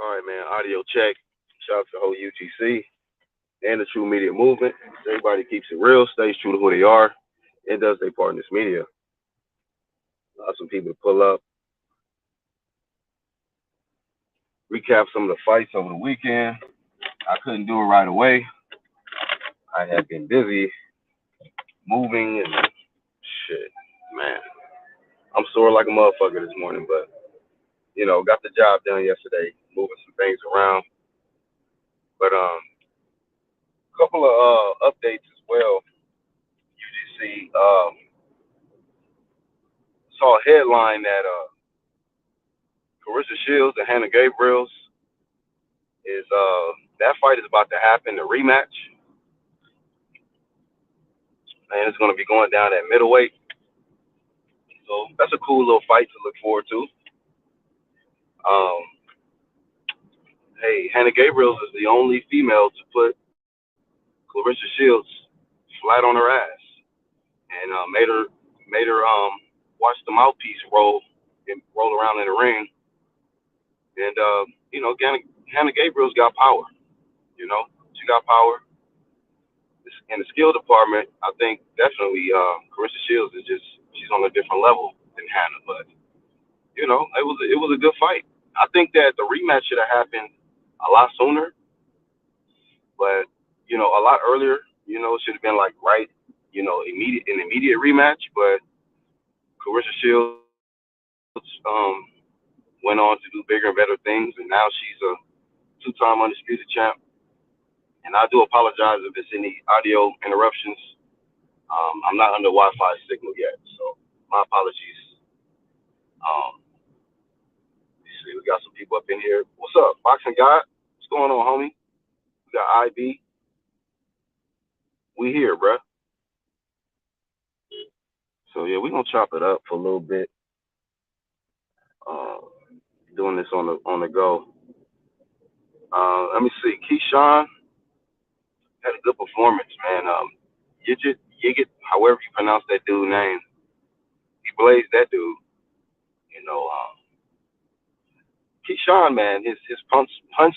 All right, man. Audio check. Shout out to the whole UGC and the True Media Movement. Everybody keeps it real, stays true to who they are, and does their part in this media. Some people to pull up, recap some of the fights over the weekend. I couldn't do it right away. I had been busy moving and shit, man. I'm sore like a motherfucker this morning, but got the job done yesterday, moving some things around. But couple of updates as well. UGC saw a headline that Carissa Shields and Hannah Gabriels is that fight is about to happen, the rematch, and it's going to be going down at middleweight. So that's a cool little fight to look forward to. Um, hey, Hannah Gabriels is the only female to put Clarissa Shields flat on her ass, and made her watch the mouthpiece roll around in the ring, and Hannah Gabriel's got power. She got power. In the skill department, I think definitely Carissa Shields is just she's on a different level than Hannah. But it was a good fight. I think that the rematch should have happened a lot sooner, but a lot earlier. It should have been like right, immediate rematch. But Carissa Shields went on to do bigger and better things, and now she's a two-time undisputed champ. And I do apologize if there's any audio interruptions. I'm not under Wi-Fi signal yet, so my apologies. Let's see, we got some people up in here. What's up, Boxing God? What's going on, homie? We got IB. We here, bruh. So yeah, we gonna chop it up for a little bit. Uh, Doing this on the go. Let me see. Keyshawn had a good performance, man. Yigit, however you pronounce that dude's name, he blazed that dude. You know, Keyshawn, man, his punch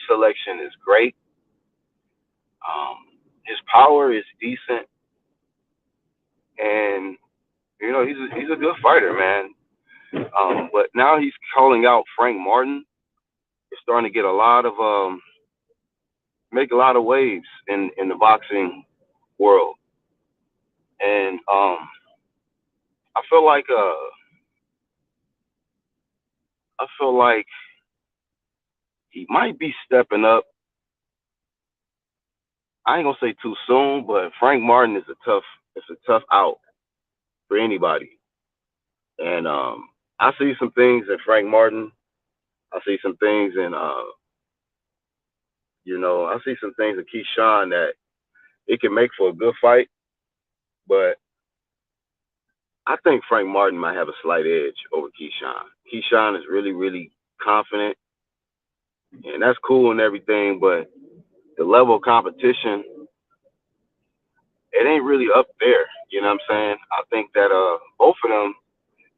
selection is great. His power is decent, and he's a good fighter, man. But now he's calling out Frank Martin. He's starting to get a lot of make a lot of waves in the boxing world, and I feel like he might be stepping up. I ain't gonna say too soon, but Frank Martin is a tough out for anybody. And I see some things in Frank Martin. I see some things in I see some things in Keyshawn that it can make for a good fight, but I think Frank Martin might have a slight edge over Keyshawn. Keyshawn is really, really confident, and that's cool and everything, but the level of competition, it ain't really up there. You know what I'm saying? I think that both of them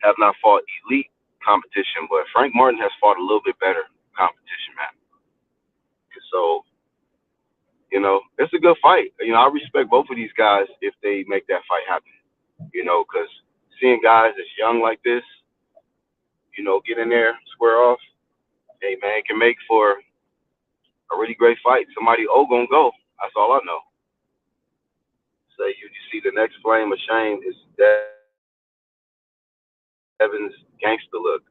have not fought elite competition, but Frank Martin has fought a little bit better competition, man. So, it's a good fight. I respect both of these guys if they make that fight happen. Because seeing guys that's young like this, get in there, square off, hey, man, it can make for a really great fight. Somebody gonna go. That's all I know. Say you see the next flame of shame is Devin's gangster look.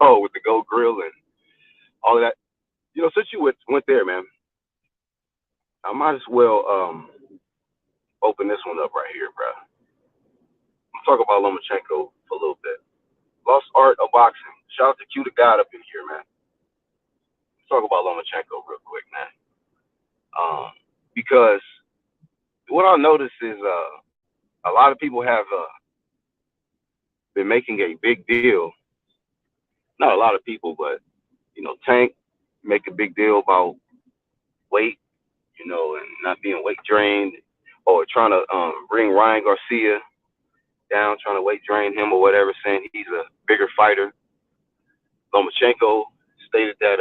Oh, with the gold grill and all of that. Since you went there, man, I might as well open this one up right here, bro. Let's talk about Lomachenko for a little bit. Lost art of boxing. Shout out to Q the God up in here, man. Let's talk about Lomachenko real quick, man. Because what I noticed is a lot of people have been making a big deal. Not a lot of people, but Tank make a big deal about weight, and not being weight drained, or trying to bring Ryan Garcia down, trying to weight drain him or whatever, saying he's a bigger fighter. Lomachenko stated that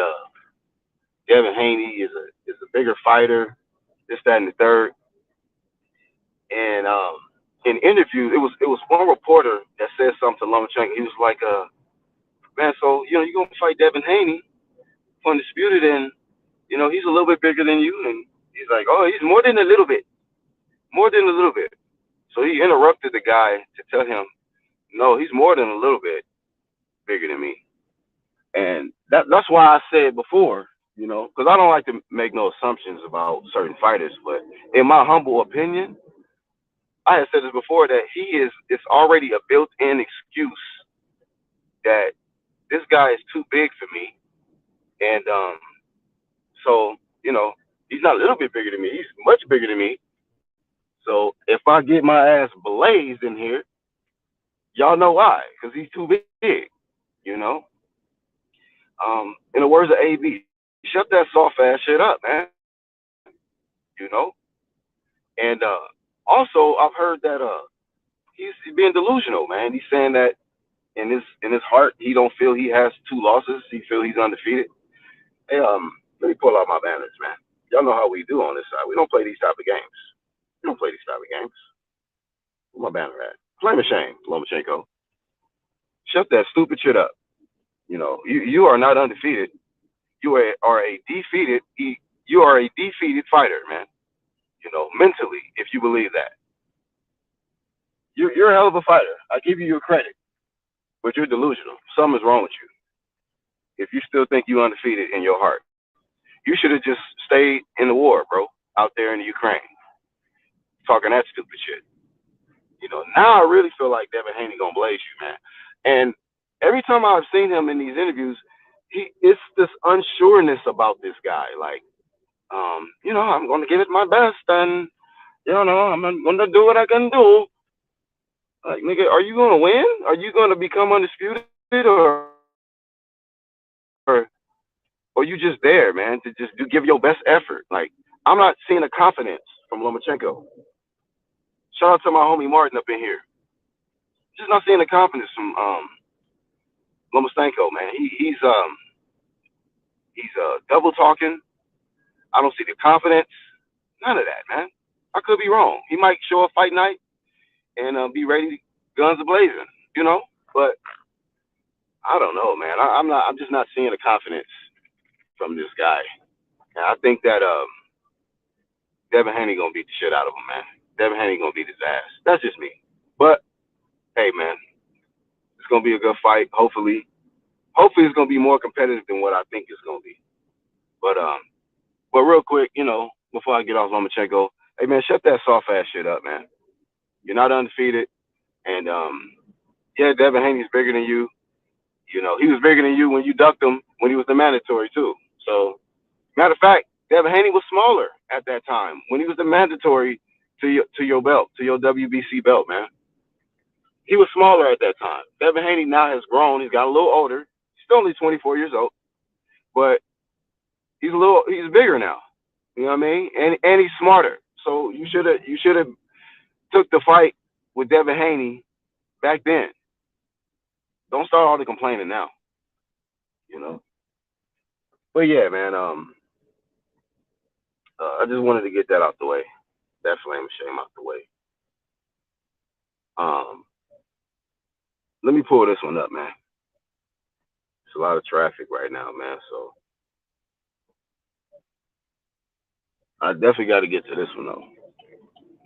Devin Haney is a bigger fighter, this, that, and the third. And in interviews, it was one reporter that said something to Lomachenko. He was like, man, so you're gonna fight Devin Haney for undisputed, and he's a little bit bigger than you, and he's like, oh, he's more than a little bit, more than a little bit. So he interrupted the guy to tell him, no, he's more than a little bit bigger than me. And that's why I said before, because I don't like to make no assumptions about certain fighters, but in my humble opinion, I had said this before that it's already a built-in excuse that this guy is too big for me, and so he's not a little bit bigger than me; he's much bigger than me. So if I get my ass blazed in here, y'all know why, because he's too big, you know. In the words of AB, shut that soft ass shit up, man. You know. And also, I've heard that he's being delusional, man. He's saying that in his heart, he don't feel he has two losses. He feel he's undefeated. Hey, let me pull out my banners, man. Y'all know how we do on this side. We don't play these type of games. We don't play these type of games. Where my banner at? Flame of shame, Lomachenko. Shut that stupid shit up. You are not undefeated. You are a defeated. You are a defeated fighter, man. Mentally, if you believe that, you're a hell of a fighter. I give you your credit, but you're delusional. Something's wrong with you. If you still think you're undefeated in your heart, you should have just stayed in the war, bro, out there in the Ukraine, talking that stupid shit. Now I really feel like Devin Haney gonna blaze you, man. And every time I've seen him in these interviews, it's this unsureness about this guy. Like, I'm gonna give it my best, and I'm gonna do what I can do. Like, nigga, are you gonna win? Are you gonna become undisputed, or or you just there, man, to just give your best effort? Like, I'm not seeing a confidence from Lomachenko. Shout out to my homie Martin up in here. Just not seeing the confidence from Lomachenko, man. He's double talking. I don't see the confidence. None of that, man. I could be wrong. He might show up fight night and be ready, guns a blazing, But I don't know, man. I'm just not seeing the confidence from this guy. And I think that Devin Haney gonna beat the shit out of him, man. Devin Haney gonna beat his ass. That's just me. But hey, man, it's gonna be a good fight. Hopefully it's gonna be more competitive than what I think it's gonna be. But real quick, before I get off Lomachenko, hey man, shut that soft ass shit up, man. You're not undefeated, and yeah, Devin Haney's bigger than you. He was bigger than you when you ducked him when he was the mandatory too. So, matter of fact, Devin Haney was smaller at that time when he was the mandatory to your belt, to your WBC belt, man. He was smaller at that time. Devin Haney now has grown. He's got a little older. He's still only 24 years old, but he's bigger now. You know what I mean? And he's smarter. So you should have took the fight with Devin Haney back then. Don't start all the complaining now. But yeah, man. I just wanted to get that out the way. That flame of shame out the way. Um, Let me pull this one up, man. It's a lot of traffic right now, man. So I definitely got to get to this one though.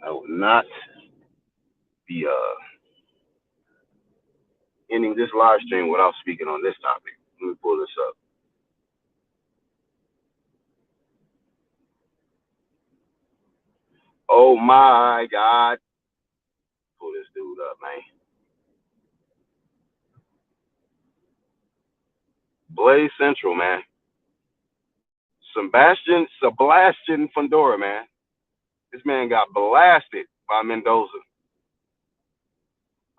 I will not be ending this live stream without speaking on this topic. Let me pull this up. Oh my God. Pull this dude up, man. Blaze Central, man. Sebastian Fundora, man. This man got blasted by Mendoza.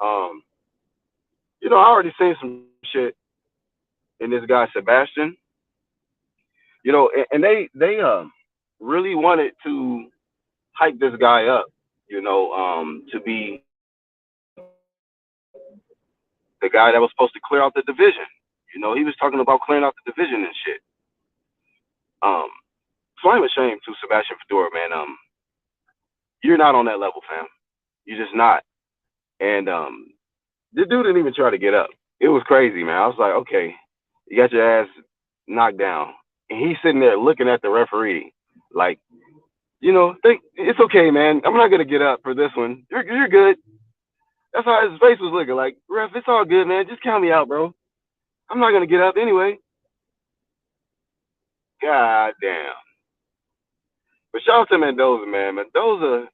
I already seen some shit in this guy Sebastian. And they really wanted to hype this guy up, to be the guy that was supposed to clear out the division. He was talking about clearing out the division and shit. Um, Flame of shame to Sebastian Fedora, man. You're not on that level, fam. You're just not. And the dude didn't even try to get up. It was crazy, man. I was like, okay, you got your ass knocked down, and he's sitting there looking at the referee, like, think it's okay, man. I'm not gonna get up for this one. You're good. That's how his face was looking. Like, ref, it's all good, man. Just count me out, bro. I'm not gonna get up anyway. God damn. But shout out to Mendoza, man. Mendoza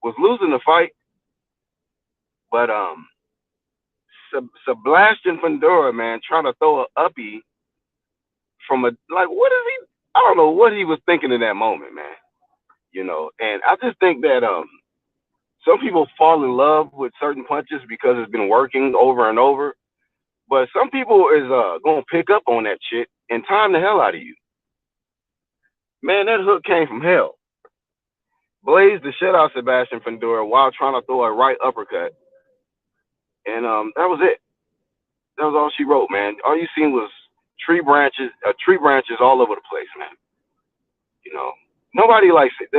was losing the fight, but Sebastian Fundora, man, trying to throw a uppie from a like what is he? I don't know what he was thinking in that moment, man. And I just think that some people fall in love with certain punches because it's been working over and over. But some people is gonna pick up on that shit and time the hell out of you. Man, that hook came from hell. Blazed the shit out of Sebastian Fundora while trying to throw a right uppercut. And that was it. That was all she wrote, man. All you seen was tree branches all over the place, man. You know, nobody likes it.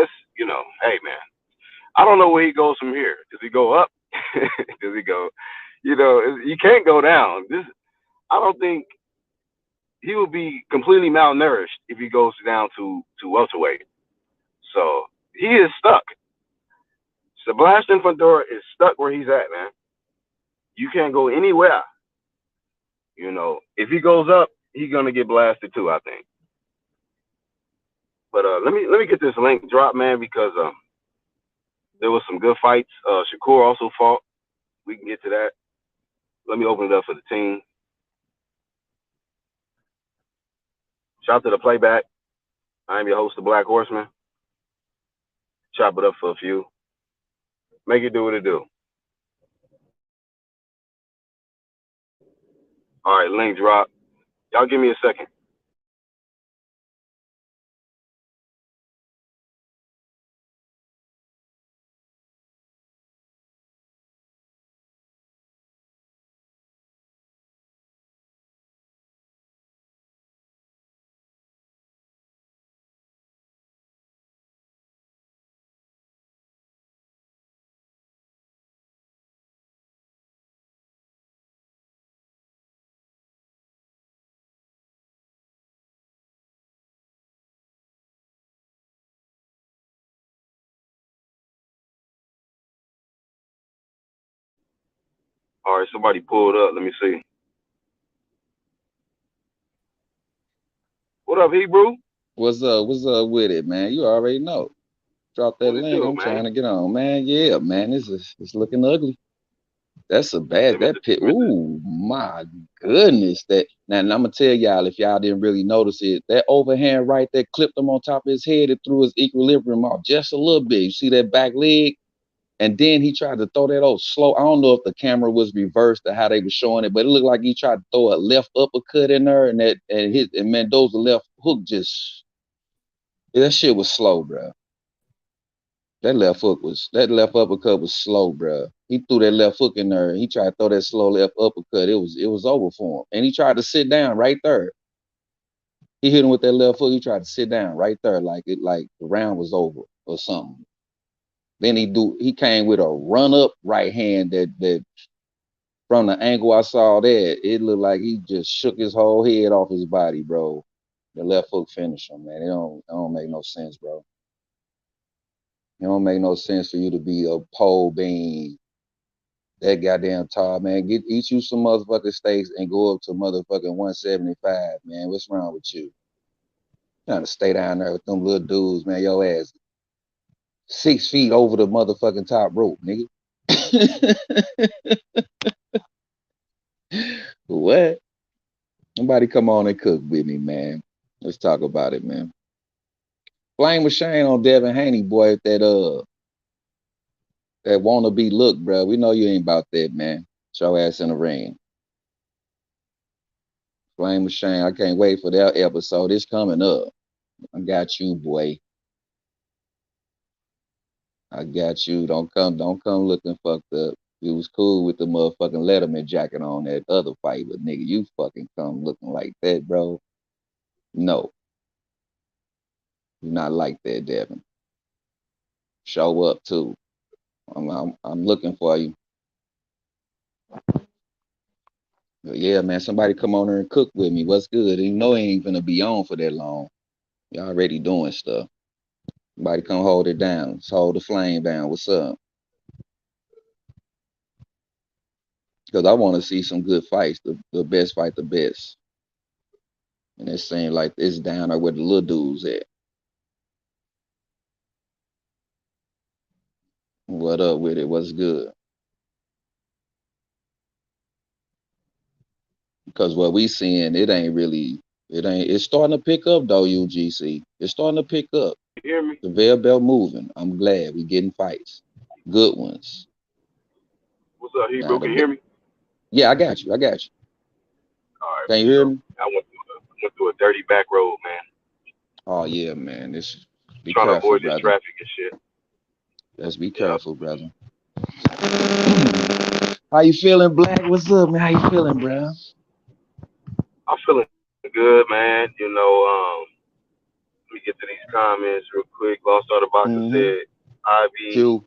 Hey, man. I don't know where he goes from here. Does he go up? Does he go? You can't go down. I don't think he will be completely malnourished if he goes down to welterweight. So he is stuck. Sebastian Fundora is stuck where he's at, man. You can't go anywhere. If he goes up, he's gonna get blasted too, I think. But let me get this link drop, man, because there was some good fights. Shakur also fought. We can get to that. Let me open it up for the team. Shout out to the playback. I am your host, the Black Horseman. Chop it up for a few. Make it do what it do. All right, link drop. Y'all give me a second. All right, somebody pulled up. Let me see. What up, Hebrew? What's up? What's up with it, man? You already know. Drop that What it link. do, I'm man? trying to get on, man. Yeah, man. It's looking ugly. That's a Hey, bad that pit. Ooh, my goodness. That now, and I'm gonna tell y'all if y'all didn't really notice it, that overhand right there clipped him on top of his head and threw his equilibrium off just a little bit. You see that back leg? And then he tried to throw that old slow. I don't know if the camera was reversed or how they were showing it, but it looked like he tried to throw a left uppercut in there, and and Mendoza left hook just that shit was slow, bro. That left uppercut was slow, bro. He threw that left hook in there. He tried to throw that slow left uppercut. It was over for him. And he tried to sit down right there. He hit him with that left hook. He tried to sit down right there, like the round was over or something. Then he came with a run up right hand that from the angle I saw that, it looked like he just shook his whole head off his body, bro. The left hook finished him, man. It don't make no sense, bro. It don't make no sense for you to be a pole being that goddamn tall, man. Eat you some motherfucking steaks and go up to motherfucking 175, man. What's wrong with you? Trying to stay down there with them little dudes, man. Your ass 6 feet over the motherfucking top rope, nigga. What? Somebody come on and cook with me, man. Let's talk about it, man. Flame with Shane on Devin Haney, boy. That wanna be look, bro. We know you ain't about that, man. Show ass in the ring. Flame with Shane. I can't wait for that episode. It's coming up. I got you, boy. I got you. Don't come looking fucked up. It was cool with the motherfucking Letterman jacket on that other fight, but nigga, you fucking come looking like that, bro. No. You're not like that, Devin. Show up too. I'm looking for you. But yeah, man. Somebody come on there and cook with me. What's good? You know he ain't gonna be on for that long. You already doing stuff. Somebody come hold it down. Let's hold the flame down. What's up? Because I want to see some good fights. The best fight, the best. And it seems like it's down there where the little dudes at. What up with it? What's good? Because what we seeing, it ain't really, it ain't. It's starting to pick up though. UGC, it's starting to pick up. You hear me? The veil belt moving. I'm glad we getting fights, good ones. What's up, Now Hebrew? Can you the hear me? yeah, I got you. I got you. All right, Can for you hear sure. me? I went through a dirty back road, man. Oh yeah, man. This be Trying to careful, avoid this brother. traffic and shit. Let's be Yeah. careful, brother. How you feeling, Black? What's up, man? How you feeling, bro? I'm feeling good, man. Let me get to these comments real quick. Lost Starter Boxer Mm-hmm. said, Ivy Q.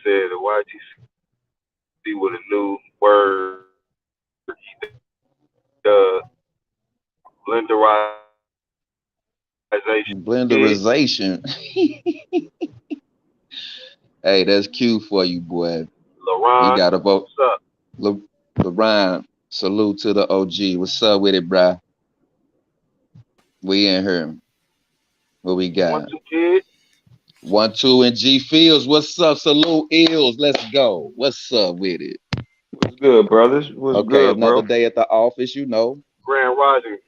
said, the YGC with a new word. The blenderization kid. Blenderization. Hey, that's Q for you, boy. He LaRon, got a vote. what's up? LeBron, salute to the OG. What's up with it, bruh? We in here. What we One, got? two, kid. 1-2 and G Fields. What's up? Salute Ills. Let's go. What's up with it? What's good, brothers? What's Okay, good, another bro? day at the office, you know. Grand Rising.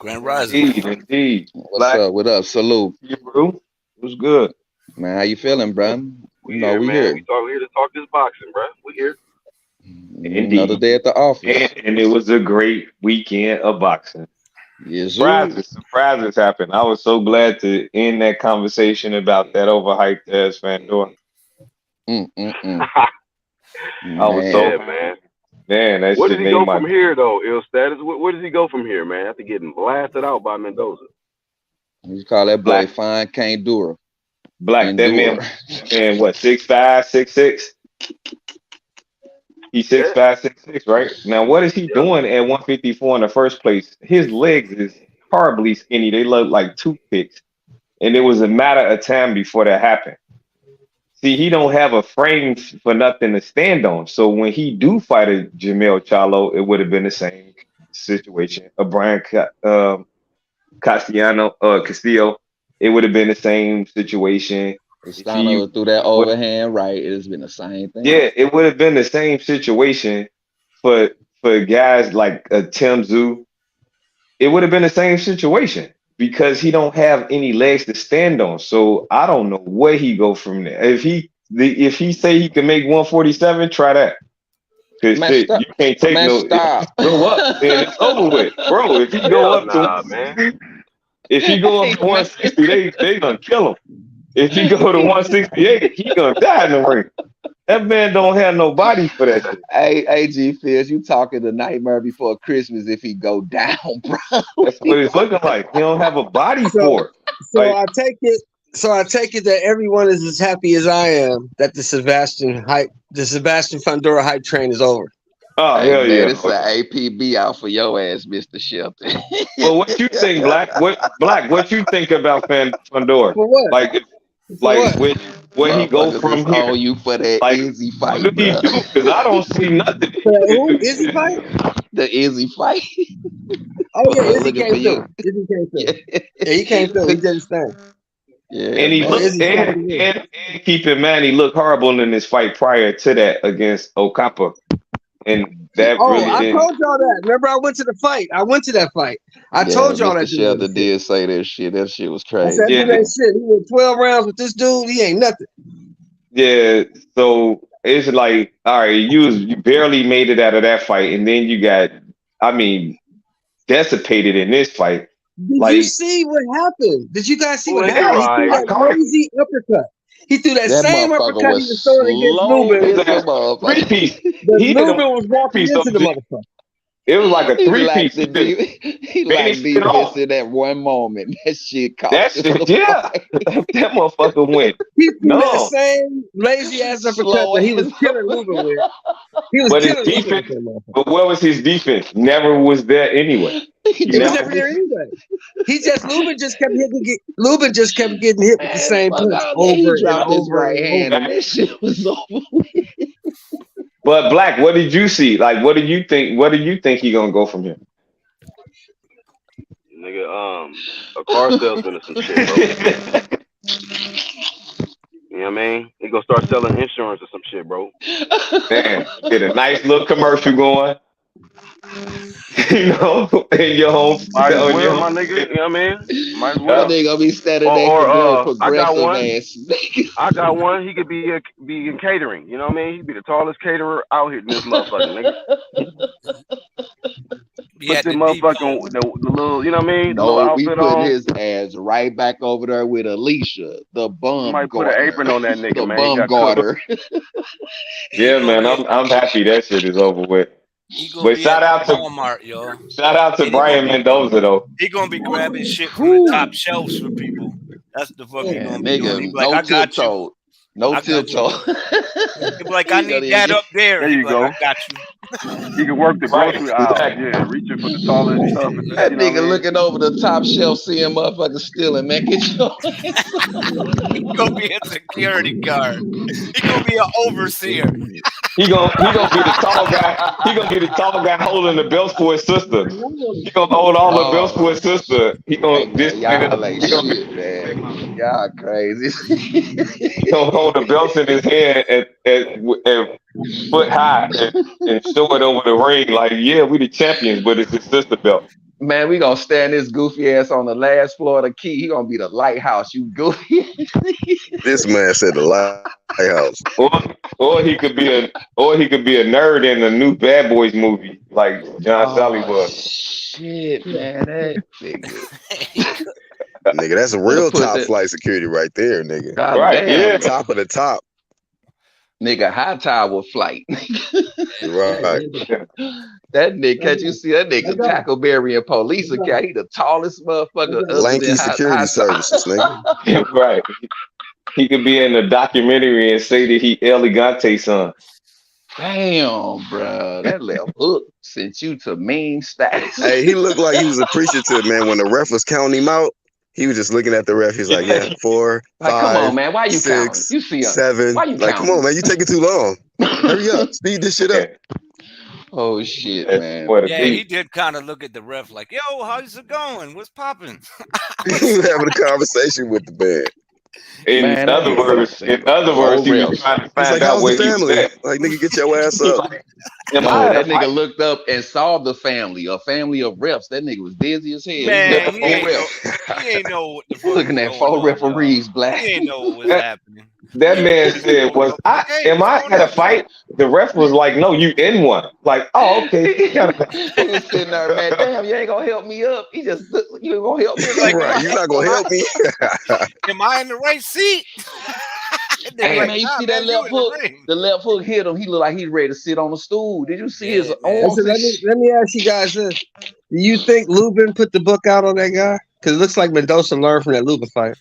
Grand Rising. Indeed. What's Black up? What up? Salute. Hebrew. What's good? Man, how you feeling, bruh? We You know, here, we man. here. We here to talk this boxing, bro. We here. Another day Indeed. at the office. And it was a great weekend of boxing. Yes, sir. Surprises happened. I was so glad to end that conversation about that overhyped ass Fandor. Mm-mm-mm. I was Man, so Yeah, man. man, that Where does shit he made go my from day. here, though? Ill status. Where does he go from here, man? After getting blasted out by Mendoza. you call that boy Black, fine, can't do her. black, Endure. that man, what, 6'5", 6'6"? He's six Yeah. five, 6'6", right? Now, what is he Yep. doing at 154 in the first place? His legs is horribly skinny. They look like toothpicks. And it was a matter of time before that happened. See, he don't have a frame for nothing to stand on. So when he do fight a Jamel Charlo, it would have been the same situation. A Brian Castillo, it would have been the same situation. If he Estano threw that overhand right. It's been the same thing. Yeah, it would have been the same situation for guys like Tim Zoo. It would have been the same situation because he don't have any legs to stand on. So I don't know where he go from there. If he say he can make 147, try that. Cause Man, shit, stop. you can't take Man, no. If stop. he go up, then it's over with, bro. If he go Hell up to nah, man. 160, if he go up Hey, to man. 160, they gonna kill him. If he go to 168, he gonna die in the ring. That man don't have no body for that shit. Hey, G Fizz, you talking the nightmare before Christmas if he go down, bro. That's what it's looking like. He don't have a body So, for it. so Like, I take it. So I take it that everyone is as happy as I am that the Sebastian Fundora hype train is over. oh Hey, hell man, yeah. it's an APB out for your ass, Mr. Shelton. Well, what you think, Black? What you think about Fandor? For what? Like, For like what? where he go Motherfuckers is from on here? you for that Like, Izzy what fight, do he bro. do? Because I don't see nothing that he could Who do is he yet. fight? The Izzy fight. Oh yeah, They're Izzy looking for came you. through. Izzy came Yeah, through. Yeah, he came through. He did his thing. yeah, And he Oh, look man. Izzy's fighting me. and keep in mind he looked horrible in his fight prior to that against Okapa, and that Oh, really I didn't. told y'all that. Remember, I went to the fight. I went to that fight. I Yeah, told y'all Mr. that dude was Shelton shit. did say that shit. That shit was I said, crazy. that dude Yeah, ain't shit. He went 12 rounds with this dude. He ain't nothing. yeah. So it's like, all right, you barely made it out of that fight, and then you got, I mean, decipated in this fight. Did you Like, see what happened? Did you guys see what Boy, he yeah, happened? He threw fried. I that caught him. crazy uppercut. He threw that That same motherfucker uppercut he was was throwing against slow Lubin, His as a ass went three motherfucker. piece. but He hit him Lubin with was a three walking piece into the OG. motherfucker. It was like a He three-piece. liked it. He liked Finished it off. defense in that one moment. That shit cost That him shit, the yeah. fight. That motherfucker went He threw that no. same lazy ass uppercut Slow that he was ass killing Lubin with. He was But his killing Lubin with defense, that motherfucker. but what was his defense? Never was there anyway. He He was just never there anyway. Lubin just kept getting hit with the same fuck punch out there. He over and dropped his over right and hand, over. and this shit was over with. But Black, what did you see? Like, what do you think? What do you think he gonna go from here? Nigga, a car salesman or some shit, bro. You know what I mean? He gonna start selling insurance or some shit, bro. Man, get a nice little commercial going. You know, in your home. Might as on your well, my home- nigga. You know what I mean? Might as That well. nigga gonna be standing Or- next or, to good I got progressive one. ass nigga. I got one. He could be in catering. You know what I mean? He'd be the tallest caterer out here in this motherfucker, nigga. He Put had the the motherfucking depot. the little, you know what I mean? The little No, we outfit put on. his ass right back over there with Alicia, the You bum might put an gardener. apron on that nigga, The man. He bum got cooked. garter. He Yeah, gonna man, be I'm happy that shit is over with. he gonna But be shout at out to Walmart, yo. Brian And he gonna be Mendoza though. he gonna be grabbing shit from the top shelves for people. That's the fuck he Man, gonna be doing. He nigga, be like, no I got you. tiptoe. No I got you. tiptoe. He be like, I He gonna need even that get- up there. There He you be like, go. I got you. He can work the Right, grocery aisle. exactly. Yeah, reaching for the tallest stuff. And, That you know what I nigga mean? looking over the top shelf, seeing motherfuckers stealing, man. Get your He gonna be a security guard. He gonna be an overseer. He gonna be the tall guy. He gonna be the tall guy holding the belts for his sister. He gonna hold all the belts for his sister. He Hey, gonna man, y'all ain't shit, man. Y'all crazy. he gonna hold the belts in his hand at foot high and show it over the ring like, yeah, we the champions, but it's his sister belt. Man, we gonna stand this goofy ass on the last floor of the key. He gonna be the lighthouse, you goofy. This man said the lighthouse. Or he could be a nerd in the new Bad Boys movie, like John Sally was. Shit, man, that nigga. Nigga, that's a real Put top that- flight security right there, nigga. God Right, damn, yeah. Top of the top. nigga, high tower flight. Right. That nigga, can't you see that nigga tackleberry and police account? He the tallest motherfucker. other Lanky than security high services, nigga. Right. He could be in the documentary and say that he Elegante's son. Damn, bro, that left hook sent you to meme status. Hey, he looked like he was appreciative, man. When the ref was counting him out, he was just looking at the ref. He's like, yeah, 4, like, 5, come on, man, why you counting? 6, You see him? 7. Why you Like, come counting? on, man, you taking too long. Hurry up, speed this shit up. Oh shit, That's man. what it Yeah, be. he did kind of look at the ref like, yo, how's it going? What's popping? He was having a conversation with the band. In other words, he was trying to He's find like, out how's where the he was family? at. Like, nigga, get your ass He's up. like, am No, I that at a nigga looked up and saw the family, a family of refs. That nigga was dizzy as hell. Man, He he ain't, looked know, at he ain't know what the fuck looking was at going 4 on, referees, y'all. black. He ain't know what was happening. That man said, Hey, am what's I going at a on? fight? The ref was like, no, you in one. Like, oh, okay. He was sitting there, man. Damn, you ain't gonna help me up. He just, you ain't gonna help me. Like, Right, you're not gonna help me. Am I in the right seat? Hey, Like, man, you nah, see that man, you left in the hook? ring. The left hook hit him. He looked like he's ready to sit on the stool. Did you see his Yeah, man. arms? Listen, let me ask you guys this: do you think Lubin put the book out on that guy? Because it looks like Mendoza learned from that Lubin fight.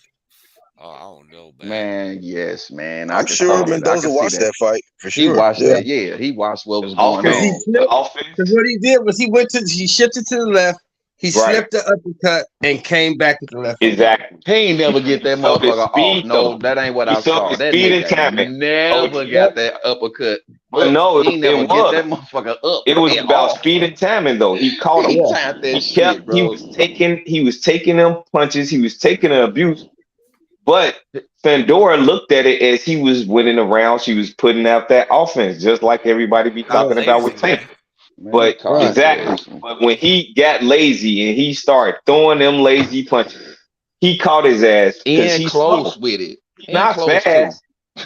Oh, I don't know, man. Man, yes, man. I'm sure Mendoza watched that fight for sure. He watched Yeah. that. Yeah, he watched what was going Offense. on. The offense. Because what he did was he shifted to the left, he Right. slipped the uppercut, and came back with the left. Exactly. He ain't never get that showed his motherfucker speed, off. No, though. that ain't what He I showed saw. his That speed and nigga timing. never Oh, got that uppercut. But no, he never it get was. that motherfucker up. It was at about all. speed and timing, though. He caught He him. timed that He shit, kept. bro. He was taking them punches. He was taking the abuse. But Fandora looked at it as he was winning the rounds. He was putting out that offense, just like everybody be talking about with Tank. Man, But he caught his exactly. ass. But when he got lazy and he started throwing them lazy punches, he caught his ass because In he's close slow. with it. He's In not close, fast.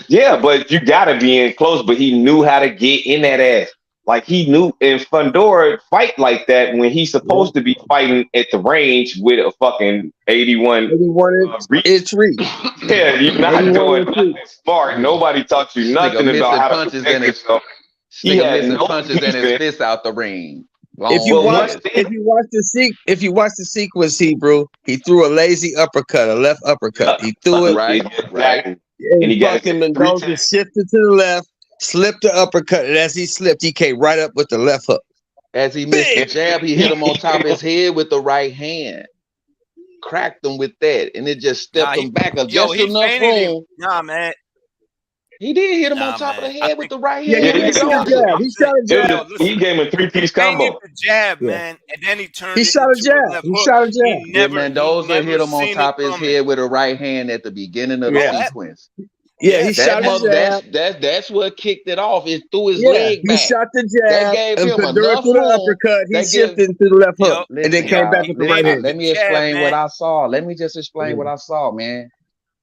Yeah, but you gotta be in close. But he knew how to get in that ass. Like he knew, and Fundora fight like that when he's supposed to be fighting at the range with a fucking 81 inch reach. Yeah, you're not doing nothing smart. Nobody taught you Nigga nothing missing about how to punches protect in his yourself. He nigga had missing no punches in his defense. fists out the ring. If Long you But watch, once head. they, if you watch the sequence, Hebrew, he threw a lazy uppercut, a left uppercut. yeah, He threw it, Right, right. exactly. And and he got it fucking three Mendoza times. shifted to the left, slipped the uppercut, and as he slipped, he came right up with the left hook. As he missed the Bam! jab, he hit him on top of his head with the right hand. Cracked him with that, and it just Nah, stepped him back just he enough feinted him. room. Nah, man. He did hit him on Nah, top of the man. I head with think the right Yeah, hand he Yeah, with he did hit him. shot a Mendoza. jab. I'm He saying, shot a jab. He listen. gave him a three-piece He feinted combo. the jab, Yeah, man, and then he turned he it shot a into a jab. left He hook. shot a jab. Then He Mendoza never hit him on seen it top of his coming. head with a right hand at the beginning of the Yeah, Yeah, sequence. yeah, he yes, That shot a yes. mother, jab. that's what kicked it off. It threw his Yeah, leg he back. shot the That jab, gave and him Fedora enough threw the room. uppercut. He That give shifted to the left hook, Yep. and then Listen, came back y'all. with the right Feinted hand. Let the me jab, explain what man. I saw. Let me just explain Yeah. what I saw, man.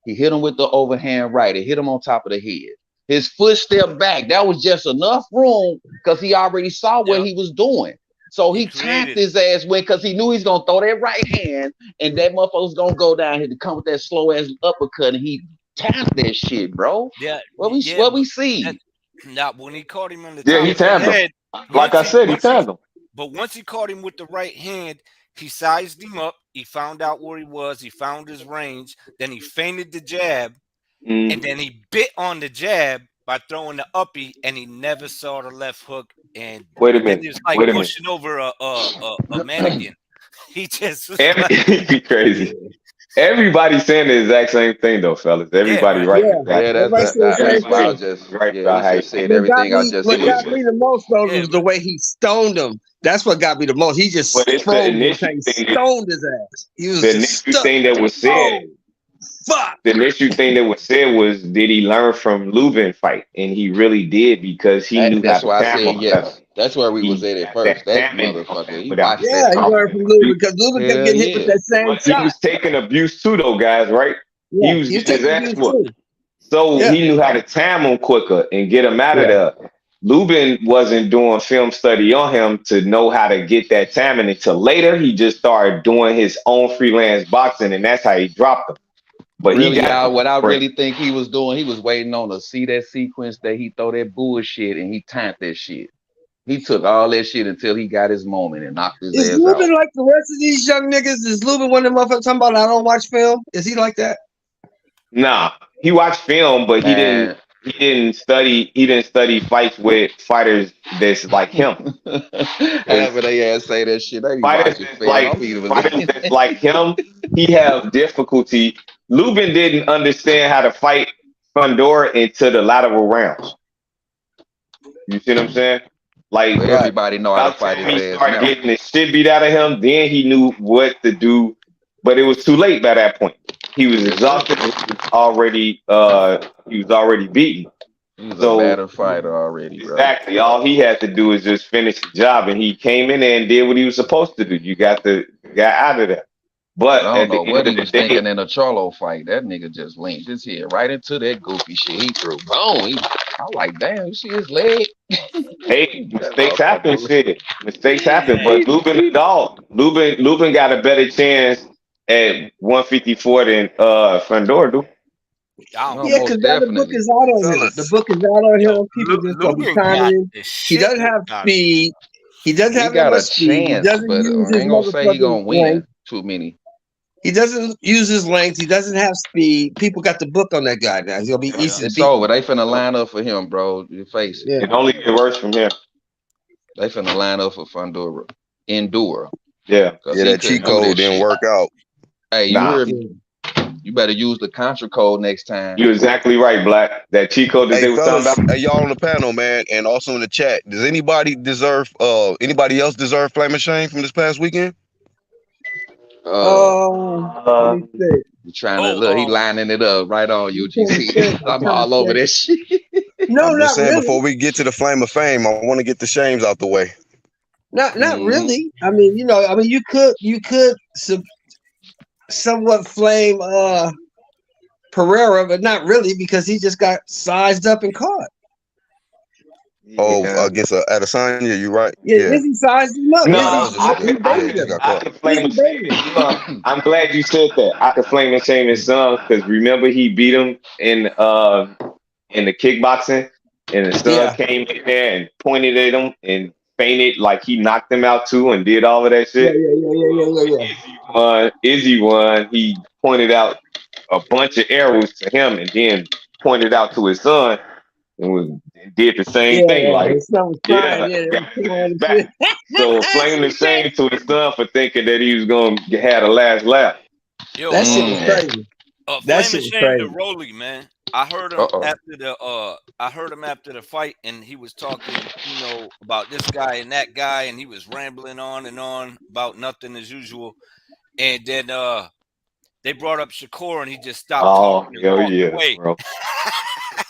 He hit him with the overhand right. It hit him on top of the head. His foot stepped back. That was just enough room because he already saw what Yep. he was doing. So He he tapped created it. his ass when because he knew he's gonna throw that right hand and that motherfucker was gonna go down here to come with that slow ass uppercut and he tapped that shit, bro. Yeah, yeah, What we but that see? now when he caught him on the Yeah, top he of the tabbed him. head, Like I said, he tabbed him. once he caught him with the right hand, he sized him up. He found out where he was. He found his range. Then he feinted the jab, and then he bit on the jab by throwing the uppie, and he never saw the left hook. And Wait a then minute. it's like Wait a minute. pushing over a mannequin. He just was Every, like, be crazy. Everybody's saying the exact same thing though, fellas. yeah, Everybody right. right Yeah, about Yeah, it. everybody said the same that's what I thing. was just Right he about how just said What got everything I me, just what it was got said. me the most though Yeah, was the way he stoned him. That's what got me the most. He but just it's the froze him. initial He thing that stoned his ass. He was the just initial stuck. thing that was said. Oh, fuck. The initial thing that was said was, did he learn from Lubin fight? And he really did because he knew how That's to why I tam said on level. yes. That's where we was He at got first. that That tamming motherfucker, he without watched even that Yeah, he shit. learned talking. from Lubin because Lubin kept Hell getting hit with yeah. that same But he shot. was taking abuse too, though, guys. Right? Yeah, He was he was getting his taking ass abuse whooped. too. So Yeah, he knew how to tam him quicker and get him out of yeah. there. Lubin wasn't doing film study on him to know how to get that tamming until later. He just started doing his own freelance boxing, and that's how he dropped him. But he Really, got the y'all, what I blueprint. really think he was doing, he was waiting on to see that sequence that he throw that bullshit and he timed that shit. He took all that shit until he got his moment and knocked his Is ass out. Lubin like the rest of these young niggas? Is Lubin one of them motherfuckers talking about I don't watch film? Is he like that? Nah, he watched film, but he didn't. Man. He didn't study. He didn't study fights with fighters that's like him. Half of they ass say that shit. They be Fighters watching that's film. like I'm even fighters believe. that's like him, he have difficulty. Lubin didn't understand how to fight Fundora into the lateral rounds. You see what I'm saying? Like Right. Everybody know how to about fight time his he ass started now. getting the shit beat out of him, then he knew what to do. But it was too late by that point. He was Yes, sir. exhausted. He was already beaten. He was a So battle fighter already, bro. exactly. All he had to do is just finish the job, and he came in there and did what he was supposed to do. You got out of there. But But I don't at the know end what of he the was day, thinking in a Charlo fight. That nigga just linked his head right into that goofy shit. He threw boom. I was like, damn, you see his leg? hey, That mistakes happen. motherfucker. Shit, mistakes happen. yeah. But Lubin, a dog. Lubin got a better chance at 154 than Fundora do. I don't No, Yeah, care. because most now the book definitely. is out on him. The Fellas, book is out on Yo, him. People just gonna be Lubin timing got him. the He shit doesn't have whooped out of him. speed. He doesn't He have that got much a speed. He chance, doesn't but use I his ain't gonna say he motherfucking gonna length. win too many. He doesn't use his length. He doesn't have speed. People got the book on that guy now. He's gonna be Yeah. easy to It's beat. over. They finna line up for him, bro. You face it. Yeah. It only get worse from here. They finna line up for Fundora. Endure. Yeah. Because yeah, he that cheat couldn't do code that didn't shit. work out. Hey, you Nah. heard me. You better use the contra code next time. You're exactly right, Black. That cheat code that Hey they was talking fellas, about. hey y'all on the panel, man, and also in the chat. Does anybody else deserve Flame and Shame from this past weekend? Let me see. You trying to look, he Oh, lining it up right on I'm trying to UGC. think. I'm I'm trying to all over think. that shit. No, I'm just not saying really. before we get to the Flame of Fame, I want to get the shames out the way. Not Mhm. really. I mean, you could somewhat flame Pereira, but not really because he just got sized up and caught. Oh, Yeah. against Adesanya, you right? Yeah, Yeah. Izzy sized him up. No, Nah, that was just Izzy, a he bit. Yeah, he baited just him. got caught. I can flame Izzy and shame baited him. his son. I'm glad you said that. I can flame and shame his son because remember he beat him in the kickboxing, and the son Yeah, came in there and pointed at him and fainted, like he knocked him out too, and did all of that Yeah, shit. yeah. Izzy won. He pointed out a bunch of arrows to him, and then pointed out to his son, and did the same thing. Yeah, Like, his son was crying. Yeah, got his ass and back. shit. So flame the shame to his son for thinking that he was gonna have the last laugh. Yo, That shit was crazy. That Flame shit and was Shame to crazy. Rolly, man. I heard him after the fight, and he was talking, about this guy and that guy, and he was rambling on and on about nothing as usual. And then they brought up Shakur, and he just stopped Oh, talking and hell walked yeah, away. bro.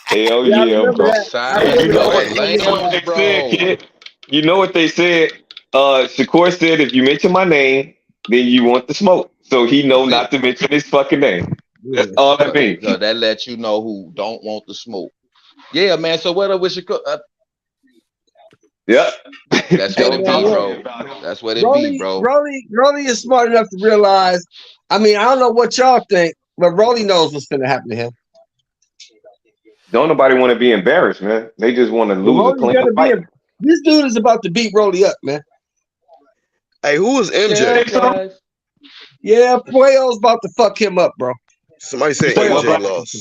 Hell Yeah, I yeah, remember bro. that. I Silence You remember know the what? that. You know what lambs, they said, bro. kid? You know what they said? Shakur said, if you mention my name, then you want the smoke. So he know That's it. not to mention his fucking name. Yeah. That's all that means. So that lets you know who don't want the smoke. Yeah, man. So what up with Shakur? Yep. That's what it be, look. bro. That's what it be, bro. Rolly is smart enough to realize. I mean, I don't know what y'all think, but Rolly knows what's going to happen to him. Don't nobody want to be embarrassed, man. They just want to lose a Rolly's clean gonna fight. this dude is about to beat Rolly up, man. Hey, who is MJ? Guys. Yeah, Puello's about to fuck him up, bro. Somebody said Say what, MJ bro? lost.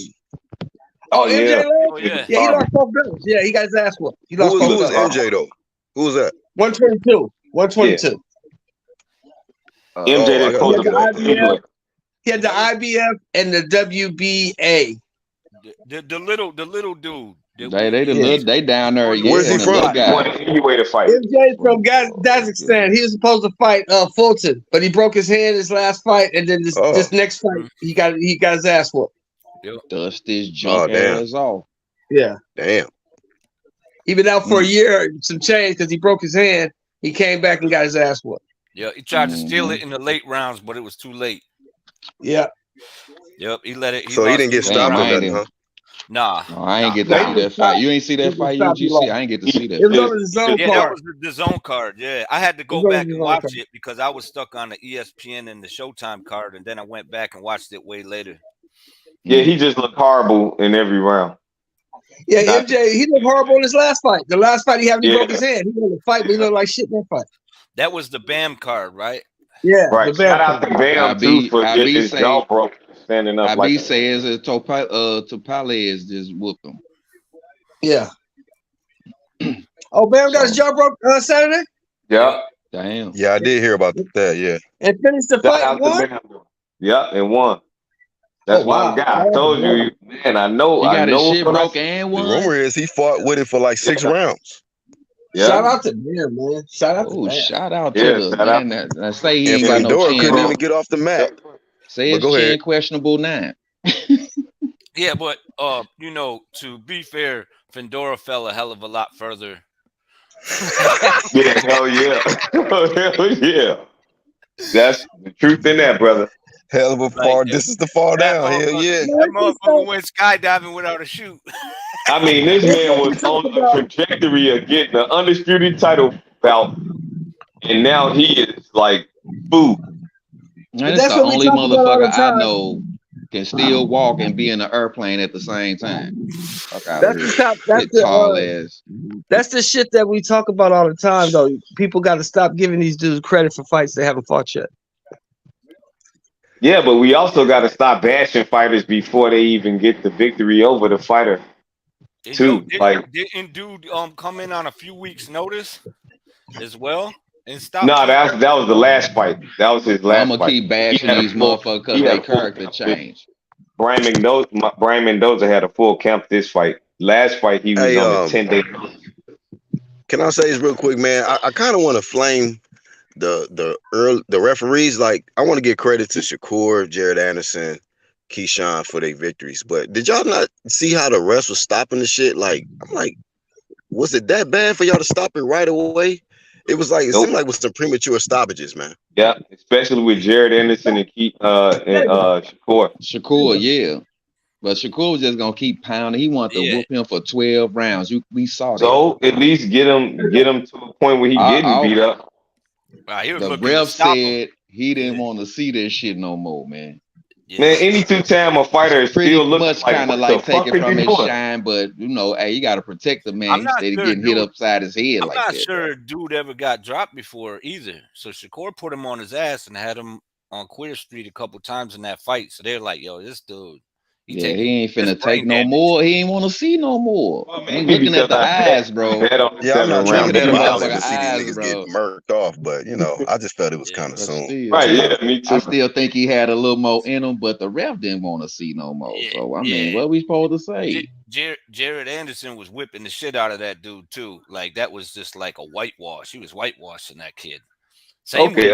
Oh, yeah. MJ lost? Oh, yeah. Yeah, he lost both belts. Yeah, he got his ass whooped. He lost Who both was belts. MJ though? Who was that? 122. 122. MJ I that's gotta supposed look to it up. be England. He had the IBF and the WBA. The little dude. They down there, yeah. Where's he and the from? little He won guy. an heavyweight fight. MJ from Kazakhstan. He was supposed to fight Fulton, but he broke his hand his last fight, and then this next fight he got his ass whooped. Dust this junk damn. ass off. Yeah, Damn. he been out for a year, some change because he broke his hand. He came back and got his ass whooped. Yeah, he tried to steal it in the late rounds, but it was too late. Yeah. Yep, he let it. So he didn't get stopped or nothing, huh? Nah. No, I ain't get to see that fight. You ain't see that fight, UGC? I ain't get to see that. It was on the zone Yeah, card. that was the zone card. Yeah, I had to go back and watch it because I was stuck on the ESPN and the Showtime card, and then I went back and watched it way later. Yeah, he just looked horrible in every round. Yeah, MJ, he looked horrible in his last fight. The last fight he broke his hand. He won the fight, but he looked like shit in that fight. That was the BAM card, right? Yeah, right. Shout out to Bam too for getting his jaw broke standing up. I says Topales just whooped him. Yeah. Oh, Bam got his jaw broke Saturday? Yeah. Damn. Yeah, I did hear about that. Yeah. And finished the fight and won? Yeah, and won. That's my guy. I told you, man. I know. He got his shit what broke and won. The rumor is he fought with it for like 6 rounds. Yeah. Shout out to Bam, man. Shout out to Bam. Shout out to the man that say he And ain't got no Fedora chin. couldn't even get off the mat. Say his chin questionable now. Yeah, but to be fair, Fedora fell a hell of a lot further. Yeah, hell yeah. Hell yeah. That's the truth in that, brother. Hell of a fall. This is the fall down. Hell yeah. That motherfucker went skydiving without a chute. I mean, this man was on a trajectory of getting the undisputed title bout, and now he is like food. And that's the only motherfucker I know can still walk and be in an airplane at the same time. That's the shit that we talk about all the time, though. People got to stop giving these dudes credit for fights they haven't fought yet. Yeah, but we also got to stop bashing fighters before they even get the victory over the fighter. Didn't dude come in on a few weeks' notice as well and stop? No, that was the last fight. That was his last fight. I'm gonna keep bashing these motherfuckers because their character changed. Brian Mendoza had a full camp this fight. Last fight he was on a 10-day. Can I say this real quick, man? I kind of want to flame the referees. Like, I want to give credit to Shakur, Jared Anderson, Keyshawn for their victories. But did y'all not see how the refs was stopping the shit? Like, I'm like, was it that bad for y'all to stop it right away? It was like, it seemed like it was some premature stoppages, man. Yeah, especially with Jared Anderson and Shakur. Shakur, yeah. But Shakur was just gonna keep pounding. He wanted to whoop him for 12 rounds. We saw that. So at least get him to a point where he getting beat up. The ref said he didn't want to see that shit no more, man. Yeah. Man, any two-time a fighter is Pretty still looking much like, kind of what the like take fuck it are from you his doing? shine, but hey, you got to protect the man. I'm He not stayed sure getting hit dude. upside his head I'm like not that. sure dude ever got dropped before either. So Shakur put him on his ass and had him on Queer Street a couple times in that fight. So they're like, "Yo, this dude, Yeah, he ain't this finna take brain no damage." more. He ain't want to see no more. Well, We maybe looking at because the I eyes, bro. bet on the Yeah, I'm not 7th trying round. to Looking be at the biased motherfucker to see these eyes, niggas get bro. murked off, but I just felt it was Yeah. kind of But soon. still, Right, yeah, me I too. still think he had a little more in him, but the ref didn't want to see no more. Yeah, So I mean, yeah. what we supposed to say? Jared Anderson was whipping the shit out of that dude too. Like that was just like a whitewash. He was whitewashing that kid. Same with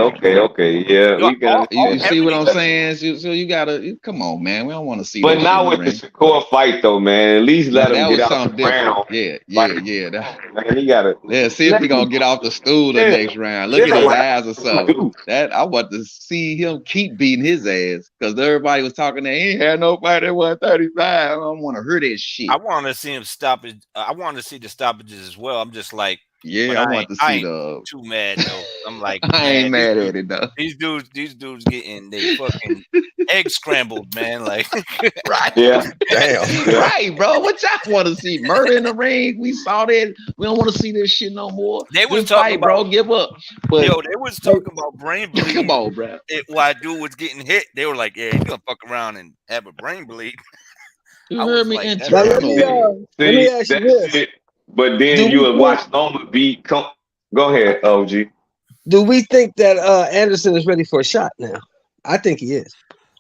Okay. Yeah, yo, we can You understand see what I'm that. saying? So you gotta come on, man. We don't want to see But that shit in now the with the ring. Shakur fight, though, man, at least Now let him that get was out something the different. round. Yeah. Man, he got to Yeah, see if let he gonna him get off the stool the yeah, next round. Look yeah, at his like eyes or something. do. That I want to see him keep beating his ass because everybody was talking that he ain't had nobody at 135. I don't want to hear that shit. I want to see him stop it. I want to see the stoppages as well. I'm just like, Yeah, but I I want to I see ain't the. too mad though. I'm like, I ain't man, mad at it though. these dudes getting they fucking egg scrambled, man. Like, Right. Yeah, Damn. yeah. Right, bro. What y'all want to see? Murder in the ring. We saw that. We don't want to see this shit no more. they was Good talking fight, bro. about, Give up. But yo, they was talking about brain bleed. come on, bro. While dude was getting hit, they were like, yeah, he's gonna fuck around and have a brain bleed. You I heard was me? like, that's Now Internal. let me See, ask you that this: shit. But Do then you we would think watch Loma beat. Go ahead, OG. that Anderson is ready for a shot now? I think he is.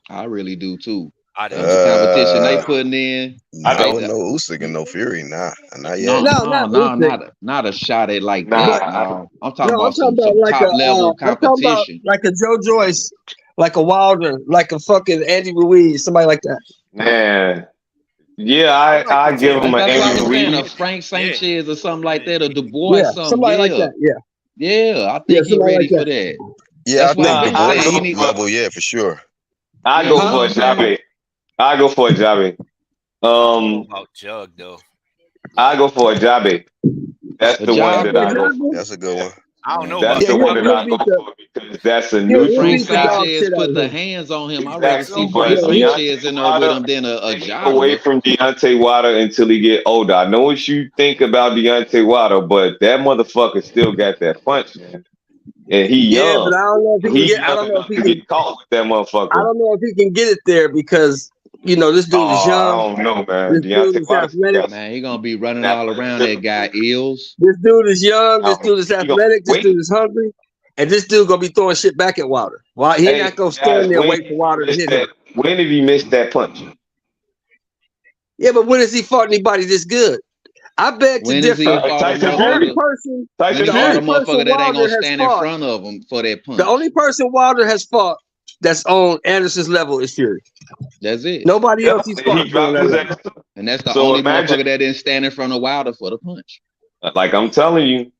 I really do too. I do Of the too. competition they Uh, putting in, I I no, don't. th- no Usyk and no Fury, not yet. no, No, no, not no, Usyk, not a shot at like Nah, that. but No, I'm talking no, I'm about talking some about like top level I'm talking about competition. like a Joe Joyce, like a Wilder, like a fucking Andy Ruiz, somebody like that. man. Yeah, I like I the give him That's an what I Andy was saying. A Ruiz. Frank Yeah, Sanchez or something like that, or Du Bois, Yeah, something. somebody like Yeah, that. Yeah, yeah. I yeah, think he somebody like ready for that. that. Yeah, I That's why think I've Nah, Du been Bois I saying he go need. for level, yeah, for sure. I You go know what for a I'm saying? Jabe. I go for a Jabe. I don't know Um, about Jug though. I Like, go for a Jabe. That's A the one job, that Okay, I go man. for. Jackson. That's a good one. I don't know Man. That's about Yeah, the one that he'll I beat go the for because that's a he'll Frank neutral beat the guy. dog Sanchez shit out put of the him. hands on him. I'd rather see Exactly. Frank But Yeah, he'll Sanchez in Deontay there with Wilder, him than a stay away jobbler. from Deontay Wilder until he get older. I know what you think about Deontay Wilder, but that motherfucker still got that punch, man. And he yeah, but young. I don't know if he can He get. I young don't know if enough he to can. get caught with that I motherfucker. don't know if he can get it there because this dude is I young. don't know, man. This dude Deontay is Wilder still athletic. got Man, he gonna be running that all punch around in that him. guy Eels. This dude is young. This dude is He gonna athletic. This dude wait. is hungry, and this dude gonna be throwing shit back at Wilder. Well, he ain't Hey, not gonna guys, stand there and wait for Wilder to hit him. when did he miss that punch? Yeah, but when has he fought anybody this good? I beg to When is differ. he fought a Tyson The only Fury. motherfucker? person, When Tyson he the fought only a Fury. person motherfucker that ain't Wilder gonna has stand in fought, front of him for that the only punch? person Wilder has fought that's on Anderson's level is Fury. That's it. Nobody Yeah, else he's and he fought is on dropped that his level. ass. And that's the So only imagine, motherfucker that didn't stand in front of Wilder for the punch. like I'm telling you,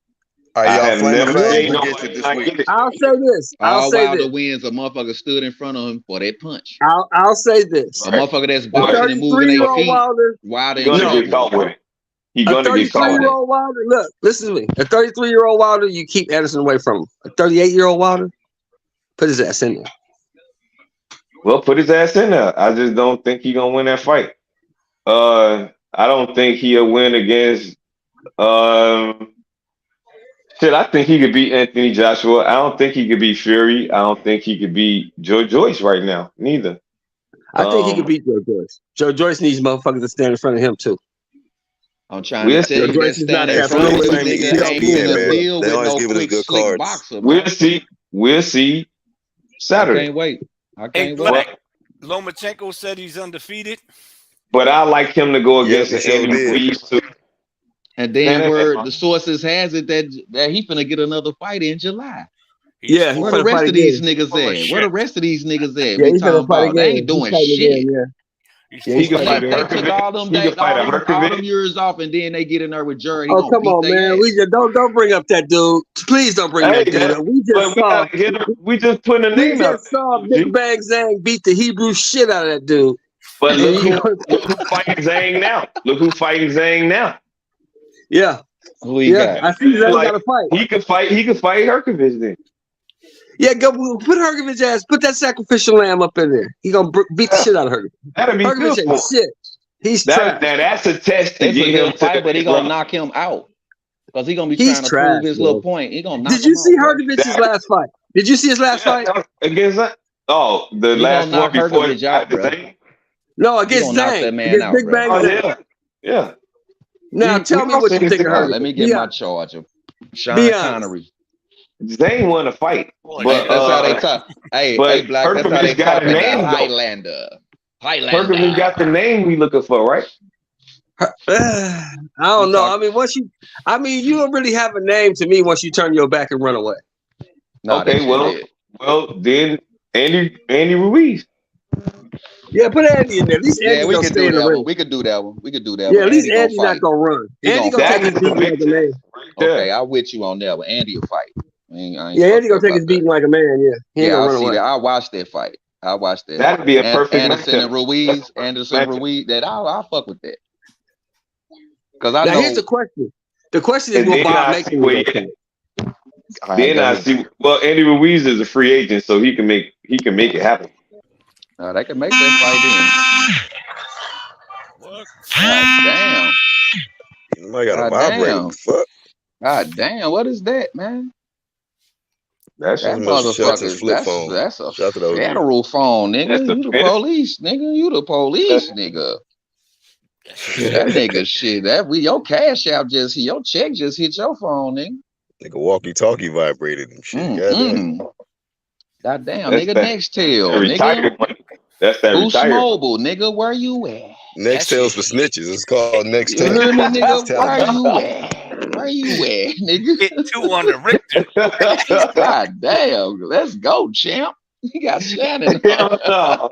All right, I y'all. have Flame and never Flames seen predicted nobody this not week. get it. I'll say this. All Wilder wins, a motherfucker stood in front of him for that punch. I'll say this. A Right. motherfucker that's A But boxing and moving their 33-year-old feet, Wilder, Wilder he's in gonna no. get trouble. caught with it. He's A gonna get caught with it. 33-year-old Wilder, look, listen to me. A 33-year-old Wilder, you keep Anderson away from him. A 38-year-old Wilder, put his ass in there. Well, put his ass in there. I just don't think he's gonna win that fight. I don't think he'll win against shit. I think he could beat Anthony Joshua. I don't think he could beat Fury. I don't think he could beat Joe Joyce right now. Neither. I think he could beat Joe Joyce. Joe Joyce needs motherfuckers to stand in front of him too. I'm trying to We'll tell Joe you see. Joyce that is not standing in Hey, front Flame of and this athletic. Flame to He nigga don't ain't move ESPN, finna well. man. deal They with always no giving us quick, good slick cards. boxer, We'll bro. see. We'll see I Saturday. can't wait. I Hey, can't wait. Black, Lomachenko said he's undefeated. But I like him to go Yep, against he an sure Andy did. Ruiz too. And Man, then that man, word the sources has it that he finna get another fight in July. He's Yeah, he Where full, the finna fight rest of these again. niggas full of at? Where the shit. rest of these niggas at? Yeah, We he finna talking fight about they again. ain't He's doing fighting shit. again. Yeah, He's yeah, he he's could full of fighting fight again. They shit. took Herkovich. all them He could fight a Herkovich. years off, and then they get in there with Jared. He Oh, gonna come beat on, man. their We ass. just don't bring up that dude. Please don't bring Hey, that dude up. We but just we saw gotta get him. We just putting a we name out just there, saw Big OG. Bang Zang beat the Hebrew shit out of that dude. But And you gonna, look who fighting Zhang now. Look who fighting Zhang now. yeah, Who he yeah. got? I see Zang Like got a fight. he could fight. He could fight Herkovich then. Yeah, go put Hergovich ass. Put that sacrificial lamb up in there. He gonna beat the shit out of Hergovich. That'd be Hergovich good ain't for shit. He's trash. that's a test to It's a get him good to fight, the but he next gonna level. knock him out because he gonna be He's trying to prove trash, his little bro. point. He gonna knock Did you him see out, bro. Hergovich's last fight? Did you see his last fight? Against that? Oh, the He gonna last one knock before Hergovich out, after bro. Zane? No, He against gonna knock Zane. that man Against out, Big bro. Bang Oh Zane. yeah, yeah. Now tell me all what seen you this think of All together. right, let Hergovich. me Be get my honest. charge of Be Sean honest. Connery. Zane won a fight, but That's how they talk. Hey, but Black. That's how they Herkovich got talk a in the name though. Highlander. Herkovich got the name we looking for, right? I don't know. I mean, you don't really have a name to me once you turn your back and run away. No, Okay, that shit well, dead. then Andy Ruiz. Yeah, put Andy in there. At least Yeah, Andy we gonna could stay do in the that one. ring. We could do that one. We could do that Yeah, one. at least Andy gonna Andy not fight. gonna run. He Andy gonna gonna take fight. his That is a beating like big a man. test right there. Okay, I'm with you on that one. Andy will fight. I ain't Yeah, Andy fucked gonna up take about his that. beating like a man. Yeah, he ain't Yeah, gonna I run see away. that. I watched that fight. I watched that. That'd be a perfect Anderson matchup. and Ruiz. That's a perfect matchup. That I'll fuck with that. Because I Now here's know. the question. The question is, And will then Bob I make see him where that he fight? All right, then go I ahead. see. Well, Andy Ruiz is a free agent, so he can make it happen. They can make that fight in. What? God damn. I got a vibrator. What the fuck? God damn. What is that, man? That That shit. Must Shelton's motherfucker. flip phone. That's a Shout out to the OG. federal phone, nigga. That's the You the fifth. police, nigga. You the police, nigga. That nigga shit. Your cash app just hit. Your check just hit your phone, nigga. Nigga walkie-talkie vibrated and shit. Goddamn. Goddamn, That's nigga. that Nextel, retired nigga. money. That's that Boost retired Mobile, nigga. Where you at? Nextel's for snitches. It's called You Nextel. hear me, nigga? Just telling Where you. you at? Where you at, nigga? Hit 2 on the Richter. money. God damn. Let's go, champ. You got Shannon. Hell no.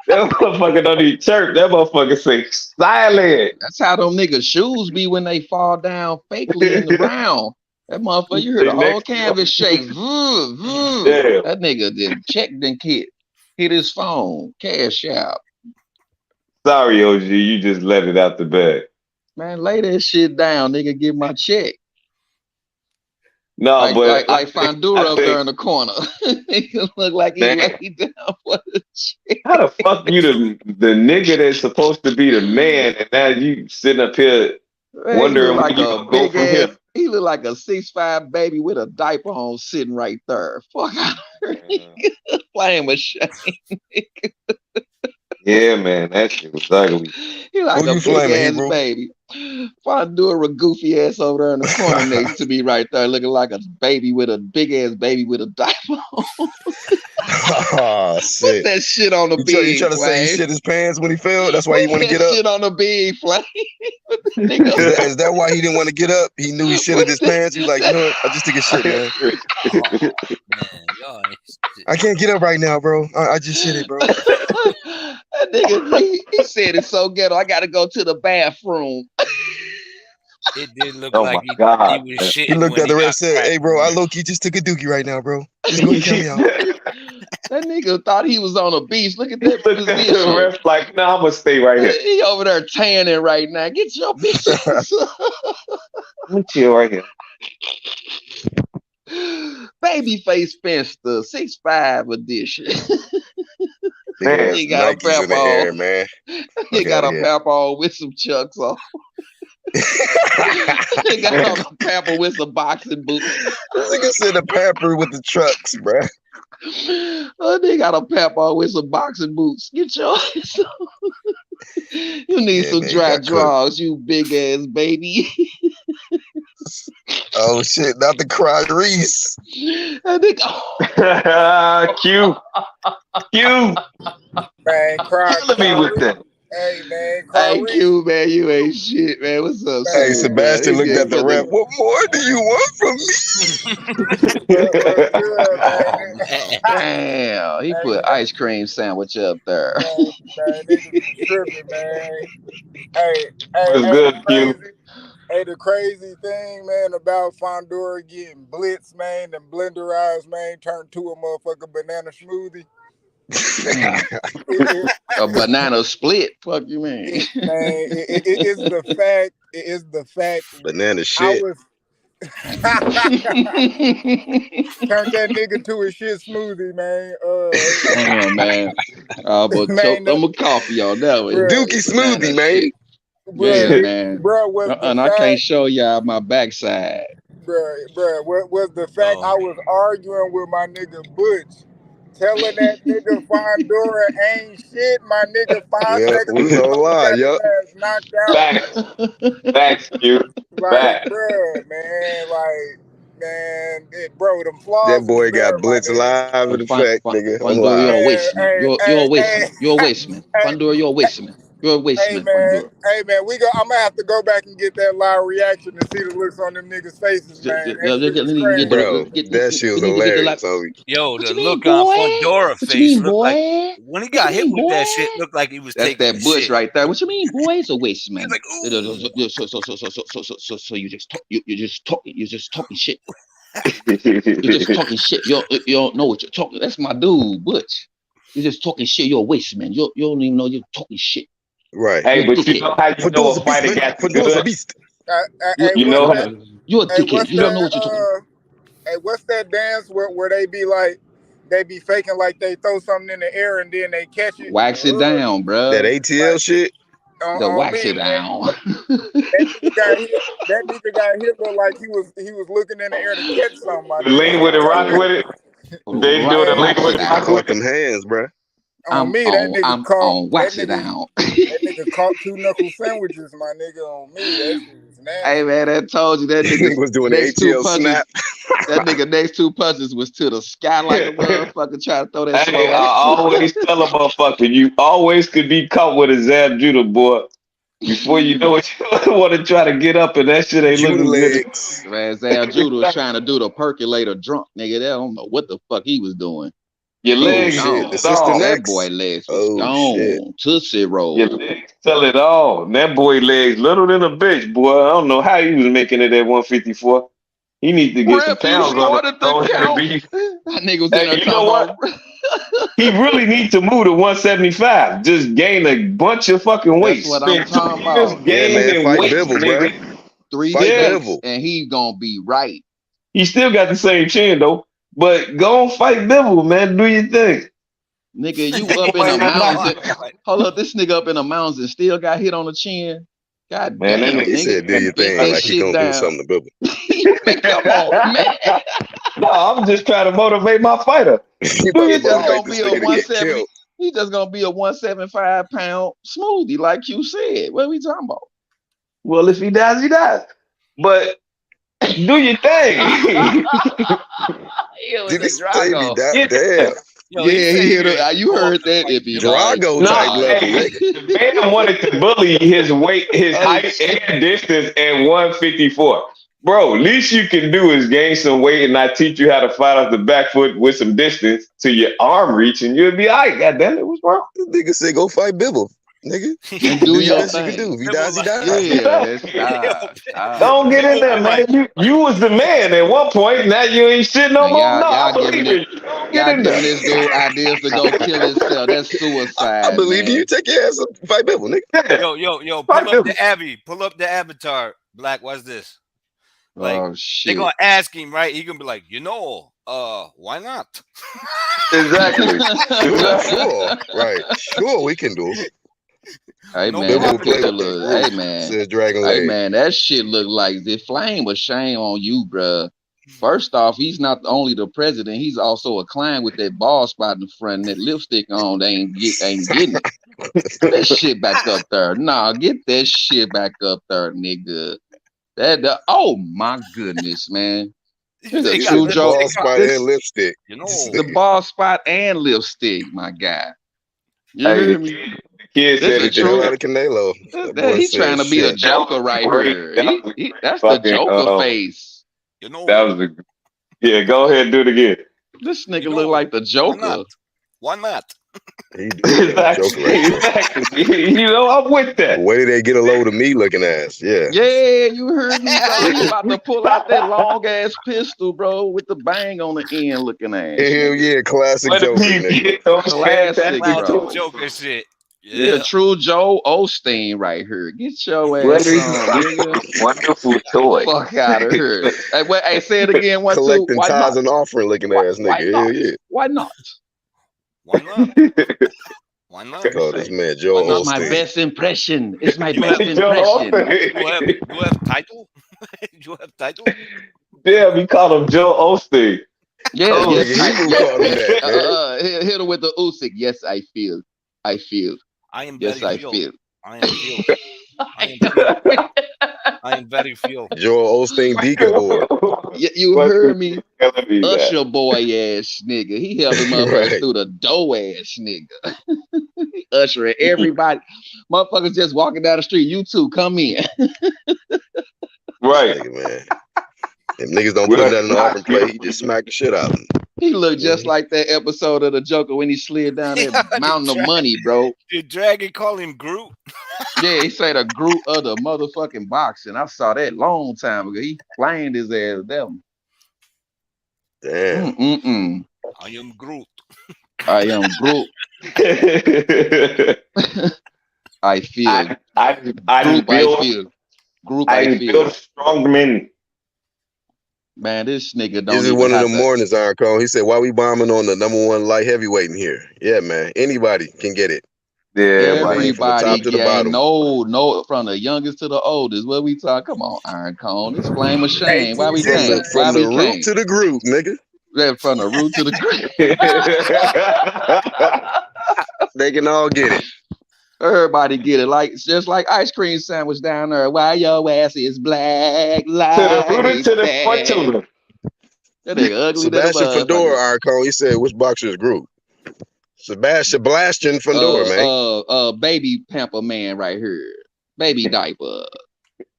That motherfucker don't need chirp. That motherfucker say silent. That's how them niggas' shoes be when they fall down fakely in the ground. That motherfucker, you hear the Say whole next. canvas shake. Vroom, vroom. Damn. That nigga did check then hit his phone. Cash out. Sorry, OG. You just let it out the bag. Man, lay that shit down, nigga. Get my check. No, but Like Fondura up there in the corner. He look like he man, laid down for the check. how the fuck you the nigga that's supposed to be the man, and now you sitting up here Man, wondering where you gonna go from here? He look like a 6'5" baby with a diaper on sitting right there. Fuck out of here. Playing with Shane. Yeah, man, that shit was ugly. He like Who a you big flaming, ass Hebrew? baby. Fondura goofy ass over there in the corner next to me right there, looking like a baby with a big ass baby with a diaper on. Oh, Put shit. that shit on the You big trying to say he Flame. shit his pants when he fell? That's why he Put want to that get up? shit on the big Flame. Nigga, Is that why he didn't want to get up? He knew he shitted his pants. He was like, you know what? I just took a shit, man. Oh, man, y'all ain't shit. I can't get up right now, bro. I just shit it, bro. that nigga, he said it's so ghetto. I gotta go to the bathroom. It did look Oh like my he God, was man. He shitting looked when at the he ref got and said, cracked. hey, bro, I low-key just took a dookie right now, bro. Just go and count me out. That nigga thought he was on a beach. Look at He that looked at the position. ref like, nah, I'm gonna stay right here. He over there tanning right now. Get your bitches. I'm gonna chill right here. Babyface Finster, 6'5" edition. Man, He got a Nikes in the pep air, on. man. He got outta a here. pep on with some chucks on. He got on a pepper with some boxing boots. This nigga said the pamper with the trucks, bro. They got a pep on with some boxing boots. Get your ass on. You need Yeah, some man, dry got cooked. draws, you big ass baby. Oh, shit, not the cry Reese. I think, Q. Man, Killing me with that. Hey, man, hey, Q, man, you ain't shit, man. What's up, Hey, Q, Sebastian man? looked at the ref. What more do you want from me? What's good, man? Damn, he put ice cream sandwich up there. Man, niggas was tripping, man. Hey, What's good, Q? the crazy thing, man, about Fondura getting blitzed, man, and blenderized, man, turned to a motherfucking banana smoothie. A banana split. Fuck you mean? It is the fact. It is the fact. Banana shit. Turned that nigga to a shit smoothie, man. Man. But Man, choked on my coffee on that one. bruh, Dookie smoothie, man. Shit. Yeah, bruh, man. bruh, was the And I can't fact, show y'all my backside. bruh, what was the fact I was arguing with my nigga Butch, telling that nigga Fondora ain't shit, my nigga 5 Yeah, seconds we was on before he live, got his yup. ass knocked out. Facts, you. Like, Facts. bruh, man, like, man, bro, them flaws That was boy there, got my blitz nigga. live in effect, nigga, on Fondor, live. you're a Man, waste man. You're a waste man. You're a waste man. hey, Fondor, you're a waste man. You're a waste man, man, Fondor. hey, man, I'm gonna have to go back and get that live reaction to see the looks on them niggas' faces, man. That shit was crazy. Bro, that shit was We need to get the hilarious, homie. Yo, What the you mean, look on boy? Fondora What you face mean, looked like boy? when he What you got hit mean, with boy? that shit. Looked like he was That's taking a that Bush shit. right there. What you mean, boy? It's a waste He's man. like, ooh. So you just talk. You're just talking shit. You're just talking shit. You don't know what you're talking. That's my dude, Butch. You're just talking shit. You're a waste man. You don't even know you're talking shit. Right. Hey, You're a but you dickhead. know how you know Fondor's a a beast, fighter man. got the Fondor's a goods? beast. Hey, You what's know that? You're a Hey, dickhead. You don't know what you're talking. hey, what's that dance where they be like, they be faking like they throw something in the air and then they catch it? Wax it down, That bruh. ATL Like, shit. The on wax me, it man. down. That nigga got hit. That nigga got hit, looked like he was looking in the air to catch something, my the lean with it, rock nigga. with it. They do the lean Man, Wax with it it, Nigga rock down. with caught it. them hands, bro. on me, that nigga caught I'm wax it down. that nigga caught 2 knuckle sandwiches, my nigga. On me, that shit was Hey nasty. man, I told you that Nigga nigga's was doing the next two ATL punches. snap. That nigga next two punches was to the sky like a motherfucker trying to throw that Hey, slow I ass. always tell a motherfucker, you always could be caught with a Zab Judah, boy. Before you know it, you want to try to get up and that shit ain't Judah looking good. legs. Man, Sam Judah was trying to do the percolator drunk, nigga. They don't know what the fuck he was doing. Your He was Oh legs shit. tell The gone. it sister all. That boy next. legs was Oh shit. gone. Tootsie Your roll. legs tell it all. That boy legs little than a bitch, boy. I don't know how he was making it at 154. He needs to get some Rip, you pounds on him. started the Go ahead and count. be. That nigga was in Hey, there you know talking what? about. He really needs to move to 175. Just gain a bunch of fucking weight. That's what I'm Spend 2 talking years about. Yeah, man. gaining Fight weight, Bivol, bro. nigga. Three Fight Yeah. steaks Bivol. and he gonna be right. He still got the same chin though. But go on fight Bivol, man. Do your thing. Nigga, you Bivol up in the might not knock mountains. you. Hold up, this nigga up in the mountains and still got hit on the chin. God Man, that damn, He nigga. said, "Do your Get thing that like he shit gonna do down. something to Bivol." Man, come on, man. No, I'm just trying to motivate my fighter. He Do about He your to just thing. motivate gonna this be a nigga to get 170. killed. He just gonna be a 175-pound smoothie, like you said. What are we talking about? Well, if he dies, he dies. But do your thing. Yeah, with Did he the say me Drago. that? Get Damn. there. Yo, he Yeah, said he he hit didn't it. You want heard to that? fight If he Bivol. died, Drago he No, type died. level, hey, nigga. the man wanted to bully his weight, his Hey, height, and distance at 154. Bro, least you can do is gain some weight and I teach you how to fight off the back foot with some distance to your arm reach, and you'll be all right. God damn it, what's wrong? This nigga said, "Go fight Bivol, nigga. and do Do your your best you can do. thing. If he Bivol dies, he like, dies, Yeah, nigga." that's yo, Don't get in Bivol there, was like, man. You was the man at one point. Now you ain't shit no And more. y'all, No, I y'all giving believe it, it. Don't get y'all in giving there. this dude ideas to go kill himself. That's I suicide, believe you. man. Take your ass up, fight Bivol, nigga. Yeah, yo, pull fight up them. the Abby, pull up the avatar. Black, what's this? Like, Oh they're shit. gonna ask him, right? He gonna be like, why not? Exactly. Sure, right. Sure, we can do. Hey No man, Bivol that will play picture the problem. look. Hey roof, man, says Dragon hey Leg. man, that shit look like the flame of shame on you, bruh. First off, he's not only the president; he's also a clown with that bald spot in the front and that lipstick on. They ain't getting it. Put that shit back up there. Nah, get that shit back up there, nigga. Oh my goodness, man. Here's a They He got said true the joke. ball lipstick on. spot and This lipstick. You the bald spot and lipstick, my guy. You Hey, the hear me? kid This said a it Take the the hell true. out best. of Canelo. That boy He said trying to be the shit. That Joker was a right great. here. That was a That's the fucking. Joker face. That was a. Yeah, go ahead and do it again. This you nigga look know, like the why not? Joker. Why not? He do look like the Joker right there. Exactly. You know, I'm with that. Where did they get a load of me looking ass? Yeah. Yeah, you heard me, bro. He about to pull out that long ass pistol, bro, with the bang on the end, looking ass Hell nigga. yeah, classic Where did Joker, he nigga. get those Classic, fantastic Classic bro. tools? Joker shit. Yeah, true Joe Osteen right here. Get your ass on, nigga. Wonderful toy. Fuck out of here. Hey, say it again. One, two. Collecting Why tithes not? and offering looking ass Why nigga. not? Yeah. Why not? Why not? Why not? Oh, this man Joe It's my Osteen. best impression. It's my You best have- impression. You have title? You have title? Damn, you call him Joe Osteen. Yeah, Oh, yes, nigga, he will call him that, man. hit him with the Usyk. Yes, I feel. I feel. I am Yes, very I feel. feel. I am feel. I am feel. I am very feel. Joel Osteen Deacon Board. You heard me? Me Usher boy ass nigga. He held him up Right. through the door ass nigga. Ushering everybody. Motherfuckers just walking down the street. You two, come in. Right. Nigga, man. If niggas don't put that in the offering plate, he just smack the shit out of him. He looked just like that episode of the Joker when he slid down that mountain of money, bro. Did Dragon call him Groot? Yeah, he said a group of the motherfucking boxing. I saw that long time ago. He flamed his ass down. Damn. I am Groot. I am Groot. I feel. I feel strong men. Man, this nigga don't. This is one of the mornings, Iron Cone. He said, "Why we bombing on the #1 light heavyweight in here?" Yeah, man. Anybody can get it. Yeah, everybody from the top to the bottom. No, from the youngest to the oldest. What we talk? Come on, Iron Cone. It's flame of shame. Why we can't? From the root to the group, nigga. From the root to the group. They can all get it. Everybody get it. Like just like ice cream sandwich down there. Why your ass is black? Like to the front to them. That nigga ugly. Sebastian Fedora, Iron Cone. He said, "Which boxer's group?" Sebastian Fedora, man. Baby pamper man right here. Baby diaper.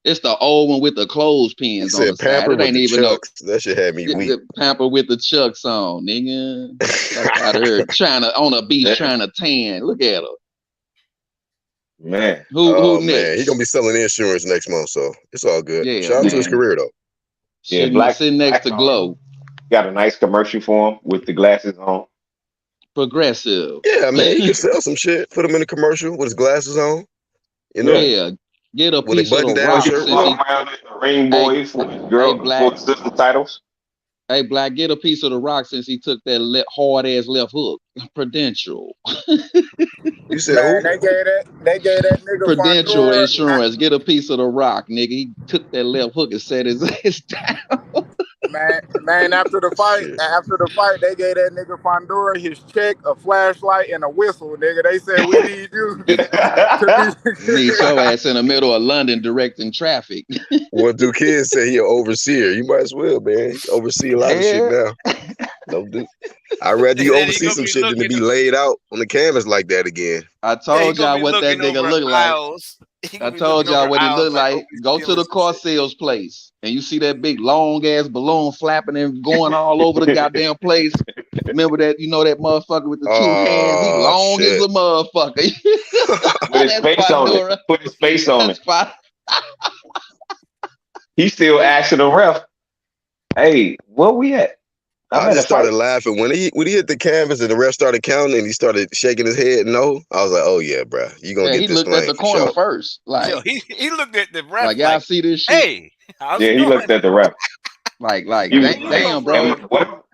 It's the old one with the clothespins on the side. It ain't even chucks. That shit had me weak. Pamper with the chucks on, nigga. That's out of here. On a beach trying to tan. Look at her. Man. Who next? Man. He gonna be selling insurance next month, so it's all good. Yeah, shout out to his career though. Yeah, sitting next to Glow. Got a nice commercial for him with the glasses on. Progressive. Yeah, man, he can sell some shit. Put him in a commercial with his glasses on. You know? Yeah. Get a piece of the rock. The ring boys for his girl for sister titles. Hey, Black, get a piece of the rock since he took that hard ass left hook. Prudential. You said man, they gave that nigga Prudential Fondora. Insurance. Get a piece of the rock, nigga. He took that left hook and set his ass down. Man, after the fight, they gave that nigga Fondora his check, a flashlight, and a whistle, nigga. They said, "We need you." Need your ass in the middle of London directing traffic. Well, Duquesne said he an overseer. You might as well, man. He oversee a lot of shit now. No, dude. I'd rather you oversee some shit than to be laid out on the canvas like that again. I told y'all what that nigga look like. I told y'all what he looked like. Go to the car sales place and you see that big long ass balloon flapping and going all over the goddamn place. Remember that? You know that motherfucker with the two hands? He long as a motherfucker. Put his face on it. Put his face on it. He still asking the ref, "Hey, where we at?" I just started laughing when he hit the canvas and the ref started counting and he started shaking his head. No, I was like, "Oh yeah, bro, you gonna get this." He looked at the corner first, like he looked at the ref. Like y'all see this shit? Hey, he looked at the ref. Like damn, bro.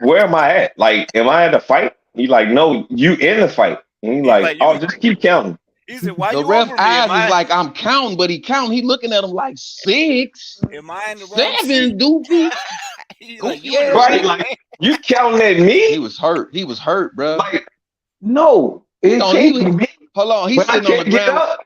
Where am I at? Like, am I at a fight? He like, "No, you in the fight." And he like, "Oh, just keep counting." He said, "Why the you ref over eyes me? is like I'm counting, but he counting. He looking at him like 6. Am I in the 7, doofy? Right, like you counting at me? He was hurt. He was hurt, bro. Like, no, it can't be me. Hold on, he's sitting on the ground.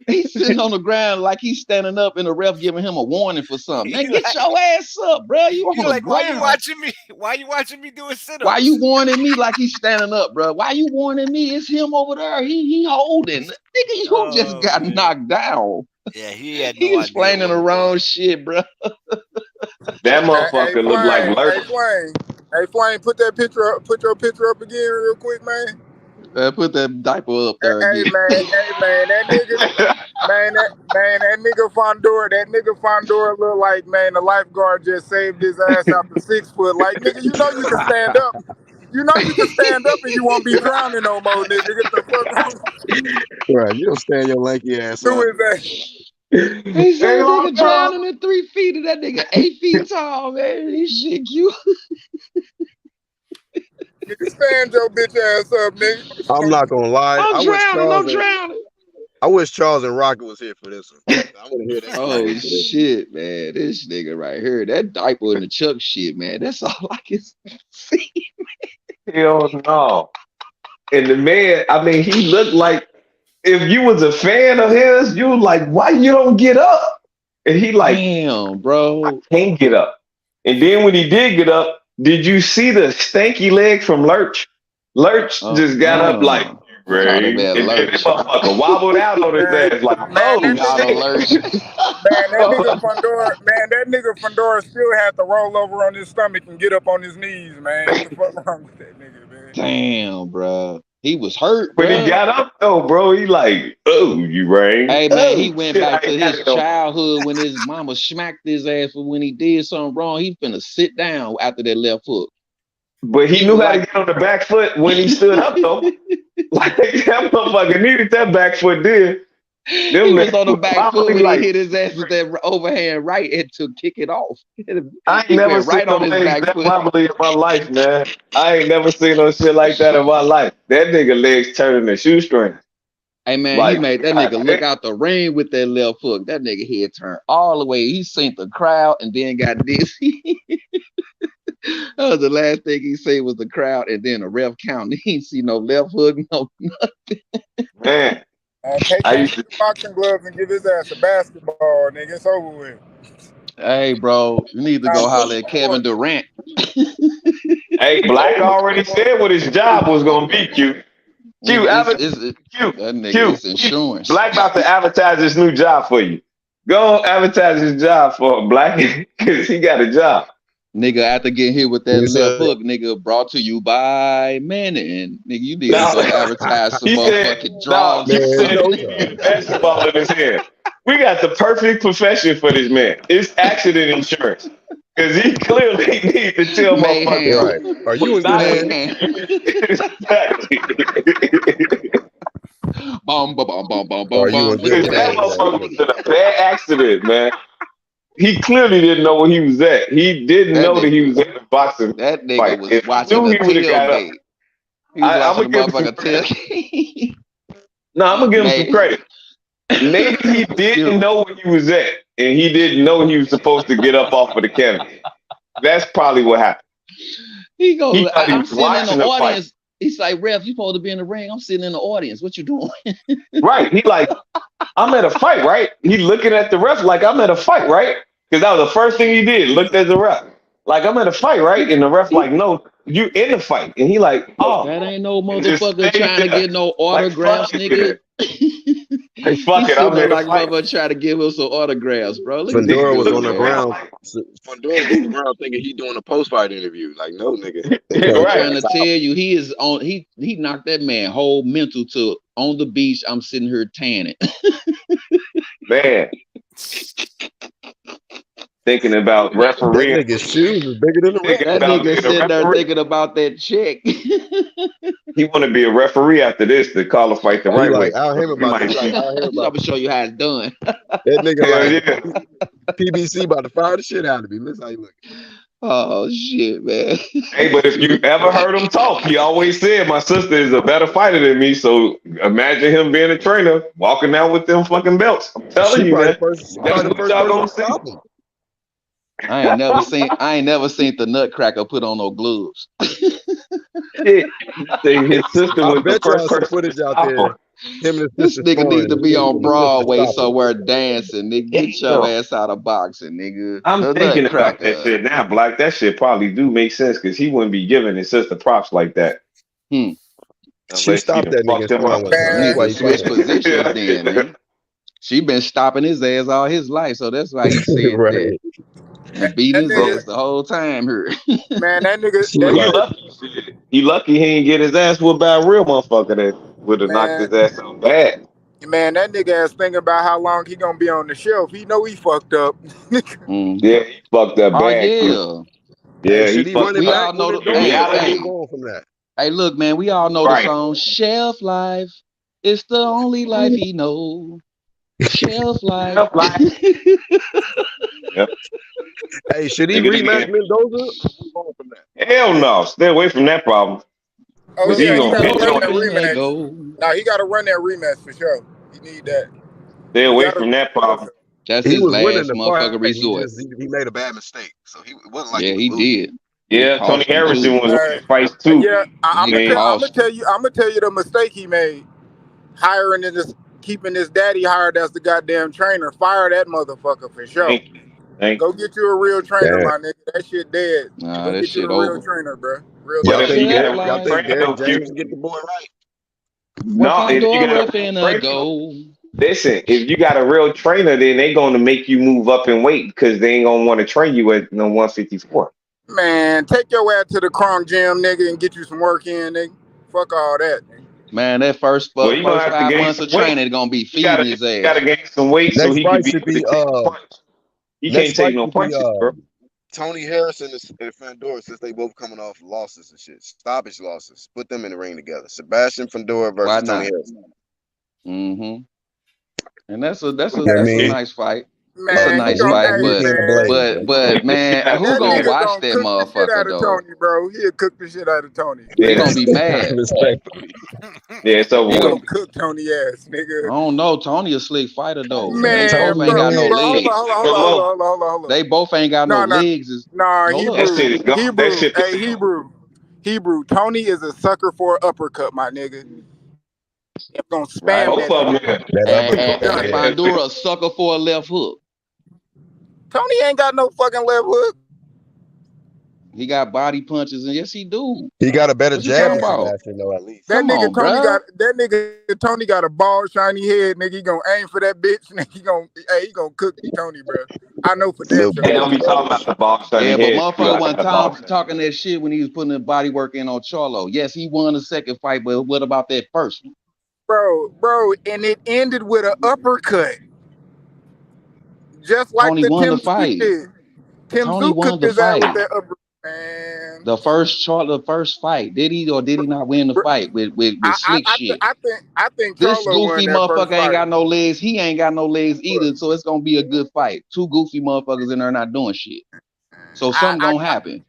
He's sitting on the ground like he's standing up, and the ref giving him a warning for something. Man, get your ass up, bro. You on the like, ground. Why you watching me? Why you watching me doing sit-ups? Why you warning me like he's standing up, bro? Why you warning me? It's him over there. He holding. Nigga, you just got knocked down. Yeah, he had no He explaining the wrong shit, bro. That motherfucker looked like Lurch. Hey, Flame, put your picture up again real quick, man. Put that diaper up there. Hey man, that nigga Fondora look like, man, the lifeguard just saved his ass out the 6 foot. Like, nigga, you know you can stand up. You know you can stand up and you won't be drowning no more, nigga. Get the fuck on. Right, you don't stand your lanky ass Who up. is that? He said nigga drowning in 3 feet and that nigga 8 feet tall, man. This shit cute. Nigga, stand your bitch ass up, nigga. I'm not gonna lie. I'm drowning. I wish Charles and Rocket was here for this one. I want to hear that. Oh shit, man. This nigga right here. That diaper and the Chuck shit, man. That's all I can see. Hell no. And the man, I mean, he looked like if you was a fan of his, you like, why you don't get up? And he like, damn, bro, I can't get up. And then when he did get up, did you see the stanky leg from Lurch? Lurch just got up like, Ray, and then the motherfucker wobbled out on his ass like, oh, Lurch. That nigga Fundora still had to roll over on his stomach and get up on his knees, man. What the fuck wrong with that nigga, man? Damn, bro. He was hurt, but he got up though, bro. He like, oh, you rang. Hey man, he went back to his childhood when his mama smacked his ass for when he did something wrong. He finna sit down after that left hook. But he knew how to get on the back foot when he stood up though. Like that motherfucker needed that back foot there. He was on the back foot when he hit his ass with that overhand right and to kick it off. I ain't never seen no legs that wobbly in my life, man. I ain't never seen no shit like that in my life. That nigga legs turning the shoestring. Hey man, he made that nigga look out the ring with that left hook. That nigga head turned all the way. He seen the crowd and then got dizzy. That was the last thing he said was the crowd and then the ref count. He ain't see no left hook, no nothing. Man. I used to boxing gloves and give his ass a basketball, nigga. It's over with. Hey, bro, you need to go holler at Kevin Durant. Hey, Black already said what his job was gonna be. Q. That nigga is insurance. Black about to advertise his new job for you. Go advertise his job for Black because he got a job. Nigga, after getting hit with that left hook, nigga, brought to you by Manning. Nigga, you need to go advertise some motherfucking draws. He said he needs basketball in his hand. We got the perfect profession for this man. It's accident insurance. Because he clearly needs to tell motherfuckers. Right. Are you in good hands? Exactly. Boom, boom, boom, boom, boom, boom. That motherfucker was in a bad accident, man. He clearly didn't know where he was at. He didn't know that he was in the boxing. That nigga fight. was watching the tailgate. He was watching the motherfucker tailgate. No, I'm gonna give him some credit. Maybe he didn't know where he was at, and he didn't know he was supposed to get up off of the canopy. That's probably what happened. He goes, I'm sitting in the audience. Fight. He's like, Ref, you supposed to be in the ring. I'm sitting in the audience. What you doing? Right. He like, I'm at a fight, right? He looking at the ref like I'm at a fight, right? Because that was the first thing he did. Looked at the ref. Like, I'm at a fight, right? And the ref like, no, you in the fight. And he like, oh. That ain't no motherfucker trying to get no autographs, like, nigga. Hey, fuck it. I'm like motherfucker trying to give us some autographs, bro. Fundora was on the ground. Fundora was on the ground thinking he doing a post-fight interview. Like, no, nigga. I'm trying to tell you, he is on. He knocked that man whole mental to on the beach. I'm sitting here tanning. Man. Thinking about refereeing. That nigga's shoes is bigger than the ring. That nigga sitting there thinking about that chick. He want to be a referee after this to call a fight the right way. I'm gonna show you how it's done. That nigga like PBC about to fire the shit out of me. Listen how you look. Oh shit, man. Hey, but if you ever heard him talk, he always said my sister is a better fighter than me. So imagine him being a trainer, walking out with them fucking belts. I'm telling you, man. That's what y'all gonna see. I ain't never seen the Nutcracker put on no gloves. Shit. His sister was the first person footage out there. This nigga needs to be on Broadway somewhere dancing. Nigga, get your ass out of boxing, nigga. I'm thinking about that shit now, Black. That shit probably do make sense because he wouldn't be giving his sister props like that. She stopped that nigga. Switch positions then, man. She been stopping his ass all his life, so that's why he said that. And beating his ass the whole time here. Man, that nigga. He lucky he ain't get his ass whooped by a real motherfucker that would have knocked his ass out bad. Man, that nigga ass thinking about how long he gonna be on the shelf. He know he fucked up. Yeah, he fucked up bad. Oh, yeah. Yeah, should he he run fucked it We up. back? all know the In reality, Move on from that. hey, look, man, we all know the right. song Shelf Life. It's the only life he know. Shelf life. Yep, like, yep. Hey, should he Nigga rematch again. Mendoza or move on from that? Hell no. Stay away from that problem. Oh Cause We'll he yeah, he find gonna got to door catch run on. that up in that rematch. go. Nah, he got to run that rematch for sure. He need that. Stay He away got to. from that problem. That's He his was winning last the fight. motherfucking He resort. just he made a bad mistake. So it wasn't like he Yeah, was he losing. did. It Yeah, Tony cost him Harrison too. was winning fights too. Yeah, I Nigga mean, I'm gonna cost him. tell you. I'm gonna tell you the mistake he made. Hiring and just keeping his daddy hired as the goddamn trainer. Fire that motherfucker for sure. thank you. Thank Go you. get you a real trainer, Yeah. my nigga. That shit dead. Nah, Go that get you shit a real over. trainer, bro. Real But Y'all talk. if you think got a Shelf real y'all life. think trainer Derrick though, James will get the boy right? We'll no, find if you door got a up real in a trainer, go. listen, if you got a real trainer, then they gonna make you move up in weight because they ain't gonna want to train you at 154. Man, take your ass to the Kronk gym, nigga, and get you some work in, nigga. Fuck all that. Man, that first Well, you're gonna first have to 5 gain months some of weight. training gonna be You feeding gotta his you gotta ass. gain some weight so Next he can fight be should able to be take no punch. He next can't take fight no should be punches, bro. Tony Harrison and Fandora, since they both coming off losses and shit. Stoppage losses. Put them in the ring together. Sebastian Fandora Why versus Tony not? Harrison. Mm-hmm. And that's a You know what I mean? nice fight. It's a A Man, he nice gonna, week fight, hey, weekend ablaze, man. bro. Kick the shit man, out of who That Tony gonna nigga Harrison. watch gonna that cook the shit motherfucker out of though? Tony, bro. He'll cook the shit out of Tony. He Yeah, gonna be mad. Respectfully. yeah, it's He over He with. gonna gonna. cook Tony ass, I nigga. don't know. Tony a slick fighter though. They Man, both Tony ain't bro, got no is. bro, hold on, Hey, legs. hold on, say hold no on, hold more. on, hold on, hold on. They both ain't got no No, no, legs. no, Hold That up. shit is gone. That shit is Hey, over. Hebrew. Tony is a sucker for an uppercut, my nigga. I'm gonna Right. spam Both that of shit. them. That And, uppercut, and Done. yeah. Fandura a sucker for a left hook. Tony ain't got no fucking left hook. He got body punches, and yes, he do. He got a better What you jab talking than Man, about? Sebastian, though, at least. that Come nigga on, bruh. Tony got a bald, shiny head, nigga. He gonna aim for that bitch, nigga. He gonna cook Tony, bro. I know for A damn little sure. Hey, better, don't be bro. talking about the ball shiny Yeah, but head. You motherfucker got one the ball time shiny talking head. that shit when he was putting the body work in on Charlo. Yes, he won the second fight, but what about that first one? Bro, and it ended with an uppercut, just like Tony the won the Tim Zoo fight. did. Tim Tony Zoo won cooked the his ass with fight. that uppercut, man. The first fight. Did he or did he not win the Bro, fight with slick shit? I think This Charlo won goofy that first motherfucker ain't fight. got no legs. He ain't got no legs either. So it's gonna be a good fight. Two goofy motherfuckers in there not doing shit. So I something I, gonna happen.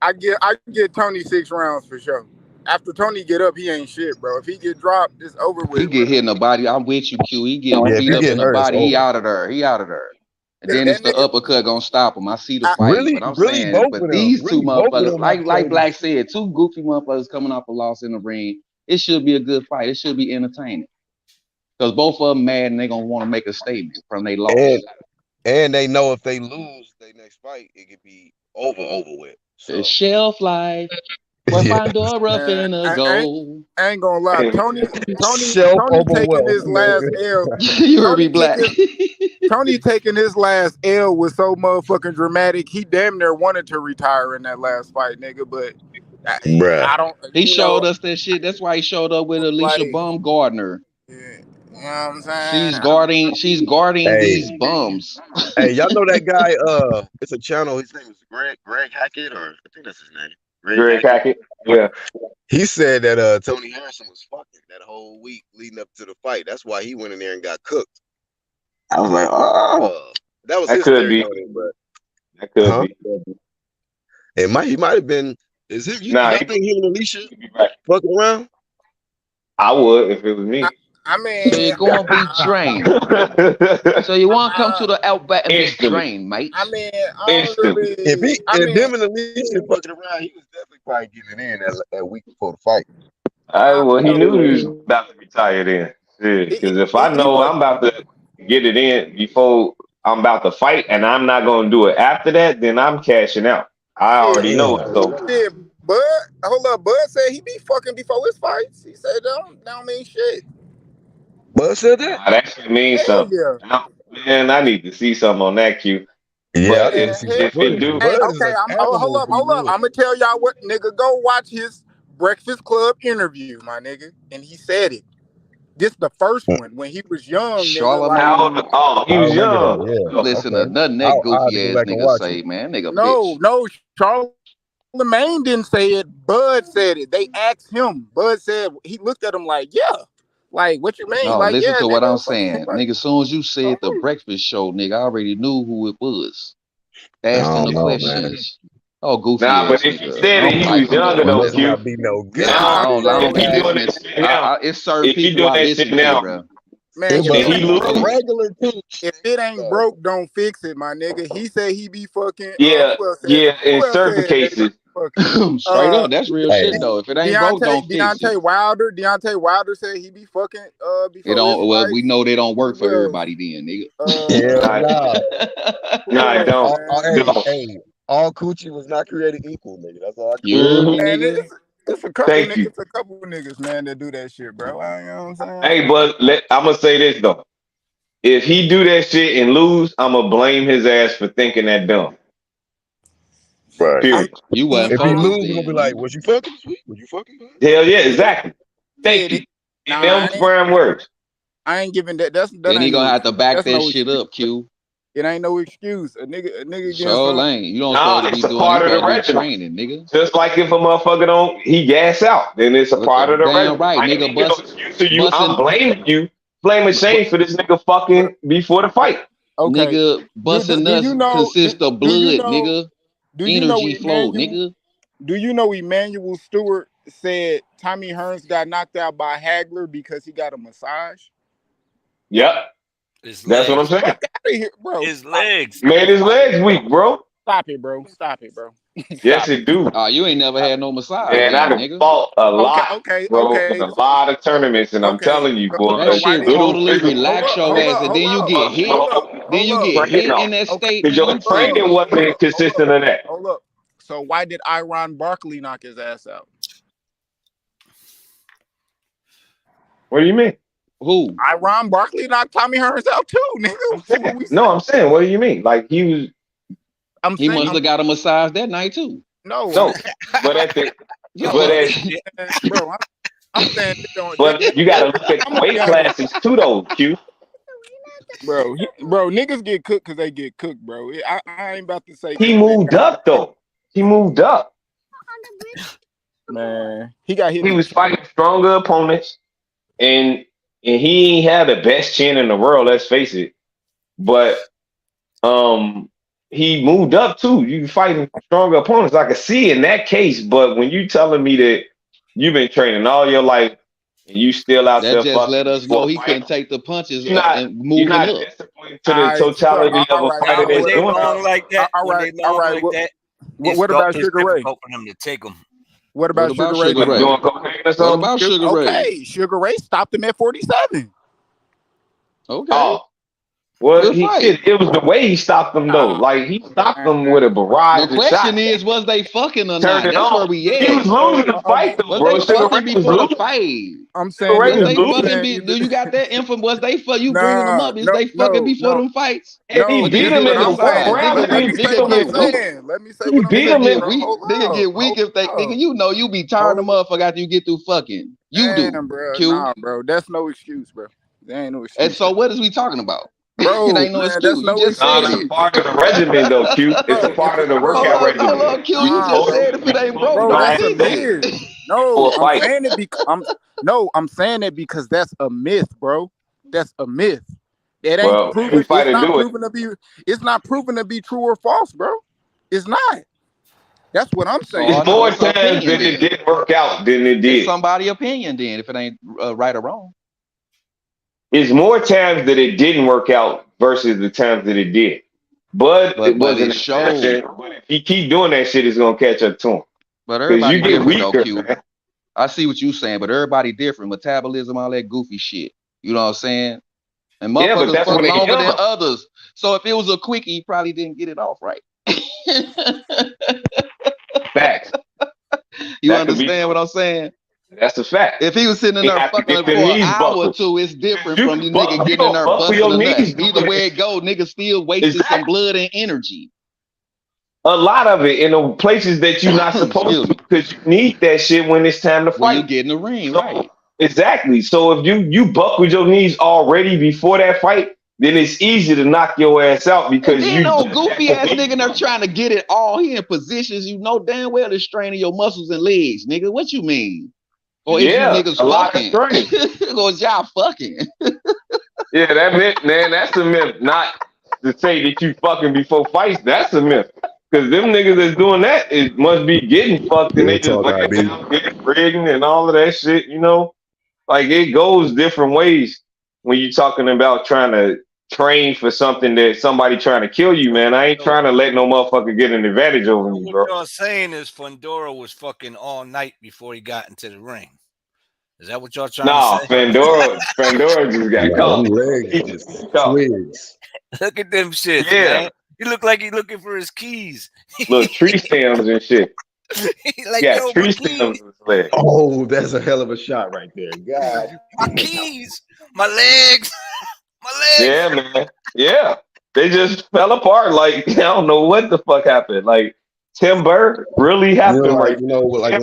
I get Tony 6 rounds for sure. After Tony get up, he ain't shit, bro. If he get dropped, it's over He with, bro. get hit in the body. I'm with you, Q. He get Yeah, if beat he up get in the hurt, it's body. He over. out of there. He out of there. And then it's That the nigga, uppercut gonna stop him. I see the I, fight, Really, but I'm really saying, both but of them. these two Really both of motherfuckers, them have like showed Black said, two goofy motherfuckers coming off a loss in the ring. It should be a good fight. It should be entertaining because both of them mad and they gonna want to make a statement from their and loss. and they know if they lose their next fight, it could be over with. The So shelf life. Well, yeah, Pandora man, finna go. I ain't gonna lie. Hey, self Tony over taking wealth, his last nigga. L. You heard me, Tony Black. taking Tony taking his last L was so motherfucking dramatic. He damn near wanted to retire in that last fight, nigga. But Bruh. I don't, He showed us that shit. That's why he showed up with like, Alicia Baumgardner. you know what I'm She's saying? guarding Hey, these bums. hey, y'all know that guy? It's a channel. His name is Greg Hackett, or I think that's his name. Greg Greg Hackett. Hackett. Yeah. He said that Tony Harrison was fucking that whole week leading up to the fight. That's why he went in there and got cooked. I was like, oh, that was That his could theory be. on it, but That could huh? be. He might have been. Is him? Nah, Y'all think him and Alicia he could be right. fucking around? I would if it was I, me. I So you're mean, gonna be drained. So you want to come to the outback and be Instantly. drained, mate? I don't Instantly. really. If him and Alicia fucking around, he was definitely probably getting it in that week before the fight. Well, he No, knew he was about to retire then. Because if I he know was. I'm about to get it in before I'm about to fight and I'm not going to do it after that, then I'm cashing out. I Shit, already know Damn. it's over. shit. Bud, hold up. Bud said he be fucking before his fights. He said that don't mean shit. Bud said that. Nah, that shit means Hell something. yeah. Man, I need to see something on that cue. Yeah, I But need to Man, see some if it footage. do, hey, Bud is okay. an animal if he Hold up. wins. I'm gonna tell y'all what, nigga. Go watch his Breakfast Club interview, my nigga. And he said it. This the first one when he was young, nigga. Like, how old? Charlemagne. Oh, he I was remember that. young. Yeah. Oh, Listen to Okay. nothing that I'll have to goofy go ass back and nigga watch it. say, man. Nigga bitch. no, Charlotte Charlemagne didn't say it. Bud said it. They asked him. Bud said he looked at him like, yeah. Like, what you mean? No, Like, listen yeah, to what I'm nigga. saying. Nigga, as soon as you said the breakfast show, nigga, I already knew who it was. I Asking don't the know, man. questions. Oh, goofy Nah, ass but if you nigga. said I it, don't he like was him younger though. It though, must Q. not be no good. Yeah, Nah, I don't if be he doing listening. that shit now, It's certain if he people doing I that listen shit to, now, bro. man. It If and must it he be ain't a broke, lose, regular if Tuesday. it ain't broke, don't fix it, my nigga. He said he be fucking. yeah, Who else said? yeah, in Who else certain said they be cases, fucking? Straight up, that's real Hey, shit though. If it ain't broke, don't fix it. Deontay Wilder said he be fucking It before his don't. Well, we fights. know they don't work for Who else? everybody, then, nigga. hell nah, nah. nah, Who I else, don't. man? No. Hey, all coochie was not created equal, nigga. That's all I can You say. heard me, hmm Man, nigga. it's a couple Thank niggas. you. It's a couple niggas, man, that do that shit, bro. You know what I'm saying? Hey, but I'm gonna say this though. If he do that shit and lose, I'm gonna blame his ass for thinking that dumb. Right. I Period. You wasn't If he focused lose, we're gonna be then, like, nigga. was you fucking this week? Was you fucking, bud? Hell yeah, exactly. yeah, Thank you. In nah, them square words. I ain't giving that. That Then he ain't no gonna have to excuse. back That's that no shit excuse. up, Q. It ain't no excuse. A nigga getting Sure some. lane. You don't Nah, supposed to be it's a doing. You part of the supposed to be regimen. training, nigga. Just like if a motherfucker don't he gas out, then it's a What part the of the damn regimen. right, I ain't nigga. making no excuse to you. I'm Busting, blaming you, blaming bu- Shane for this nigga But fucking before the fight. okay, nigga. do do, Busting do nuts you know? consist of Do you blood, know? nigga. Do you know Energy flow, Emmanuel? nigga. Do you know Emmanuel Stewart said Tommy Hearns got knocked out by Hagler because he got a massage? Yep, His that's what I'm legs. saying. Fuck out of here, bro. His legs. Made his legs weak, bro. Stop it, bro. Stop it, bro. Yes, Stop it. it do. You ain't never had no massage, And I then, done nigga. fought a Okay, lot, okay, bro, in okay, a lot of tournaments, and I'm okay. telling you, So, boy, That so why shit did little totally physical. relax your ass, and then you get hit. Then you hold up, get Training hit up. in that okay, state, Because nigga. your You training finished. wasn't consistent of that. hold up. So why did Iron Barkley knock his ass out? What do you mean? Who? Iron Barkley knocked Tommy Hearns out too, nigga. I'm So what saying, we say? no, I'm saying, what do you mean? Like he was I'm He saying, must have got a massage that night too. no, no, but at the but Yo, at bro. I'm saying they don't. but you got to look at I'm the gonna be weight honest, classes too, though. Q. bro. Niggas get cooked because they get cooked, bro. I ain't about to say He because moved up though. He moved up. man, he got hit He in the was chin. fighting stronger opponents, and he ain't had the best chin in the world. Let's face it. But he moved up too. You fighting stronger opponents. I can see in that case. But when you telling me that you've been training all your life and you still out that there just fucking let us before know a he couldn't fight, take the punches you're and moving not up. disciplined to the So, totality of all a right, fighter Now, when that's they doing long that. like that, all when right, they all long right. like that, What about it's Sugar Ray? difficult for them to take them. What What about about Sugar Ray? Sugar Like Ray? doing cocaine or What something. about Sugar Ray? Okay, Sugar Ray stopped him at 47. Okay, Oh, well, good fight. it was the way he stopped them though. Nah, Like he stopped them man. with a The barrage of question shots. is, was they fucking or Turned not? it That's where on. we He was at. losing the fight though, Was bro. they Sugar Ray fucking was before the losing. fight? I'm Sugar saying Ray Was was either. they I'm losing. fucking saying be? Do either. you got that info? Was they for you bringing them Nah, up? Is they fucking no, before them fights? And he Or beat just him get in a the fourth saying. massage? round. Nigga, He let Nigga, me didn't say beat nigga him what I'm get in weak. saying. Let me say He what I'm beat Nigga him saying, in get bro. weak. Hold Nigga up. get weak if they. Nigga, Hold you know you be tired of up. motherfucker after you get through fucking. You do, Damn, bro. Q. Nah, bro. That's no excuse, bro. There ain't no And excuse, so bro. what is we talking about? It Bro, ain't no man, that's excuse. You no just Nah, said it's a it. excuse. part of the regimen, though, Q. It's a Bro, part of the Hold workout up, hold regimen. up, Q. You You nah, just supposed bro. said to if it you ain't supposed to broke, Bro, don't not that's have a fix broke it. myth. No, for a I'm fight. saying it I'm saying it because that's a myth, bro. That's a myth. It ain't Well, every proven. fighter do it. It's not proven to be true or false, bro. It's not. That's what I'm Oh saying. It's no, more it's an times opinion that it then. didn't work out than it It's did. somebody opinion then. If it ain't right or wrong, It's more times that it didn't work out versus the times that it did. But it but was an it showed. exception. But if he keep doing that shit, it's gonna catch up to him. But Because you everybody get different though, weaker, Q. man. I see what you saying, but everybody different. Metabolism, all that goofy shit. You know what I'm saying? And Yeah, but motherfuckers that's fuck when they longer than young. others. So if it was a quickie, he probably didn't get it off right. Facts. You That could be understand what true. I'm saying? That's a fact. If he was sitting in He there have to fucking get them for an knees hour or buckled. two, it's different You from can the nigga you getting in don't there buckle busting your a nut. knees Either doing way that it shit. go, nigga still wasted some Exactly. blood and energy. A lot of it in the places that you're not supposed Excuse to me. because you need that shit when it's time to When you fight. get in the ring, So right? exactly. So if you buckled your knees already before that fight, then it's easy to knock your ass out because and you then old goofy ass nigga they're trying to get it all. He in positions you know damn well is straining your muscles and legs, nigga. What you mean? Or is you niggas fucking? Or is y'all fucking? Yeah, that myth, man, that's a myth. Not to say that you fucking before fights, that's a myth. Because them niggas that's doing that, it must be getting fucked and they just laying down, getting pregnant and all of that shit, you know? Like, it goes different ways when you're talking about trying to train for something that somebody trying to kill you, man. I ain't trying to let no motherfucker get an advantage over me, bro. What y'all saying is Fundora was fucking all night before he got into the ring. Is that what y'all trying to say? Pandora just got caught. Look at them shits, man. He look like he looking for his keys. Look, tree stems and shit. Like, yeah, tree stems. Oh, that's a hell of a shot right there. God. My keys, my legs, my legs. Yeah, man. Yeah. They just fell apart. Like, I don't know what the fuck happened. Like, Timber really happened, you know, like, right? You know, like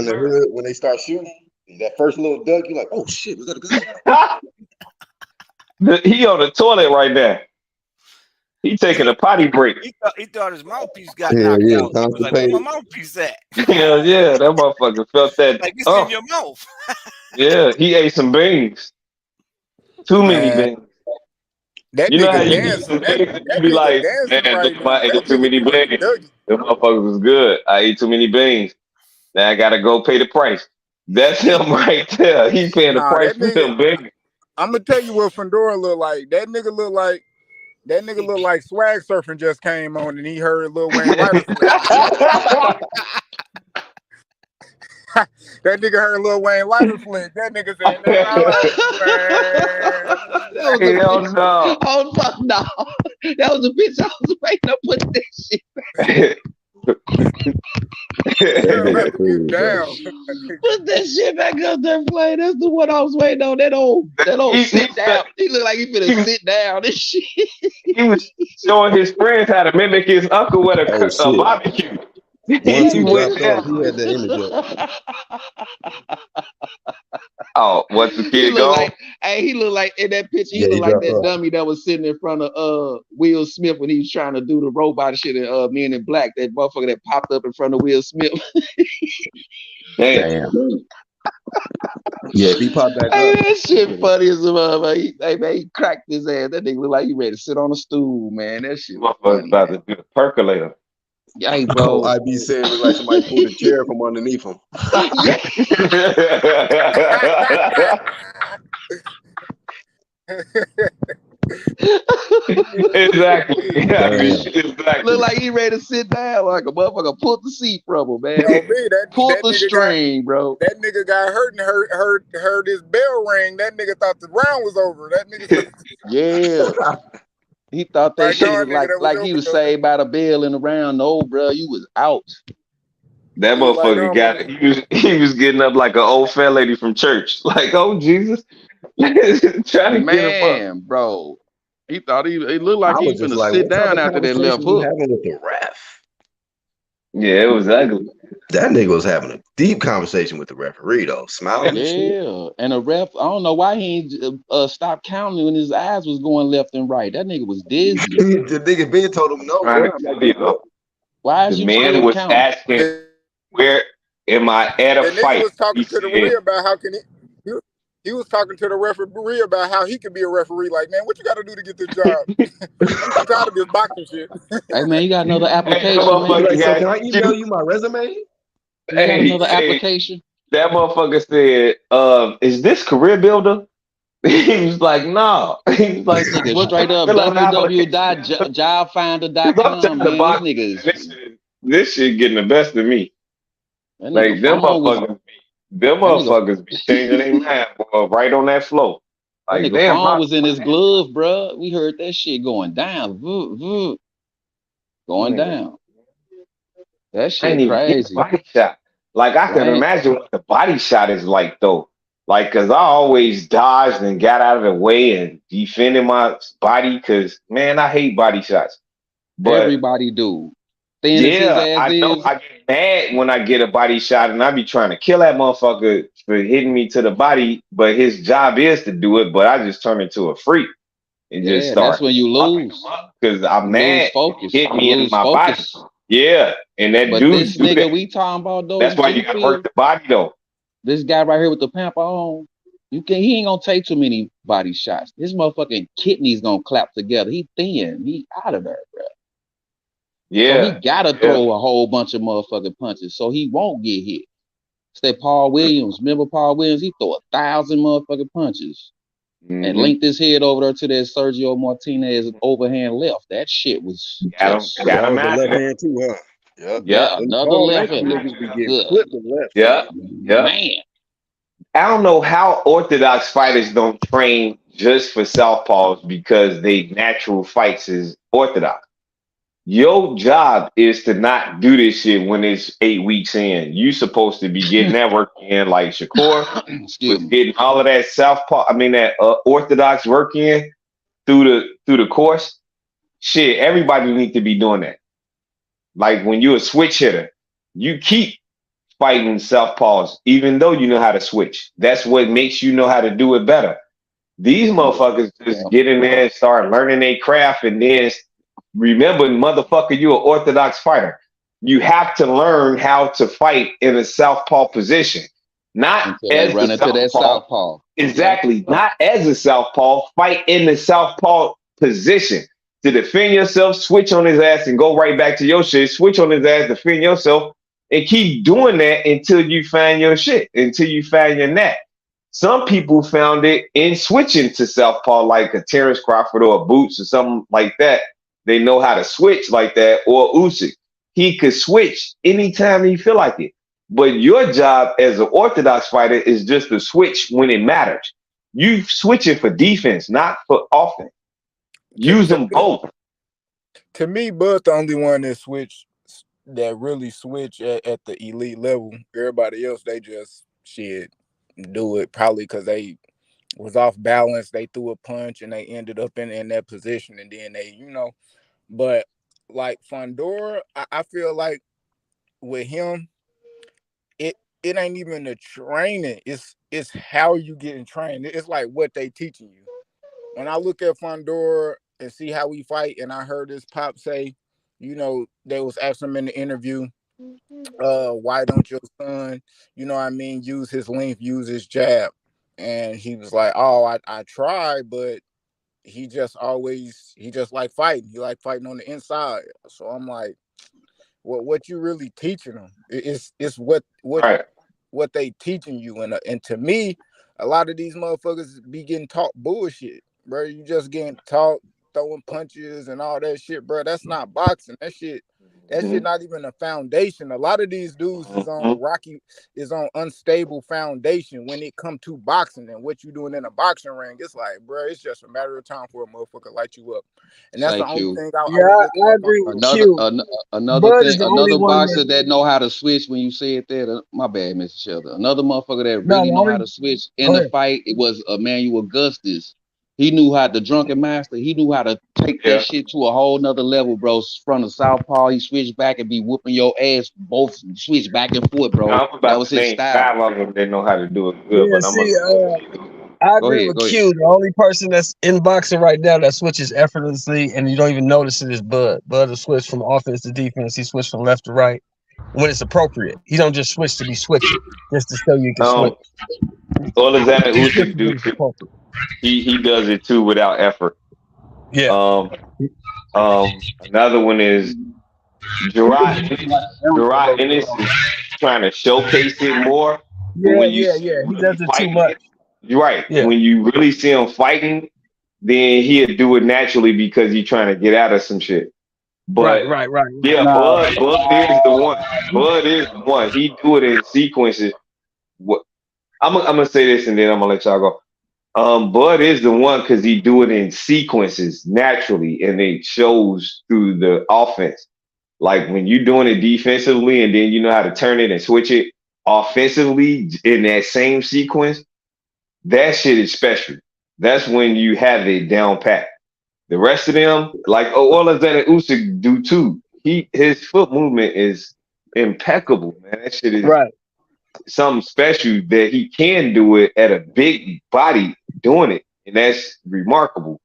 when they start shooting, that first little duck, you're like, oh shit, was that a gun? He on the toilet right now. He taking a potty break. He thought his mouthpiece got knocked out. He was like, where my mouthpiece at? Yeah, that motherfucker felt that. Like, it's in your mouth. Yeah, he ate some beans. Too many beans. That you know how you dancing, some beans, you be like, man, I ate too many beans. The motherfucker was good. I ate too many beans. Now I gotta go pay the price. That's him right there. He's paying the price for them beans. I'm gonna tell you what Fundora look like. That nigga look like Swag Surfing just came on and he heard Lil Wayne Lighter Flip. That nigga heard Lil Wayne Lighter Flip. That nigga said, oh fuck no. That was a bitch I was waiting to put that shit back. Put that shit back up there, play. That's the one I was waiting on. That old sit down. He looked like he finna sit down. This shit. He was showing his friends how to mimic his uncle with a barbecue. Once he dropped off, he had the image up. Oh, what's the kid go? He looked like in that picture. He looked like that dummy that was sitting in front of Will Smith when he was trying to do the robot shit in Men in Black. That motherfucker that popped up in front of Will Smith. Damn. Yeah, if he popped back up. That shit funny as a motherfucker. Hey man, he cracked his ass. That nigga look like he ready to sit on a stool, man. That shit. Motherfucker's about to do the percolator. Hey, bro. I be saying it like somebody pulled a chair from underneath him. Exactly. Look like he ready to sit down like a motherfucker. Pulled the seat from him, man. Pulled the string, bro. That nigga got hurt and heard his bell ring. That nigga thought the round was over. That nigga. Yeah. He thought that shit was like he was saved by the bell in the round. No, bro, you was out. That motherfucker got it. He was getting up like an old fat lady from church. Like, oh Jesus. Trying to get him up. Bro. He thought he looked like he was gonna sit down after that left hook. Having with the ref. Yeah, it was ugly. That nigga was having a deep conversation with the referee though, smiling. Yeah, and the ref, I don't know why he ain't stopped counting when his eyes was going left and right. That nigga was dizzy. The nigga Ben told him no. Why is the man was asking, "Where am I at a fight?" He was talking to the referee about how can he was talking to the referee about how he could be a referee. Like, man, what you got to do to get this job? I'm tired of this boxing shit. Hey, man, you got another application. Like, so can I email you my resume? You got another application? That motherfucker said, "Is this Career Builder?" He was like, "No." He was like, straight up www.jobfinder.com. Man, this shit getting the best of me. Like them motherfuckers be changing their mind, boy, right on that flow. Like, that nigga phone was in his glove, bro. We heard that shit going down. Going down. That shit crazy. Body shot. Like, I can imagine what the body shot is like, though. Like, because I always dodged and got out of the way and defended my body because, man, I hate body shots. But everybody do. I know. I get mad when I get a body shot and I be trying to kill that motherfucker for hitting me to the body, but his job is to do it, but I just turn into a freak. and just that's start when you lose. because I'm You lose mad. focus. Hit You me in lose my body. focus. Yeah, and that But dudes this do nigga that. we talking about though, That's why you gotta work the body though. This guy right here with the pamper on, he ain't gonna take too many body shots. His motherfucking kidneys gonna clap together. He thin. He out of there, bro. Yeah. So he gotta throw a whole bunch of motherfucking punches so he won't get hit. Say Paul Williams. Remember Paul Williams? He throw 1,000 motherfucking punches. And linked his head over there to that Sergio Martinez overhand left. That shit was just got him left hand too, huh? Yep. Yeah, another left hand. Niggas be getting clipped with left. Yeah. Man. I don't know how orthodox fighters don't train just for southpaws because they natural fights is orthodox. Your job is to not do this shit when it's 8 weeks in. You supposed to be getting that work in, like Shakur was getting all of that southpaw. I mean that orthodox work in through the course. Shit, everybody need to be doing that. Like when you're a switch hitter, you keep fighting southpaws, even though you know how to switch. That's what makes you know how to do it better. These motherfuckers just get in there and start learning their craft, and then remember, motherfucker, you're an orthodox fighter. You have to learn how to fight in a southpaw position, not as run into that southpaw. Exactly, not as a southpaw. Fight in the southpaw position to defend yourself. Switch on his ass and go right back to your shit. Switch on his ass, defend yourself, and keep doing that until you find your shit, until you find your net. Some people found it in switching to southpaw, like a Terrence Crawford or a Boots or something like that. They know how to switch like that, or Usyk. He could switch anytime he feel like it. But your job as an orthodox fighter is just to switch when it matters. You switch it for defense, not for offense. Use them both. To me, Bud's the only one that really switch at the elite level. Everybody else, they just do it probably because they was off balance. They threw a punch and they ended up in that position, and then they, But like Fondora, I feel like with him, it ain't even the training. It's how you getting trained. It's like what they teaching you. When I look at Fondora and see how we fight, and I heard his pop say, they was asking him in the interview, why don't your son, use his length, use his jab? And he was like, oh, I try, but he just like fighting. He like fighting on the inside. So I'm like, what you really teaching them? It's what they teaching you. And to me, a lot of these motherfuckers be getting taught bullshit, bro. You just getting taught throwing punches and all that shit, bro. That's not boxing. That shit not even a foundation. A lot of these dudes is on unstable foundation when it come to boxing, and what you doing in a boxing ring. It's like, bro, it's just a matter of time for a motherfucker light you up. And that's the only thing I agree with you. Another boxer that know how to switch. When you say it there, my bad, Mr. Shelter. Another motherfucker that really know how to switch in the fight, it was Emmanuel Augustus. He knew how to drunken master. He knew how to take that shit to a whole nother level, bro. From the southpaw, he switched back and be whooping your ass. Both switch back and forth, bro. That was his style. 5 of them, they know how to do it good. I agree with Q. The only person that's in boxing right now that switches effortlessly and you don't even notice it is Bud. Bud will switch from offense to defense. He switched from left to right when it's appropriate. He don't just switch to be switching, just to show you can switch. All of that Usyk do too. He does it too without effort. Yeah. Another one is Gerard Ennis is trying to showcase it more. Yeah. He does it too much. You're right. Yeah. When you really see him fighting, then he'll do it naturally because he's trying to get out of some shit. But right. Yeah, Bud is the one. Bud is the one. He do it in sequences. I'm gonna say this and then I'm gonna let y'all go. Bud is the one because he do it in sequences naturally, and it shows through the offense. Like when you're doing it defensively, and then you know how to turn it and switch it offensively in that same sequence. That shit is special. That's when you have it down pat. The rest of them, like Alexander Usyk do too. His foot movement is impeccable, man. That shit is something special that he can do it at a big body doing it, and that's remarkable.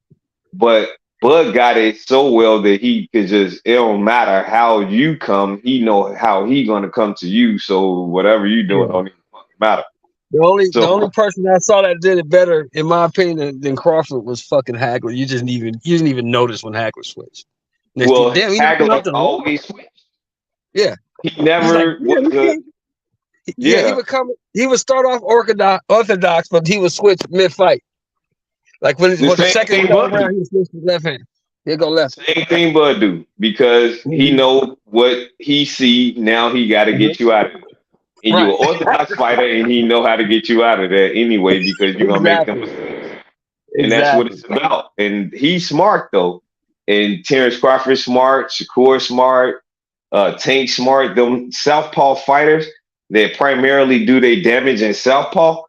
But Bud got it so well that he could just, it don't matter how you come, he know how he gonna come to you. So whatever you doing Yeah. don't even fucking matter. The only So person I saw that did it better, in my opinion, than Crawford was fucking Hagler. You didn't even notice when Hagler switched. Next thing, well, damn, he knocked him out Hagler to the wall. always switched. Yeah. He He's like, never damn, was a yeah, he yeah. would come. He would start off orthodox, but he would switch mid fight. Like The when the same second and thing third Bud round, do. he would switch to left hand. He'll go left. Same thing Bud do because he Mhm. know what he see. Now he got to Mhm. get you out of it. And you Right. an orthodox fighter, and he know how to get you out of there anyway because you're gonna make them Exactly. mistakes. And that's what Exactly. it's about. And he's smart though. And Terrence Crawford smart, Shakur smart, Tank smart. Them southpaw fighters that primarily do their damage in southpaw.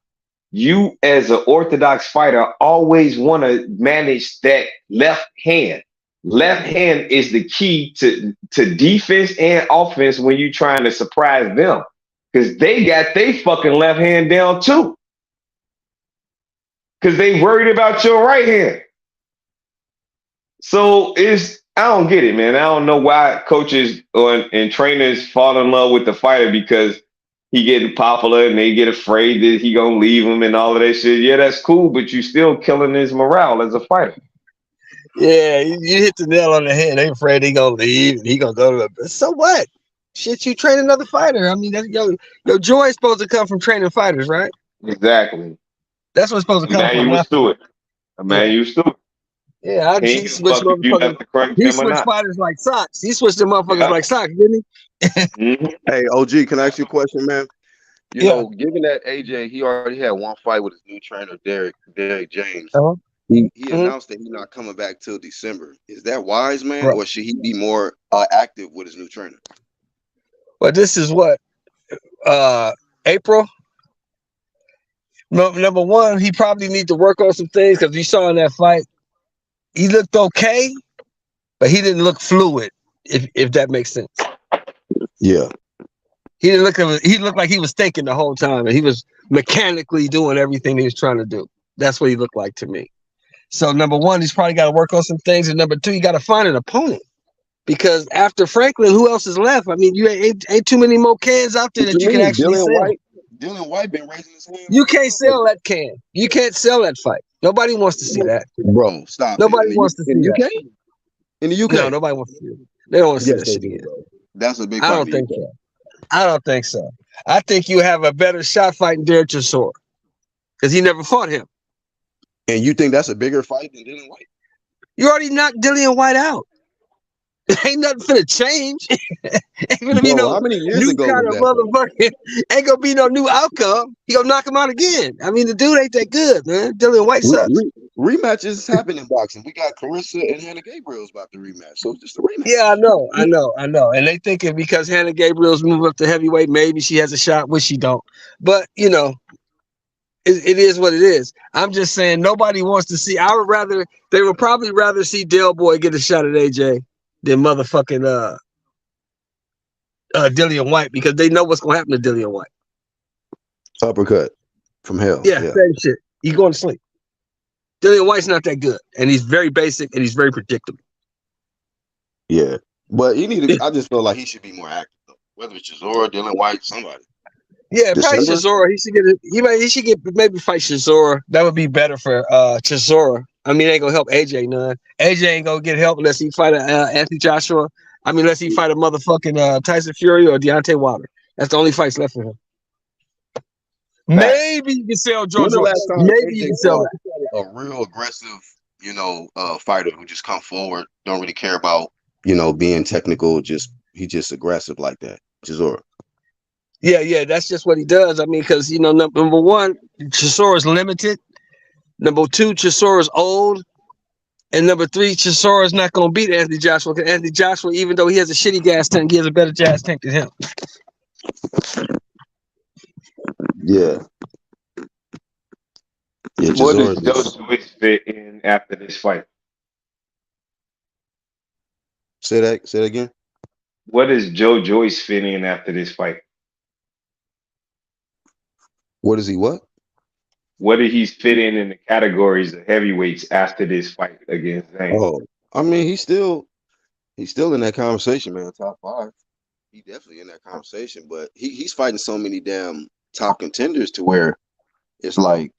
You as an orthodox fighter always want to manage that left hand. Left hand is the key to defense and offense when you're trying to surprise them. Because they got they fucking left hand down too. Because they worried about your right hand. So it's I don't get it, man. I don't know why coaches and trainers fall in love with the fighter because he getting popular and they get afraid that he gonna leave them and all of that shit. Yeah, that's cool, but you still killing his morale as a fighter. Yeah, you hit the nail on the head. They afraid he gonna leave and he gonna go to the. So what? Shit, you train another fighter. I mean, your joy is supposed to come from training fighters, right? Exactly. That's what's supposed to A come man from. you was Not to it. A yeah, man you was to it. yeah. He ain't He give a switched fuck if you motherfuckers. left the crank He him or switched not. fighters like socks. He switched them motherfuckers Yeah. like socks, didn't hmm Hey, OG, can I ask you a question, man? You he? Yeah. know, given that AJ, he already had one fight with his new trainer, Derek James. Uh-huh. He Mhm. announced that he's not coming back till December. Is that wise, man, Right. or should he be more active with his new trainer? But this is what April. No, number one, he probably need to work on some things because you saw in that fight, he looked okay, but he didn't look fluid. If that makes sense. Yeah. He didn't look. He looked like he was thinking the whole time, and he was mechanically doing everything he was trying to do. That's what he looked like to me. So number one, he's probably got to work on some things, and number two, you got to find an opponent because after Franklin, who else is left? I mean, you ain't too many more cans out there What that you you can mean, actually sell. Dylan White been raising his hand You like a can't sell motherfucker. that can. You can't sell that fight. Nobody wants to see that. Bro, stop it. Nobody wants to In see the that. UK? In the No, UK? nobody wants to see it. They don't want to see Yes, that they shit do, again. bro. That's a big I fight don't in the think UK. so. I don't think so. I think you have a better shot fighting Derek Chisora because he never fought him. And you think that's a bigger fight than Dylan White? You already knocked Dillian White out. Ain't nothing finna change. Ain't gonna be Bro, no how many years new ago kind was of that fight? motherfucking. Ain't gonna be no new outcome. He gonna knock him out again. I mean, the dude ain't that good, man. Dillian White sucks. Rematches happen in boxing. We got Carissa and Hannah Gabriel's about to rematch. So it's just a Yeah, rematch. I know. And they thinking because Hannah Gabriel's moved up to heavyweight, maybe she has a shot, which she don't. But you know, it is what it is. I'm just saying nobody wants to see. They would probably rather see Del Boy get a shot at AJ than motherfucking Dillian White because they know what's gonna happen to Dillian White. Uppercut from hell. Yeah, Yeah. same shit. He's going to sleep. Dillian White's not that good, and he's very basic and he's very predictable. Yeah. But I just feel like he should be more active though. Whether it's Chisora, Dylan White, somebody. Yeah, probably December? Chisora. He should get maybe fight Chisora. That would be better for Chisora. I mean, it ain't gonna help AJ none. AJ ain't gonna get help unless he fight Anthony Joshua. I mean, unless he fight a motherfucking Tyson Fury or Deontay Wilder. That's the only fights left for him. Facts. Maybe you can sell Joe When the Joyce. last time Maybe you AJ can sell fought that. a real aggressive, fighter who just come forward, don't really care about, being technical, he just aggressive like that. Chisora. Yeah, that's just what he does. I mean, because number one, Chisora is limited. Number two, Chisora is old. And number three, Chisora is not going to beat Anthony Joshua because Anthony Joshua, even though he has a shitty gas tank, he has a better gas tank than him. Yeah. Yeah, What does Chisora Joe just Joyce fit in after this fight? say that again. What does Joe Joyce fit in after this fight? What is he what? what did he fit in the categories of heavyweights after this fight against Zane? Oh, I mean, he's still in that conversation, man. Top 5. He definitely in that conversation, but he's fighting so many damn top contenders to where it's like,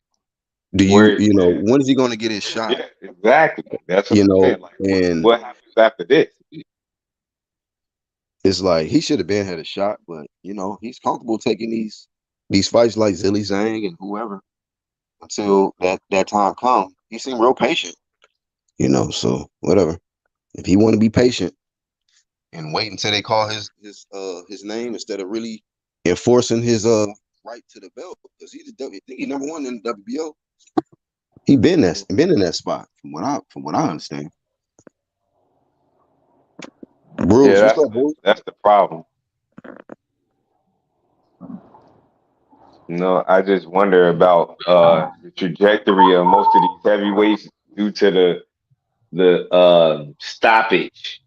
when is he going to get his shot? Yeah, exactly. That's what I'm saying. Like, and what happens after this? it's like he should have been had a shot, but he's comfortable taking these fights like Zilly Zhang and whoever until that time comes. He seemed real patient, so whatever. If he want to be patient and wait until they call his name instead of really enforcing his right to the belt, because he's I think he's number 1 in the WBO. He been in that spot from what I understand. Bruce, what's up, Bruce? That's the problem. I just wonder about the trajectory of most of these heavyweights due to the stoppage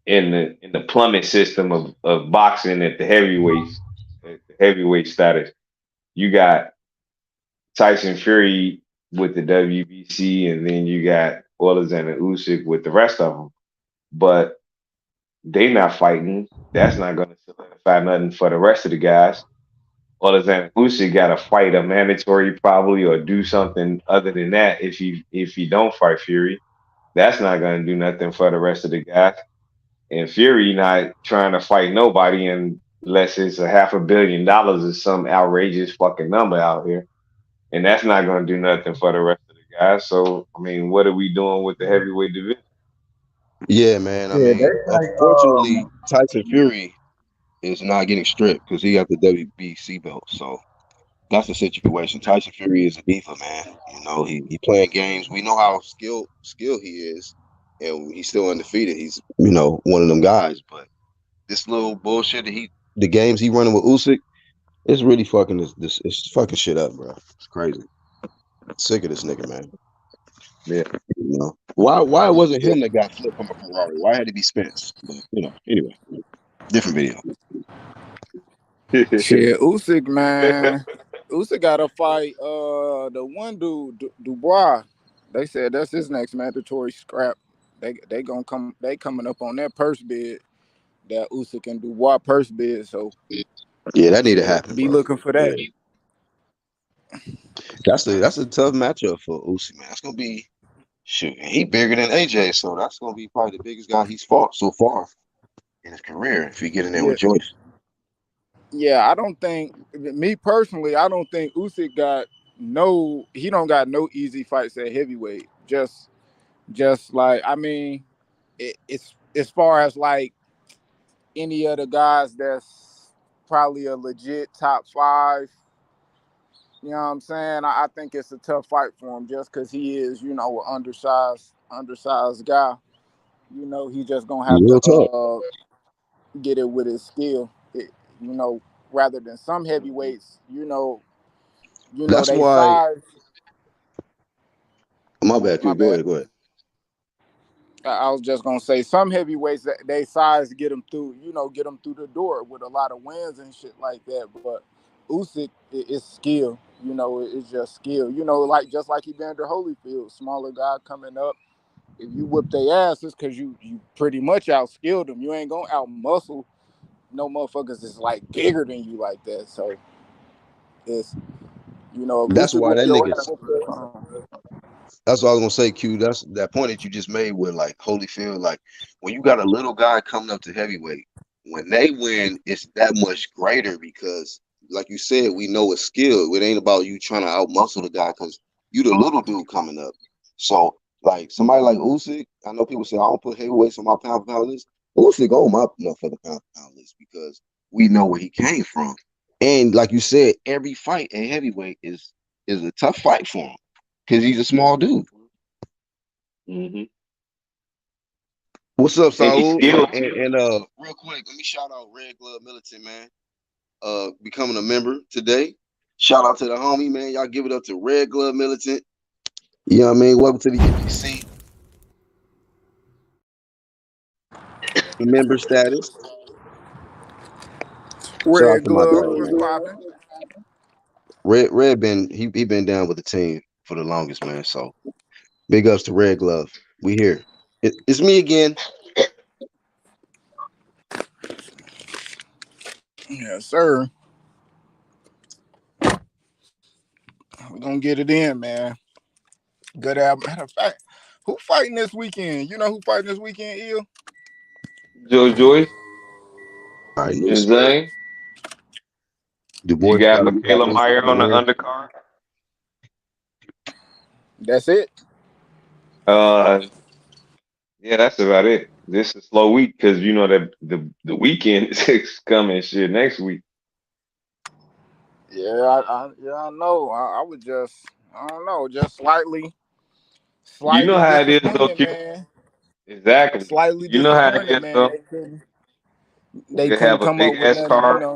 in the plummet system of boxing at the heavyweight status. You got Tyson Fury with the WBC, and then you got Alexander Usyk with the rest of them. But they not fighting. That's not going to solidify nothing for the rest of the guys. Alexander Usyk got to fight a mandatory probably, or do something other than that. If he don't fight Fury, that's not going to do nothing for the rest of the guys. And Fury not trying to fight nobody unless it's $500 million or some outrageous fucking number out here. And that's not going to do nothing for the rest of the guys. So, I mean, what are we doing with the heavyweight division? Yeah, man. I mean, unfortunately, Tyson Fury is not getting stripped because he got the WBC belt. So that's the situation. Tyson Fury is a diva, man. He playing games. We know how skilled he is, and he's still undefeated. He's one of them guys. But this little bullshit the games he running with Usyk, it's really fucking it's fucking shit up, bro. It's crazy. I'm sick of this nigga, man. Yeah. Why it wasn't him that got flipped from a Ferrari? Why had it be Spence? But anyway, different video. Shit, Usyk, man. Usyk got to fight the one dude, Dubois. They said that's his next mandatory scrap. They gonna come. They coming up on that purse bid, that Usyk and Dubois purse bid. So yeah, that need to happen. Be looking for that. Yeah. That's a tough matchup for Usyk, man. That's gonna be shoot. He bigger than AJ, so that's gonna be probably the biggest guy he's fought so far in his career. If he get in there with Joyce. Yeah, I don't think, me personally, I don't think Usyk he don't got no easy fights at heavyweight. Just like, I mean, it's as far as like any of the guys that's probably a legit top 5. You know what I'm saying? I think it's a tough fight for him just because he is, an undersized guy. He just gonna have to get it with his skill. Rather than some heavyweights, that's they why. size. My bad. Go ahead. I was just gonna say some heavyweights that they size get them through, get them through the door with a lot of wins and shit like that. But Usyk is skill, it's just skill. Just like Evander Holyfield, smaller guy coming up. If you whip their ass, it's because you pretty much outskilled them. You ain't gonna outmuscle no motherfuckers that's like bigger than you like that. So it's that's why that nigga. That's what I was gonna say, Q. That's that point that you just made with like Holyfield. Like when you got a little guy coming up to heavyweight, when they win, it's that much greater because, like you said, we know it's skill. It ain't about you trying to outmuscle the guy because you the little dude coming up. So like somebody like Usyk, I know people say I don't put heavyweights on my pound for pound list. Usyk on my motherfucking pound for pound list because we know where he came from. And like you said, every fight at heavyweight is a tough fight for him because he's a small dude. Mm-hmm. What's up, Saul? And real quick, let me shout out Red Glove Militant, man. Becoming a member today. Shout out to the homie, man. Y'all give it up to Red Glove Militant. You know what I mean? Welcome to the EPC. Member status. Red Glove, what's popping? Red he been down with the team for the longest, man. So big ups to Red Glove. We here. It's me again. Yes, sir. We're gonna get it in, man. Good album. Matter of fact, who fighting this weekend? You know who fighting this weekend, Il? Joe Joyce All right, new and spec. Zane. Du You Bois got got Michaela Mason Meyer on the Gray. undercard. That's it. Uh, yeah, that's about it. This is a slow week because you know that the weekend is coming shit next week. Yeah, I know. I was just, I don't know, just You know slightly how it is though, disappointed, Q. man. Exactly. Slightly You know how it disappointed, is man. though. They We'll couldn't have a come big up with ass nothing. card. I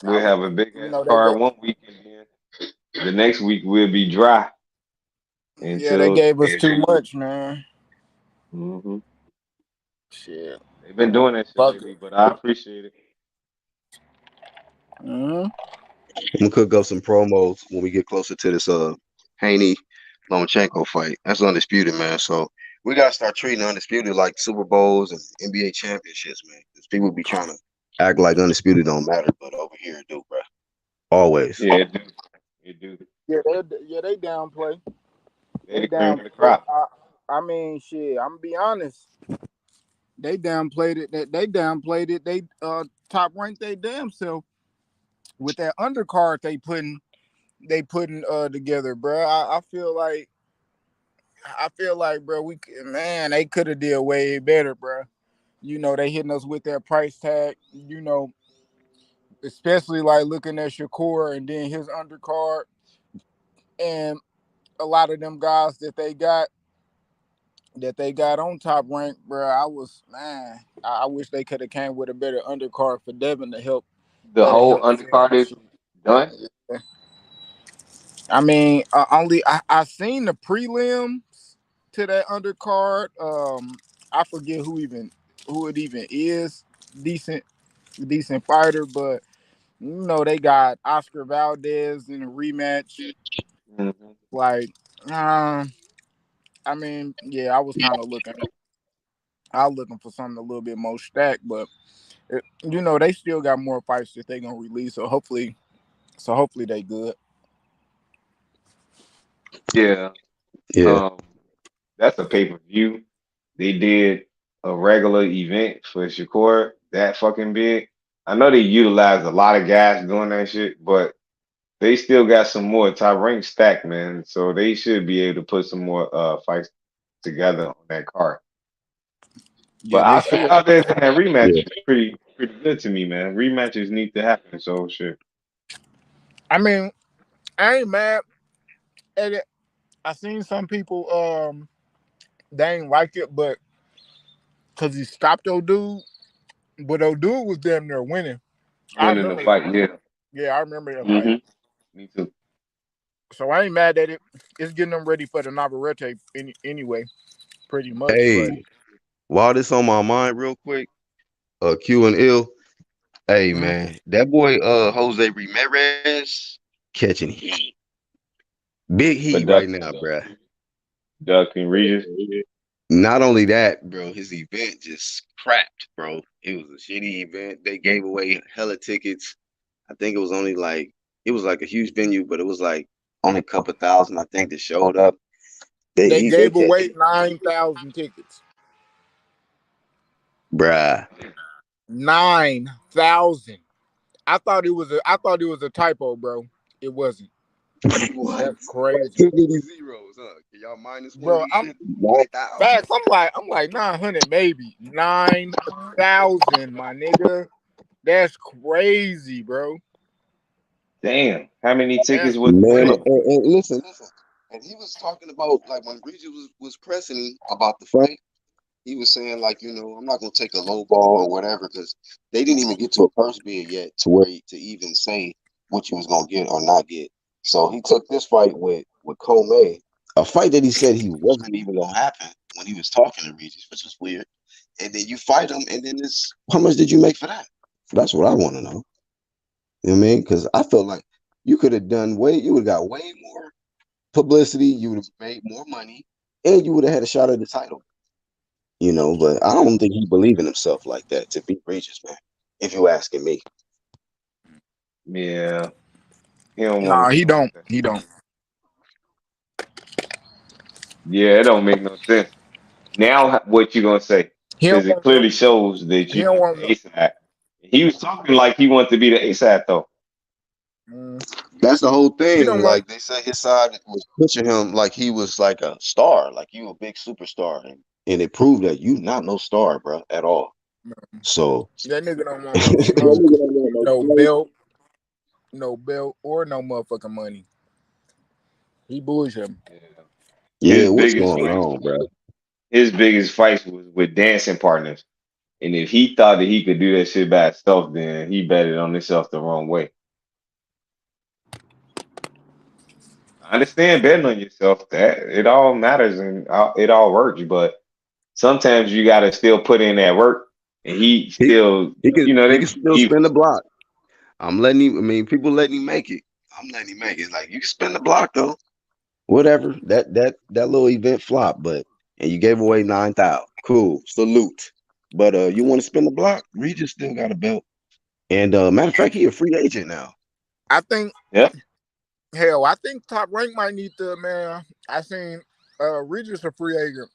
We'll was, have a big you ass know, card one week, and then the next week we'll be dry yeah, they until. gave us too much, man. hmm Shit, They've been doing that shit fuck it. lately, but I appreciate it. Mm-hmm. I'm gonna cook up some promos when we get closer to this Haney Lomachenko fight. That's undisputed, man. So we gotta start treating undisputed like Super Bowls and NBA championships, man. Because people be trying to act like undisputed don't matter, but over here it do, bro. Always. Yeah, it do. It do. They downplay. They They the cream of the downplay. crop. I mean, shit. I'm gonna be honest. They downplayed it. They downplayed it. They top ranked they damn self with that undercard they putting together, bro. I feel like, bro, man, they could have did way better, bro. You know, they hitting us with that price tag. You know, especially like looking at Shakur and then his undercard and a lot of them guys that they got on top rank, bro. I was man. I wish they could have came with a better undercard for Devin to help. The That'll whole help. undercard is done. I mean, I seen the prelims to that undercard. I forget who it even is. Decent, decent fighter, but you know they got Oscar Valdez in a rematch. hmm Like, I mean, yeah, I was kind of looking. I was looking for something a little bit more stacked, but you know they still got more fights that they gonna release. So hopefully they good. Yeah. Yeah. That's a pay per view. They did a regular event for Shakur that fucking big. I know they utilized a lot of guys doing that shit, but they still got some more top rank stacked, man. So they should be able to put some more fights together on that card. Yeah, But they Oscar should. Valdez and that rematch Yeah. is pretty good to me, man. Rematches need to happen. So shit. I mean, I ain't mad at it. I seen some people they ain't like it, but because he stopped old dude, but old dude was damn near winning. I Winning the remember. fight, yeah. Yeah, I remember that fight. hmm Me too. So I ain't mad at it. It's getting them ready for the Navarrete anyway, pretty much. But Hey, while this on my mind real quick, Q and Ill. Hey mhm. man, that boy Jose Ramirez catching heat. Big heat right Production now, though. bruh. Duck and Regis. Not only that, bro, his event just crapped, bro. It was a shitty event. They gave away hella tickets. I think it was only like it was like a huge venue, but it was like only a couple thousand, I think, that showed up. They They gave kept away 9,000 tickets. bruh. 9,000. I thought it was a typo, bro. It wasn't. What? That's crazy, Too many zeros, huh? Can y'all minus one of bro. these shit? 9,000. Facts. I'm like 900 maybe 9,000, my nigga. That's crazy, bro. Damn. How many tickets That's was it Man, selling? crazy. and listen. And he was talking about like when Regis was pressing him about the fight. He was saying like, I'm not gonna take a low ball or whatever because they didn't even get to a purse bid yet to where to even say what you was gonna get or not get. So he took this fight with Comey, a fight that he said he wasn't even gonna happen when he was talking to Regis, which was weird. And then you fight him, and then it's how much did you make for that? That's what I want to know. You know what I mean? Because I felt like you could have done you would have got way more publicity, you would have made more money, and you would have had a shot at the title. But I don't think he believed in himself like that to beat Regis, man. If you asking me. Yeah, he don't want Nah, to he show don't. off that. He don't. Yeah, it don't make no sense. Now, what you gonna say? He don't Because it want no. clearly shows that He you're don't not want the no. ASAP. He was talking like he wanted to be the ASAP though. Mm, That's the whole he thing. don't want. Like they said, his side was pushing him like he was like a star, like you a big superstar, and it proved that you not no star, bro, at all. So That nigga don't want no smoke, no belt, no belt, or no motherfucking money. He bullshit. Yeah. yeah, His what's biggest going fight, on, bro? his biggest fight was with dancing partners. And if he thought that he could do that shit by himself, then he betted on himself the wrong way. I understand betting on yourself. That it all matters and it all works, but sometimes you got to still put in that work. And he He still, he can they he can still believe. spin the block. I'm letting him. I mean, people letting him make it. I'm letting him make it. It's like you can spin the block though. Whatever. That little event flopped, and you gave away 9,000. Cool. Salute. But you want to spin the block? Regis still got a belt. And matter of fact, he a free agent now. I think. Yeah. Hell, I think Top Rank might need to, man. I seen Regis a free agent.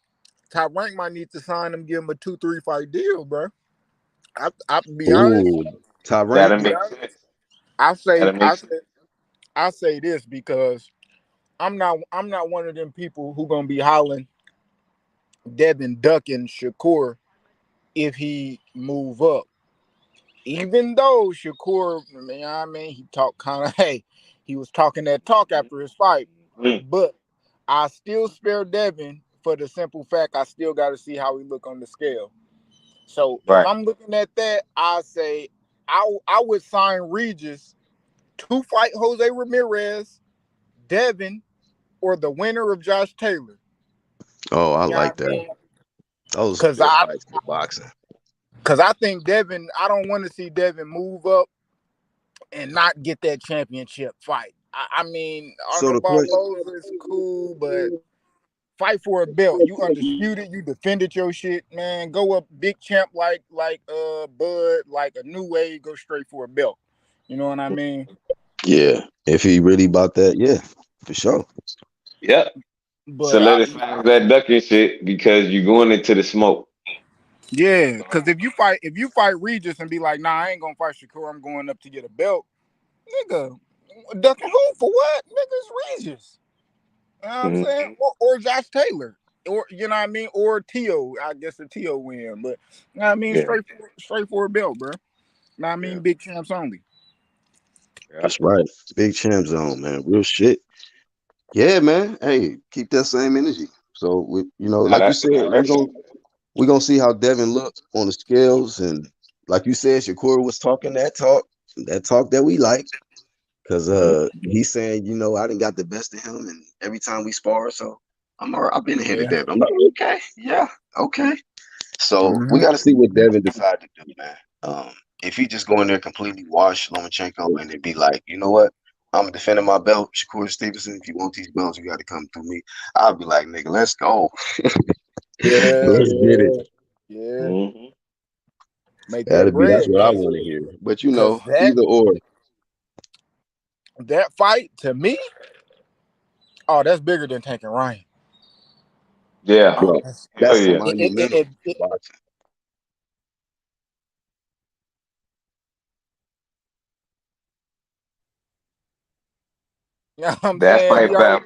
Top Rank might need to sign him, give him a 2-3 fight deal, bro. I be honest. Ooh, top rank. That'll Be make honest. sense. I say That'll make I sense. say I say this because I'm not one of them people who gonna be hollering Devin ducking Shakur if he move up. Even though Shakur, I mean, he talked kind of he was talking that talk after his fight, Mhm. but I still spare Devin for the simple fact I still got to see how he look on the scale. So if Right. I'm looking at that, I say I would sign Regis to fight Jose Ramirez, Devin, or the winner of Josh Taylor. Oh, I You know like what I that. mean? Those are Because good I fights for boxing. because I think Devin, I don't want to see Devin move up and not get that championship fight. I mean, on So the the Barboza is cool, but question. fight for a belt. You undisputed. You defended your shit, man. Go up big champ like Bud, like a new way. Go straight for a belt. You know what I mean? Yeah, if he really about that, yeah, for sure. Yep. But Solidify that ducking shit because you're going into the smoke. yeah, because if you fight Regis and be like, nah, I ain't gonna fight Shakur. I'm going up to get a belt, nigga. Ducking who for what? Nigga's Regis. You know what I'm Mhm. saying? Or Josh Taylor. Or you know what I mean? Or Tio. I guess the Tio win. But you know what I mean? Yeah. Straight for a belt, bro. You know what I Yeah. mean? Big champs only. Yeah. That's right. Big champ zone, man. Real shit. Yeah, man. Hey, keep that same energy. So Now like you said, that's we're gonna see how Devin look on the scales, and like you said, Shakur was talking that talk that we like, because mhm. he's saying, I didn't got the best of him, and every time we spar, so I've been ahead of Yeah. Devin. I'm like, okay, yeah, okay. So we Mm-hmm. got to see what Devin decide to do, man. If he just go in there completely wash Lomachenko and then be like, you know what? I'm defending my belt, Shakur Stevenson. If you want these belts, you got to come through me. I'll be like, nigga, let's go. Yeah. Let's get it. Yeah. Mhm. Make that That's bread. what I want to hear. But Cause either or. that fight to me, oh, that's bigger than Tank and Ryan. Yeah. Oh, Bro, Hell that's yeah. monumental for boxing. you know what I'm That saying? fight We already back.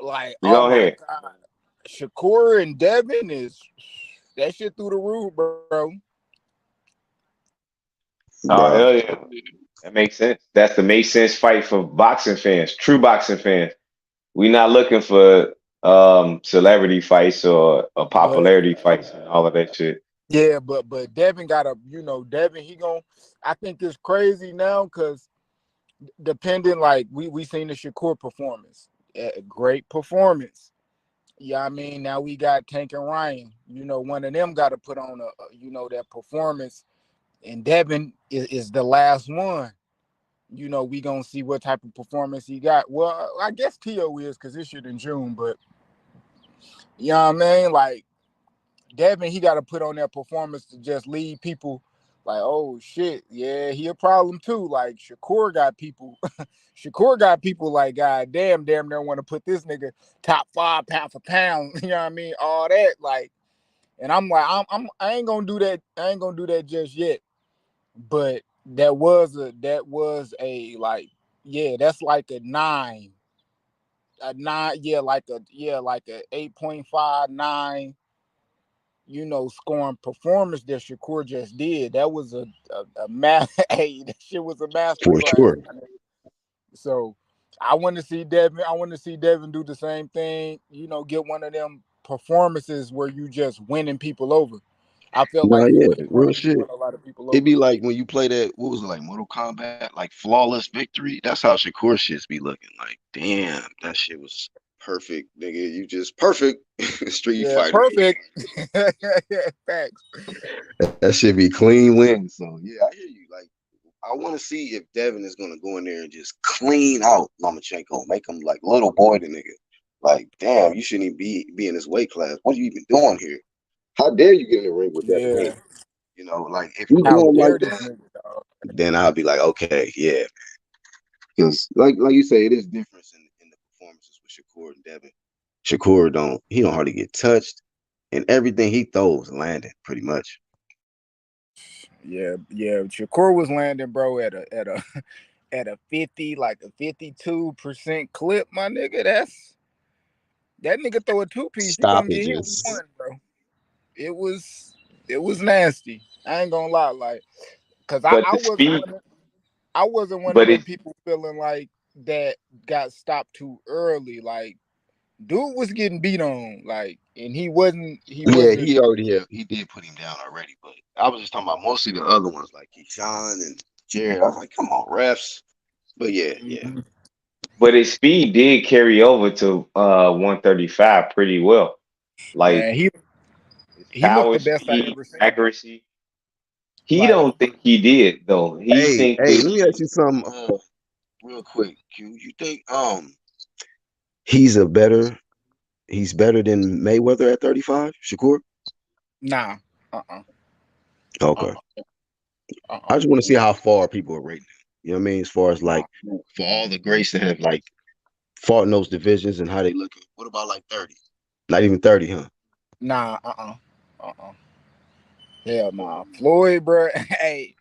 like, You oh go my ahead. god, Shakur and Devin is that shit through the roof, bro. Oh Bro, hell yeah. That makes sense. That's the make sense fight for boxing fans, true boxing fans. We not looking for celebrity fights or But popularity fights and all of that shit. yeah, but Devin got a Devin he gon' I think it's crazy now because depending like we seen the Shakur performance, great performance. Yeah, I mean now we got Tank and Ryan. One of them got to put on that performance, and Devin is the last one. you know, we gonna see what type of performance he got. Well, I guess T.O. is because this shit in June, but you know what I mean? Like Devin, he got to put on that performance to just lead people like, oh shit, yeah, he a problem too. Like Shakur got people, Shakur got people like, God damn near want to put this nigga top 5 pound for pound. You know what I mean? All that, like, and I'm like, I ain't gonna do that. I ain't gonna do that just yet. But that was a like, yeah, that's like a 9. A 9, like a 8.5, 9, you know, scoring performance that Shakur just did. That was a hey, that shit was a master For class. sure. So I want to see Devin. I want to see Devin do the same thing. You know, get one of them performances where you just winning people over. I felt Nah, like he yeah, was real won shit. a lot of people It'd over. be like when you play that, what was it, like Mortal Kombat, like flawless victory. That's how Shakur shits be looking. Like, damn, that shit was perfect, nigga. You just perfect. Street Yeah, Fighter. perfect. Facts. That should be clean win. So yeah, I hear you. Like, I want to see if Devin is gonna go in there and just clean out Lomachenko, make him like little boy the nigga. Like, damn, you shouldn't even be in this weight class. What are you even doing here? How dare you get in the ring with Devin Yeah. Haney? You know, like if you How do him like dare this that, nigga, dog? then I'll be like, okay, yeah, because like you say, it is difference in the performances with Shakur and Devin. Shakur don't hardly get touched, and everything he throws landed pretty much. Yeah. Shakur was landing, bro, at a at a 50, like a 52% clip, my nigga. That nigga throw a 2-piece, you gonna get hit with Stoppages. one, bro. It was nasty. I ain't gonna lie, like, cause But I the wasn't speed, one of, I wasn't one of but them it people feeling like that got stopped too early. Like, dude was getting beat on, like, and he wasn't. Yeah, he did put him down already, but I was just talking about mostly the other ones like Keyshawn and Jared. I was like, come on, refs. But yeah. Mhm. but his speed did carry over to 135 pretty well. Like Man, his he looked power, the best I speed, ever seen. accuracy. He Like, don't think he did though. He think Hey, that let me ask you something real quick. Q, you think he's he's better than Mayweather at 35, Shakur? nah, uh, Okay. uh, I just want to see how far people are rating him. You know what I mean? As far as nah, like for all the greats that have like fought in those divisions and how they looking. What about like 30? Not even 30, huh? nah, hell nah. Floyd, bro. Hey,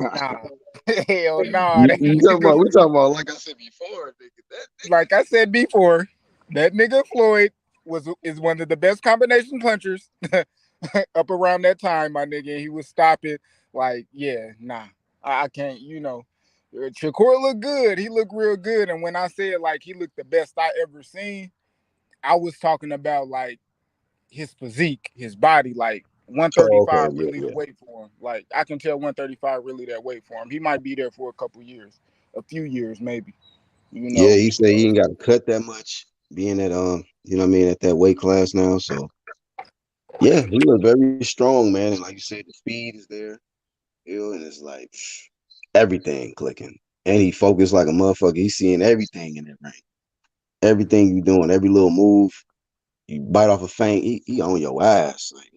nah, hell nah. That You talking nigga, about we talking about like I said before, nigga. like I said before, that nigga Floyd is one of the best combination punchers up around that time, my nigga. He was stopping. Like, yeah, nah, I can't. You know, Shakur looked good. He looked real good. And when I said like he looked the best I ever seen, I was talking about like his physique, his body. Like Oh, okay, 135 really the yeah. weight for him. Like I can tell 135 really that weight for him. He might be there for a couple years, a few years maybe. You Yeah, know. he said he ain't got to cut that much, being at you know what I mean, at that weight class now. So yeah, he looked very strong, man. And like you said, the speed is there, you know, and it's like everything clicking. And he focused like a motherfucker. He's seeing everything in that ring. Everything you doing, every little move, you bite off a feint, he on your ass. Like,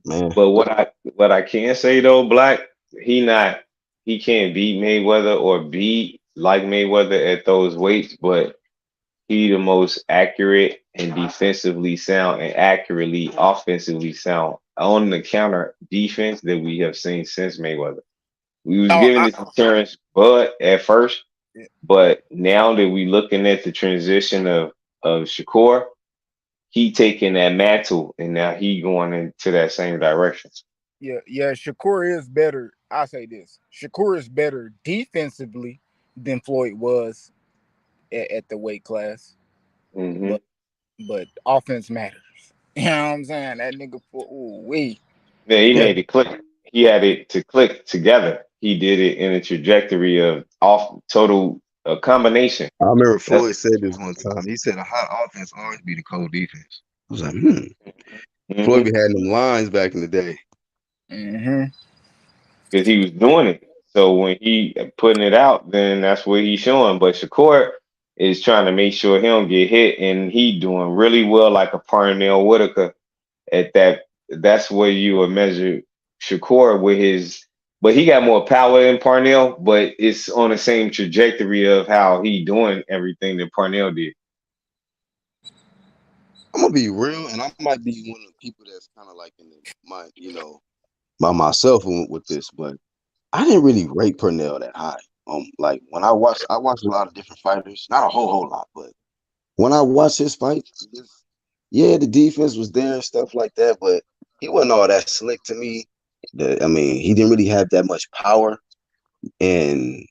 man. But what I can say though, Black, he not he can't beat Mayweather or be like Mayweather at those weights, but he the most accurate and defensively sound and accurately offensively sound on the counter defense that we have seen since Mayweather. We was Oh, giving it to Terrence Bud at first, yeah, but now that we looking at the transition of Shakur, he taking that mantle and now he going into that same direction. yeah. Shakur is better. I say this: Shakur is better defensively than Floyd was at the weight class, Hmm. but offense matters. You know what I'm saying? That nigga, we Yeah, he that made it click. He had it to click together. He did it in a trajectory of off total a combination. I remember That's Floyd said this one time. He said a hot offense always be the cold defense. I was like, Floyd because be having them lines back in the day. mm-hmm. he was doing it. So when he putting it out, then that's what he's showing. But Shakur is trying to make sure he don't get hit, and he doing really well like a Parnell Whitaker at that. That's where you would measure Shakur with his, but he got more power than Parnell, but it's on the same trajectory of how he doing everything that Parnell did. I'm gonna be real, and I might be one of the people that's kind of like in my, by myself with this, but I didn't really rate Purnell that high. Like when I watched a lot of different fighters, not a whole lot, but when I watched his fight, yeah, the defense was there and stuff like that, but he wasn't all that slick to me. He didn't really have that much power, and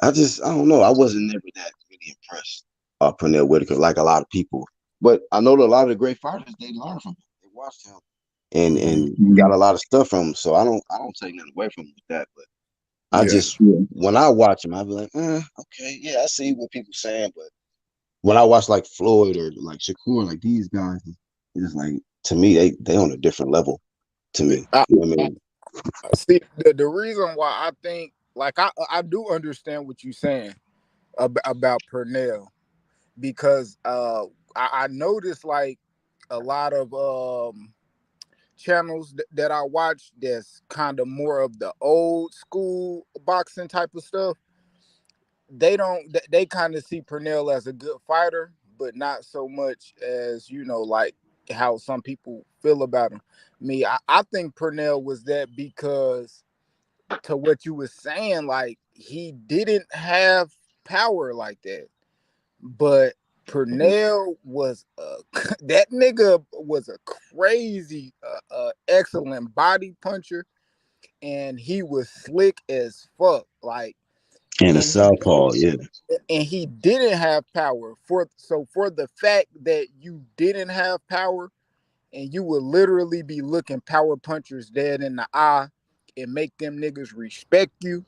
I don't know. I wasn't never that really impressed. Purnell Whitaker, like a lot of people, but I know that a lot of the great fighters they learned from him. They watched him and got a lot of stuff from him. So I don't take nothing away from him with that, but. I just when I watch him, I be like, okay, yeah, I see what people saying, but when I watch like Floyd or like Shakur, like these guys, it's like to me they on a different level. To me, see the reason why I think like I do understand what you're saying about Purnell because I noticed like a lot of channels that I watch that's kind of more of the old school boxing type of stuff. They kind of see Purnell as a good fighter, but not so much as like how some people feel about him. I think Purnell was that because to what you were saying, like he didn't have power like that, but Purnell was that nigga was a crazy, excellent body puncher, and he was slick as fuck. Like, and a and southpaw, yeah. And he didn't have power for the fact that you didn't have power, and you would literally be looking power punchers dead in the eye and make them niggas respect you.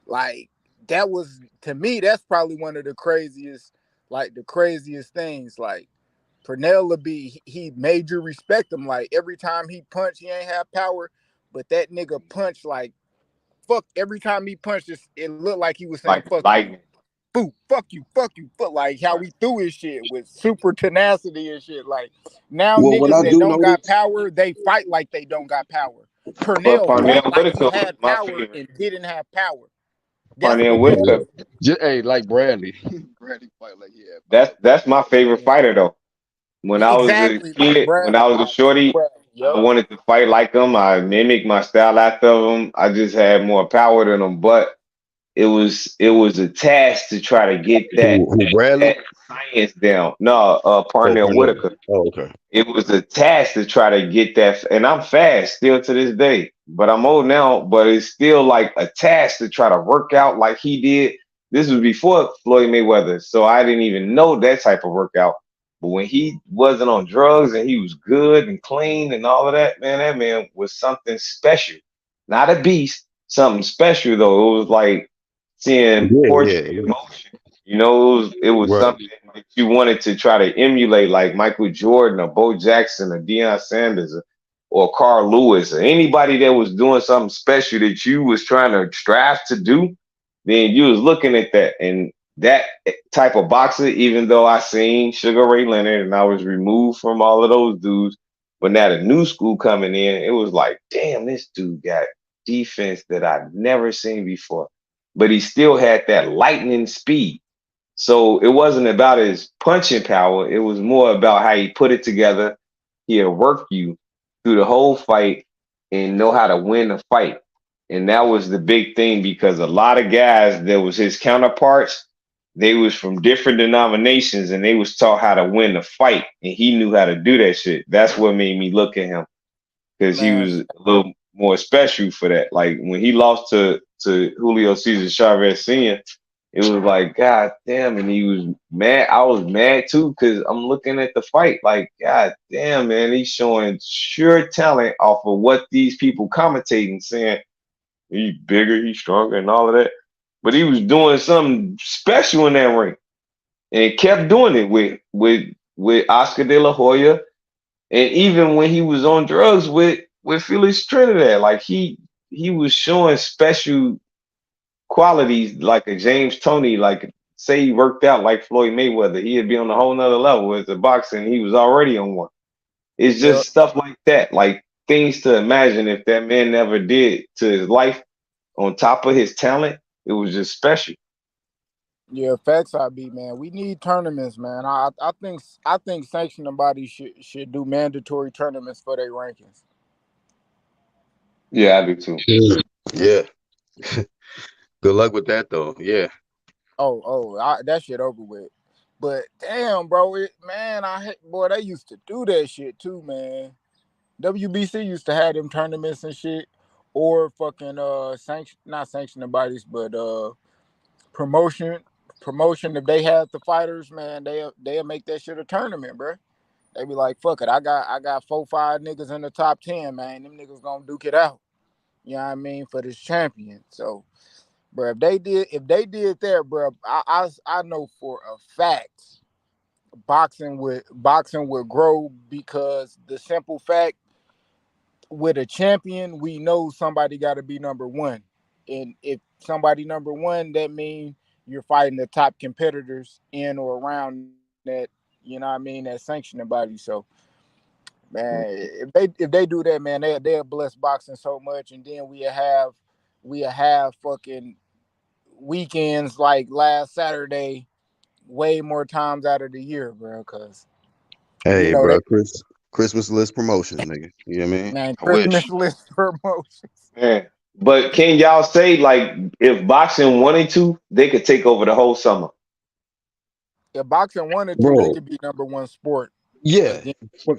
Like that was to me, that's probably one of the craziest things. Like Purnell would be he made you respect him. Like every time he punched, he ain't have power, but that nigga punched like fuck every time he punched it looked like he was saying Like fuck you. lightning. Boo, fuck you, fuck like how Right. he threw his shit with super tenacity and shit. Like now Well, what niggas I that do don't got notice, power, they fight like they don't got power. But Purnell fought Parnell like he Whitaker was had my power favorite. and didn't have power. That's Parnell what that Whitaker, is. Hey, like Bradley. Bradley fight like he had that's power. that's my favorite fighter though. When I was a Exactly like kid, when I was a shorty, Brad. I Yup. wanted to fight like him. I mimicked my style after him. I just had more power than him, but it was a task to try to get who Bradley? that science down. No, Oh, Parnell Purnell. Whitaker. Oh, okay. It was a task to try to get that, and I'm fast still to this day, but I'm old now. But it's still like a task to try to work out like he did. This was before Floyd Mayweather, so I didn't even know that type of workout. But when he wasn't on drugs and he was good and clean and all of that man was something special. Not a beast, something special though. It was like seeing Yeah, poetry yeah, in motion. It was right. something that you wanted to try to emulate, like Michael Jordan or Bo Jackson or Deion Sanders or Carl Lewis or anybody that was doing something special that you was trying to strive to do. Then you was looking at that and that type of boxer. Even though I seen Sugar Ray Leonard and I was removed from all of those dudes, but now the new school coming in, it was like, damn, this dude got defense that I've never seen before. But he still had that lightning speed. So it wasn't about his punching power. It was more about how he put it together. He'll work you through the whole fight and know how to win a fight. And that was the big thing because a lot of guys that was his counterparts, they was from different denominations and they was taught how to win the fight. And he knew how to do that shit. That's what made me look at him because he Man, was a little more special for that. Like when he lost to Julio Cesar Chavez Sr., it was like, God damn, and he was mad. I was mad too, because I'm looking at the fight, like, God damn, man, he's showing sure talent off of what these people commentating, saying he's bigger, he's stronger, and all of that. But he was doing something special in that ring and kept doing it with Oscar De La Hoya. And even when he was on drugs with Felix Trinidad, like he was showing special qualities like a James Toney, like say he worked out like Floyd Mayweather, he'd be on a whole nother level as a boxer, and he was already on one. It's Yep. just stuff like that, like things to imagine if that man never did to his life on top of his talent. It was just special. Yeah, facts I be, man. We need tournaments, man. I think sanctioning bodies should do mandatory tournaments for their rankings. Yeah, I do too. Yeah. Good luck with that though. Yeah. That shit over with. But damn, bro, boy, they used to do that shit too, man. WBC used to have them tournaments and shit, or fucking not sanctioning bodies, but promotion promotion. If they had the fighters, man, they'll make that shit a tournament, bro. They be like, fuck it, I got 4-5 niggas in the top 10, man. Them niggas gonna duke it out. You know what I mean, for this champion. So, bro, if they did that, bro, I know for a fact boxing would grow, because the simple fact, with a champion, we know somebody got to be number one, and if somebody number one, that means you're fighting the top competitors in or around that. You know what I mean? That sanctioning body. So, man, if they do that, man, they'll bless boxing so much, and then we have fucking weekends like last Saturday way more times out of the year, bro. Cause you Hey, know bro, that, Christmas list promotions, nigga. You know what I mean? man. I wish. Christmas list promotions. Man. But can y'all say like if boxing wanted to, they could take over the whole summer? If boxing wanted to, they Bro, could be number one sport yeah, again.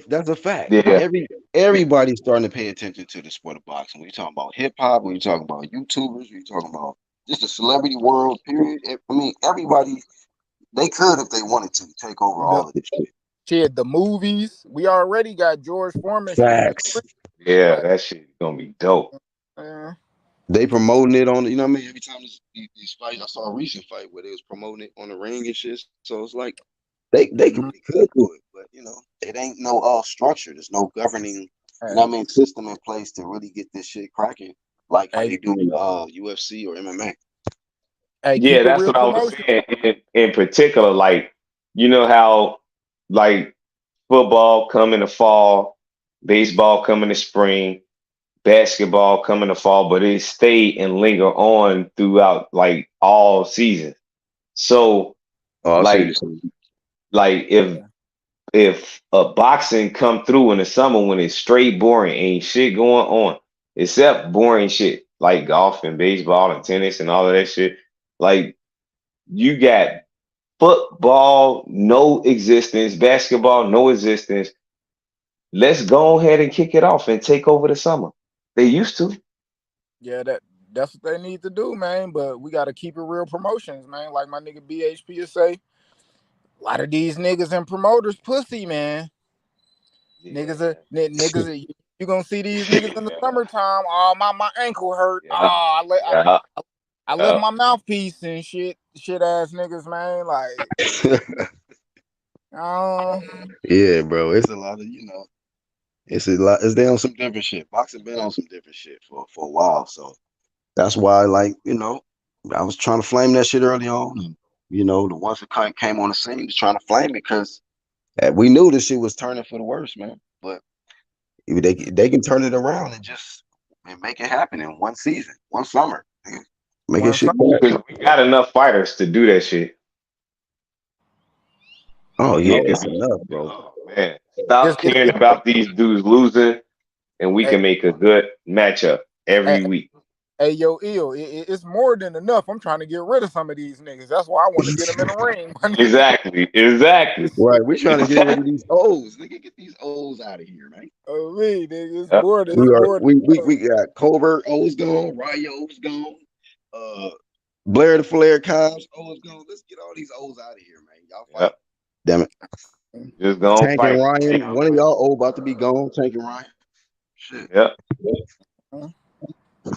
that's a fact. Yeah. Everybody's starting to pay attention to the sport of boxing. When you talking about hip hop, when you talking about YouTubers, when you talking about just the celebrity world, period. I mean, everybody, they could if they wanted to take over The all of this shit. shit, the movies. We already got George Foreman shooting Facts. three. Yeah, Like, that shit gonna be dope. uh, They promoting it on, you know what I mean? Every time these fights, I saw a recent fight where they was promoting it on the ring and shit. So it's like they mhm. could do it, but you know, it ain't no structure. There's no governing, you know what I Hey, mean, system in place to really get this shit cracking like how hey, they do in UFC or MMA. hey, Yeah, keep it that's real what I was promotion. saying. In particular, like you know how like football come in the fall, baseball come in the spring, basketball come in the fall, but it stay and linger on throughout like all season. So Oh, I see what you're like saying. like Yeah, if a boxing come through in the summer when it's straight boring, ain't shit going on except boring shit like golf and baseball and tennis and all of that shit. Like you got football, no existence, basketball, no existence. Let's go ahead and kick it off and take over the summer. They used to. yeah, that's what they need to do, man. But we got to keep it real promotions, man. Like my nigga BHP will say, a lot of these niggas and promoters pussy, man. Yeah, You gonna see these man. niggas in the summertime. Oh, my ankle hurt. Yeah, Oh, yeah, I left yeah. my mouthpiece and shit ass niggas, man. Like, oh, Yeah, bro, it's a lot of, you know, it's a lot. It's they on some different shit. Boxing been on some different shit for a while, so that's why, like, you know, I was trying to flame that shit early on. And, you know, the ones that came on the scene was trying to flame it because we knew this shit was turning for the worse, man. But if they can turn it around and make it happen in one season, one summer, make it one shit summer. crack. Because we got enough fighters to do that shit. Oh yeah, Oh, it's enough, bro. Man, stop caring it's about these dudes losing, and we hey, can make a good matchup hey, every week. hey, yo, ill. It's more than enough. I'm trying to get rid of some of these niggas. That's why I want to get them in the ring, my nigga. Exactly, exactly, Right, we trying to get rid exactly. of these O's. Nigga, get these O's out of here, man. Oh, me, nigga. It's Yep. more. We It's are more. we got Colbert O's gone, Ryo's gone, uh Blair the Flair Cobbs O's gone. Let's get all these O's out of here, man. Y'all fight. Yep. Damn it. Just gonna Tank and fight. Ryan, one of y'all O about to be gone. Tank and Ryan. Shit. Yep.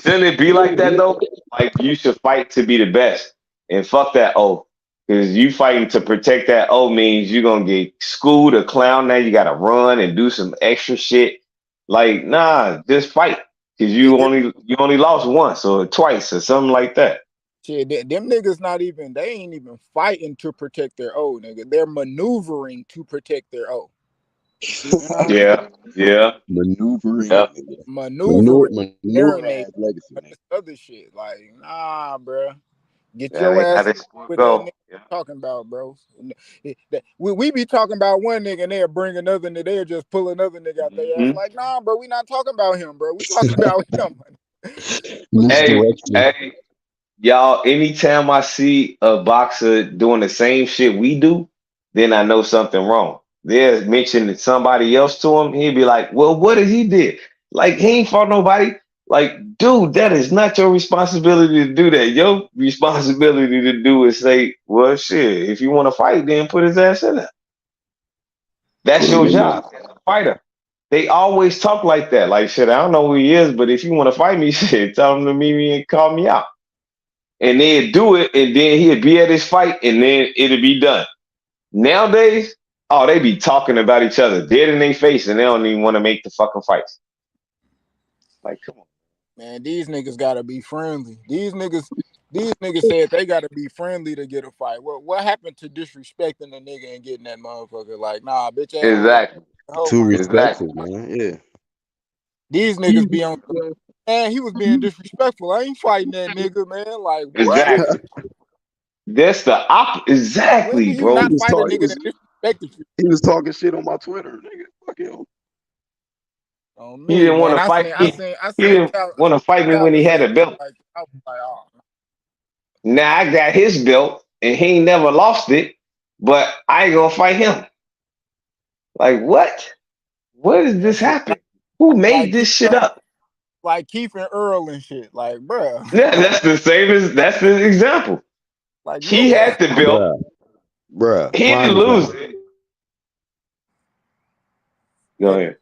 Shouldn't it be like that though? Like you should fight to be the best, and fuck that O. Because you fighting to protect that O means you're gonna get schooled or clown. Now you gotta run and do some extra shit. Like, nah, just fight. Because It, you only lost once or twice or something like that. Shit, them niggas not even. They ain't even fighting to protect their O, nigga. They're maneuvering to protect their O. You know what I mean? Yeah. Maneuvering, Yep. Maneuvering, manure marinate, ass legacy, all man. this other shit. Like, nah, bro. Get That your ain't how ass this sport with that go. nigga Yeah. talking about, bro. We be talking about one nigga and they'll bring another nigga. They'll just pull another nigga out their ass. Like, nah, bro, we not talking about him, bro. We talking about him. Hey, y'all, anytime I see a boxer doing the same shit we do, then I know something wrong. They'll mention somebody else to him. He'll be like, well, what did he did? Like, he ain't fought nobody. Like, dude, that is not your responsibility to do that. Your responsibility to do is say, well, shit, if you want to fight, then put his ass in there. That's your job as a fighter. They always talk like that. Like, shit, I don't know who he is, but if you want to fight me, shit, tell him to meet me and call me out. And they'd do it, and then he'd be at his fight, and then it'd be done. Nowadays, oh, they be talking about each other dead in their face, and they don't even want to make the fucking fights. Like, come on. Man, these niggas gotta be friendly. These niggas said they gotta be friendly to get a fight. What happened to disrespecting the nigga and getting that motherfucker? Like, nah, bitch ass nigga. Exactly. Too Exactly. respectful, man. Yeah. These niggas be on. Man, he was being disrespectful. I ain't fighting that nigga, man. Like, what? Exactly. That's the When do exactly, you bro. not fight a nigga that disrespected you? He was talking shit on my Twitter, nigga. Fuck him. On He me, didn't want man. to I fight seen, I me. seen, I He seen didn't want to fight me when he had a belt. Like, I was like, oh. Now I got his belt, and he ain't never lost it, but I ain't gonna fight him. Like, what? What does this happen? Who made this shit up? Like Keith and Earl and shit. Like, bro. Yeah, that's the same as that's the example. Like, He nigga. had the belt. Bruh. He didn't lose it. Go ahead.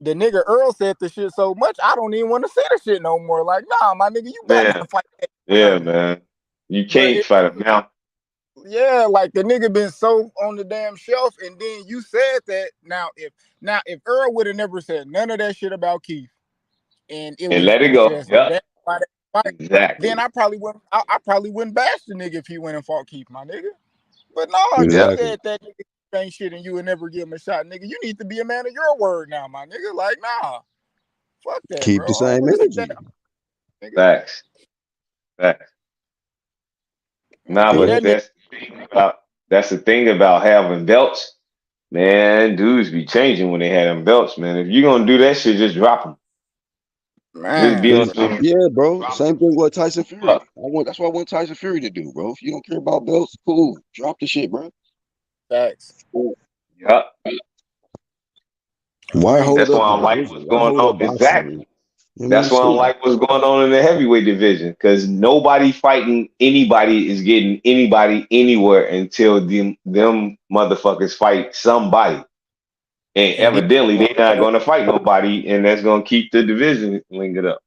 The nigga Earl said the shit so much, I don't even want to say the shit no more. Like, nah, my nigga, you better not fight that. Yeah, man. You can't fight him now. Yeah, like the nigga been so on the damn shelf, and then you said that. Now if Earl would have never said none of that shit about Keith, and it was let it go. just Yep. that fight, Exactly. then I probably wouldn't bash the nigga if he went and fought Keith, my nigga. But no, you said that nigga ain't shit and you would never give him a shot, nigga. You need to be a man of your word now, my nigga. Like, nah, fuck that, Keep bro. the same energy. Facts. Nah, but that's the thing about having belts, man. Dudes be changing when they have them belts, man. If you're gonna do that shit, just drop them. Just be on some. Yeah, bro. Same thing with Tyson Fury. That's what I want Tyson Fury to do, bro. If you don't care about belts, cool. Drop the shit, bro. Facts. Yep. Why hold That's up why I the don't like division? what's Why going hold up on. boxing? Exactly. I mean, That's why I don't like what's going on in the heavyweight division, because nobody fighting anybody is getting anybody anywhere until them motherfuckers fight somebody. And evidently they're not going to fight nobody, and that's going to keep the division linked up.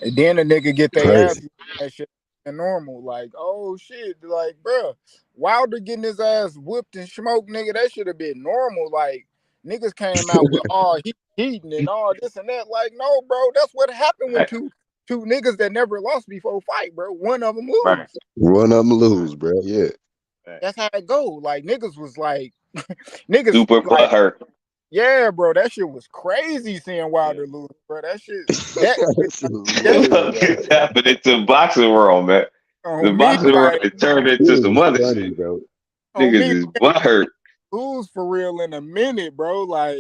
And then the nigga get their ass that shit normal. Like, oh shit, like, bro, Wilder getting his ass whooped and smoked, nigga, that should have been normal. Like, niggas came out with all heating and all this and that. Like, no, bro, that's what happened when two niggas that never lost before fight, bro. One of them lose. Right. One of them lose, bro. Yeah. That's how it go. Like, niggas was like, niggas super like, butthurt. Yeah, bro, that shit was crazy seeing Wilder lose, bro. That shit, It's happening to the boxing world, man. The boxing world it turned into some other shit, bro. Niggas is butthurt. Lose for real in a minute, bro. Like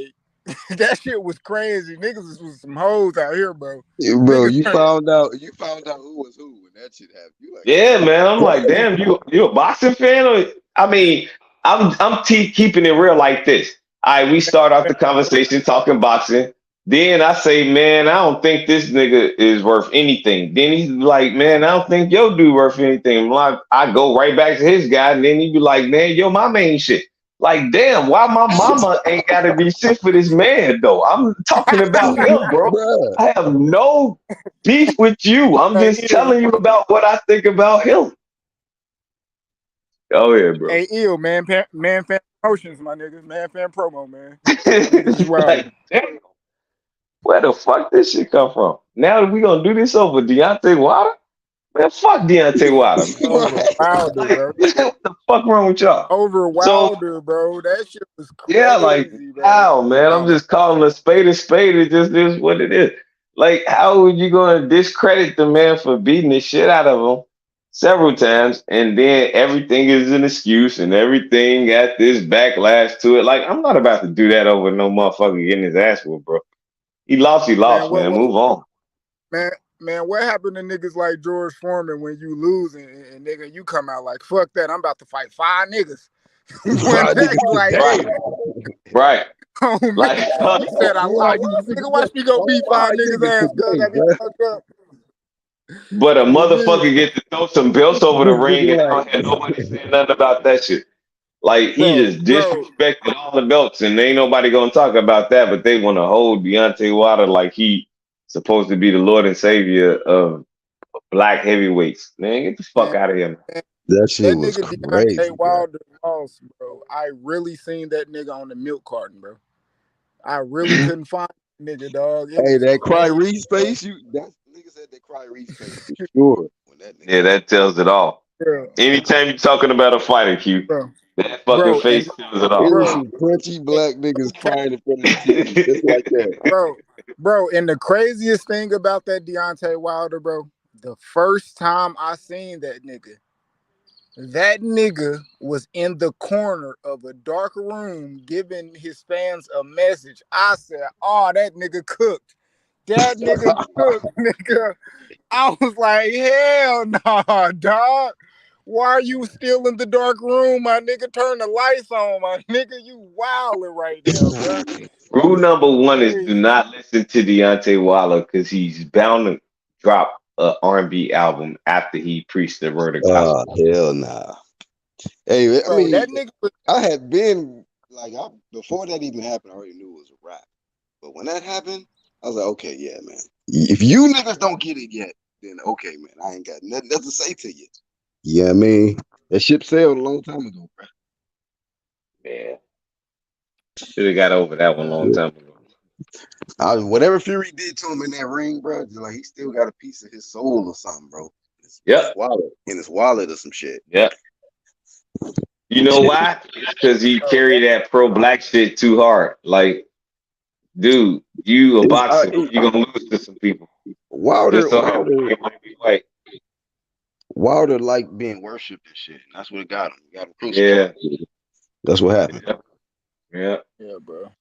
that shit was crazy. Niggas was some hoes out here, bro. Bro, you found out who was who when that shit happened. You like, yeah, man. I'm like, damn, you a boxing fan? Or, I mean, I'm keeping it real like this. All right, we start off the conversation talking boxing. Then I say, man, I don't think this nigga is worth anything. Then he's like, man, I don't think your dude worth anything. Like, I go right back to his guy, and then he be like, man, yo, my main shit. Like, damn, why my mama ain't got to be shit for this man, though? I'm talking about him, bro. I have no beef with you. I'm just telling you about what I think about him. Oh, yeah, bro. Hey, ill, man fan promotions, my nigga. Man fan promo, man. Like, damn. Where the fuck this shit come from? Now we gonna do this over Deontay Wilder? Man, fuck Deontay Wilder. Over Wilder, bro. What the fuck wrong with y'all? Over So Wilder, bro. That shit was yeah, like crazy, bro. how, man? I'm How? just calling a spade a spade. It just is what it is. Like, how are you going to discredit the man for beating the shit out of him several times, and then everything is an excuse and everything got this backlash to it? Like, I'm not about to do that over no motherfucker getting his ass whooped, bro. He lost, man. Move on. Man, what happened to niggas like George Foreman when you lose and nigga, you come out like, fuck that, I'm about to fight 5 niggas. Right. Oh, man. Like, He said, I lied. Nigga, watch me go beat 5 niggas ass, cuz I get fucked up. But a motherfucker get to throw some belts over the ring and don't have nobody saying nothing about that shit. Like, he just disrespected all the belts, and ain't nobody gonna talk about that, but they want to hold Deontay Wilder like he supposed to be the Lord and Savior of black heavyweights. Man, get the fuck out of here, man. That shit was nigga crazy. Deontay Wilder lost, bro. I really seen that nigga on the milk carton, bro. I really couldn't find that nigga, dog. Hey, that Cry Reese face, that nigga said that Cry Reese face for sure. Yeah, that tells it all. Bro. Anytime you're talking about a fighter, Q, that fucking face tells it all. It was some crunchy black niggas crying in front of the TV, just like that. Bro, and the craziest thing about that Deontay Wilder, bro, the first time I seen that nigga was in the corner of a dark room giving his fans a message. I said, oh, that nigga cooked. That nigga cooked, nigga. I was like, hell nah, dog. Why are you still in the dark room, my nigga? Turn the lights on, my nigga. You wilding right now, bro. Rule number 1 is do not listen to Deontay Wilder because he's bound to drop an R&B album after he preached the word of God. Hell nah. Hey, bro, I mean, that nigga I had been like, before that even happened, I already knew it was a rap. But when that happened, I was like, okay, yeah, man. If you niggas don't get it yet, then okay, man. I ain't got nothing else to say to you. Yeah, I mean, that ship sailed a long time ago, bro. Man, should have got over that one a long time ago. Whatever Fury did to him in that ring, bro, like he still got a piece of his soul or something, bro. In his wallet or some shit. Yep. You know why? Because he carried that pro-black shit too hard. Like, dude, you a boxer, you're gonna lose to some people. Wilder like being worshipped and shit. And that's what got him. Got him crucified. Yeah. That's what happened. Yeah, bro.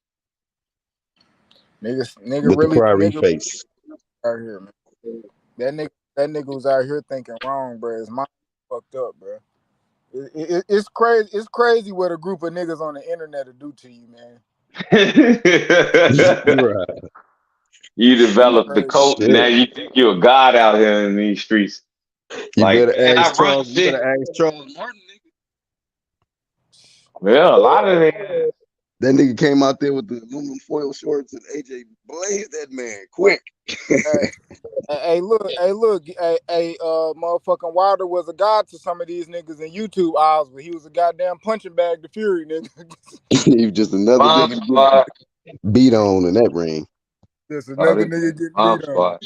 Nigga really face out here, man. That nigga was out here thinking wrong, bro. His mind fucked up, bro. It's crazy. It's crazy what a group of niggas on the internet will do to you, man. You develop the cult, and now you think you're a god out here in these streets. You better ask Charles Martin, nigga. Yeah, a lot of them. That nigga came out there with the aluminum foil shorts and AJ blazed that man quick. Hey, motherfucking Wilder was a god to some of these niggas in YouTube eyes, but he was a goddamn punching bag to Fury, nigga. He was just another nigga beat on in that ring. Just another nigga getting beat on.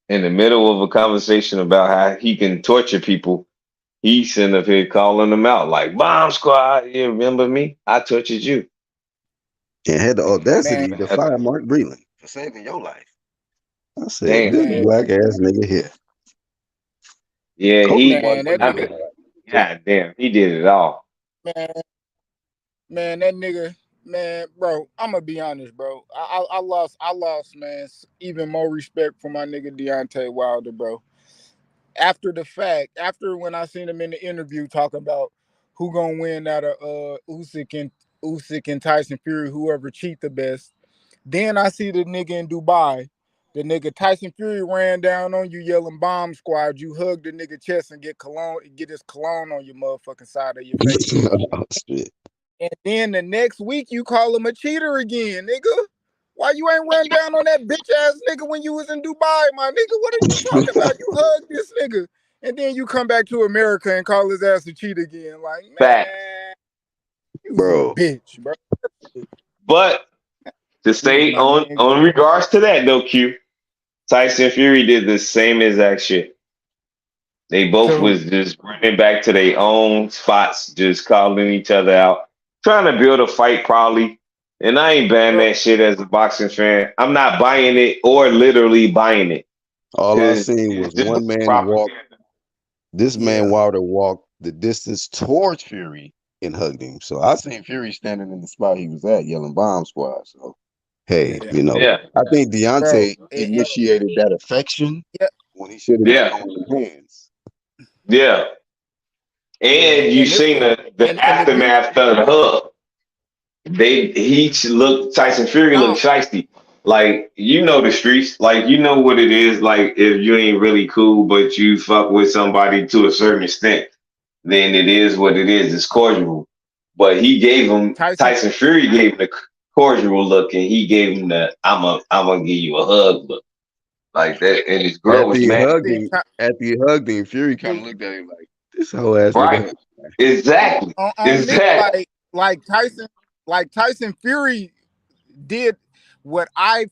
In the middle of a conversation about how he can torture people, he's sitting up here calling them out like, Bomb Squad, you remember me? I tortured you. And had the audacity to fire Mark Breland for saving your life. I said, this black ass nigga here. Yeah, God damn, he did it all. Man, that nigga, man, bro, I'm gonna be honest, bro. I lost, man, even more respect for my nigga Deontay Wilder, bro. After the fact, after when I seen him in the interview talking about who gonna win out of Usyk and Tyson Fury, whoever cheat the best. Then I see the nigga in Dubai. The nigga Tyson Fury ran down on you yelling Bomb Squad. You hug the nigga chest and get his cologne on your motherfucking side of your face. Oh, shit. And then the next week you call him a cheater again, nigga. Why you ain't run down on that bitch ass nigga when you was in Dubai, my nigga? What are you talking about? You hug this nigga. And then you come back to America and call his ass a cheat again. Like, man, you a bitch, bro. But to stay on regards to that though, Q, Tyson Fury did the same exact shit. They both So was just running back to their own spots, just calling each other out, trying to build a fight probably. And I ain't buying so that shit as a boxing fan. I'm not buying it or literally buying it. All I seen It's was just one man walk. propaganda. This man yeah. Wilder walked the distance towards Fury and hugged him. So I seen Fury standing in the spot he was at, yelling "Bomb Squad." So hey, Yeah. Yeah, I think Bro. Deontay initiated that affection Yeah. when he should have been yeah, throwing the hands. yeah. Yeah. And you And it seen the and the dude aftermath of the hug. Tyson Fury no looked shiesty. Like, you know the streets, like you know what it is. Like, if you ain't really cool, but you fuck with somebody to a certain extent, then it is what it is. It's cordial. But he gave him Tyson Tyson Fury gave him the cordial look, and he gave him the I'm gonna give you a hug look like that. And his girl After was he mad. hugged him, Fury kind of looked at him like, "This whole ass nigga." Right? Exactly. on nigga Exactly. like Tyson Fury did what I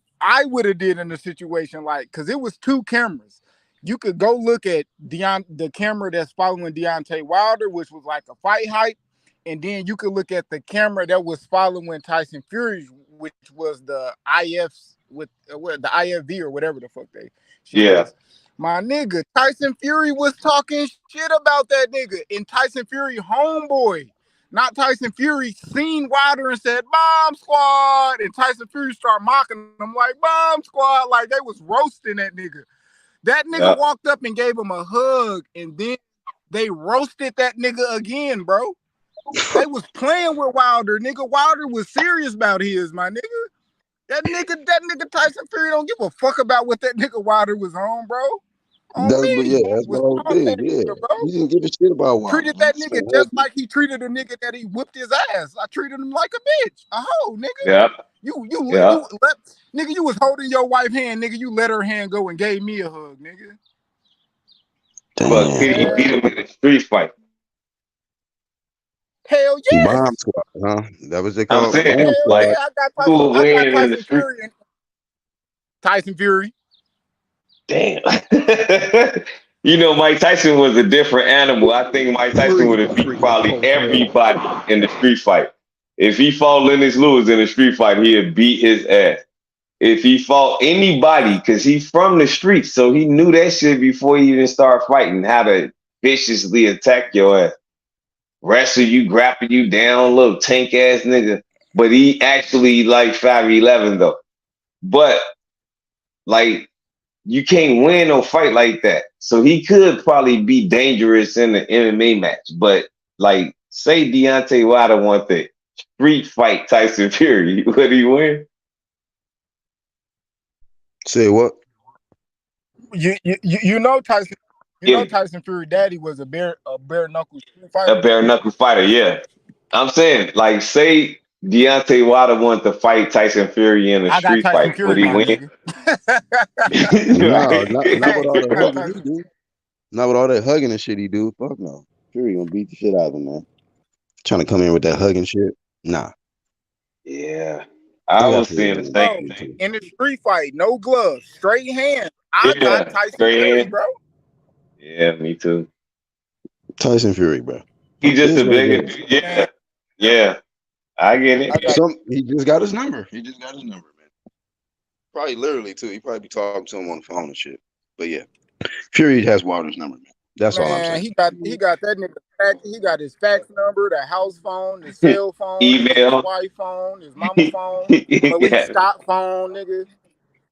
would have did in a situation like because it was two cameras. You could go look at the camera that's following Deontay Wilder, which was like a fight hype, and then you could look at the camera that was following Tyson Fury, which was the IFs with the IFV or whatever the fuck they shit Yeah. is. My nigga, Tyson Fury was talking shit about that nigga, and Tyson Fury homeboy, not Tyson Fury, seen Wilder and said "Bomb Squad," and Tyson Fury start mocking them like "Bomb Squad," like they was roasting that nigga. That nigga Yeah. walked up and gave him a hug, and then they roasted that nigga again, bro. They was playing with Wilder, nigga. Wilder was serious about his, my nigga. That nigga Tyson Fury don't give a fuck about what that nigga Wilder was on, bro. On me, That's my was whole on thing. that Yeah, nigga, bro. he didn't give a shit about Wilder. Treated Like that this nigga man just hugged him. like he treated a nigga that he whooped his ass. I treated him like a bitch, a hoe, nigga. Yeah. You Yeah. let nigga. You was holding your wife's hand, nigga. You let her hand go and gave me a hug, nigga. But Damn, he bro. beat Man, him in a street fight. hell Bomb yes, Squad, huh? That was they I'm called saying, Bomb hell Squad. like, yeah. who will I got win in the Tyson street? Fury and Tyson Fury. Damn. You know, Mike Tyson was a different animal. I think Mike Tyson Fury would was have beat freaking probably cold hell. everybody in the street fight. If he fought Lennox Lewis in a street fight, he'd beat his ass. If he fought anybody, because he's from the streets, so he knew that shit before he even started fighting, how to viciously attack your ass, wrestle you, grapple you down, little tank ass nigga. But he actually like 5'11" though. But like, you can't win or fight like that. So he could probably be dangerous in the MMA match. But like, say Deontay Wilder won the street fight Tyson Fury, would he win? Say what? You know Tyson. You know If Tyson Fury daddy was a bare knuckle street a fighter. bare knuckle fighter, yeah. I'm saying, like, say Deontay Wilder wanted to fight Tyson Fury in a I got street Tyson fight, would Fury, he my win? nigga. No, not with Hey, all the hugging he do. Not with all that hugging and shit he do. Fuck no. Fury gonna beat the shit out of him, man. Trying to come in with that hugging shit. Nah. Yeah, I I got was Fury saying the winning this same bro, shit thing. too. in the street fight, no gloves, straight hands. I got Yeah, Tyson straight Fury, in. bro. Yeah, me too. Tyson Fury, bro. He It just is a what it bigger, is. yeah, yeah. I get I it. got He just got his number. He just got his number, man. Probably literally too. He probably be talking to him on the phone and shit. But yeah. Fury has Wilder's number, man. That's all I'm man. saying. He got that nigga. He got his fax number, the house phone, his cell phone, nigga, his Email. wife phone, his mama phone, Malik Yeah, Scott phone, nigga,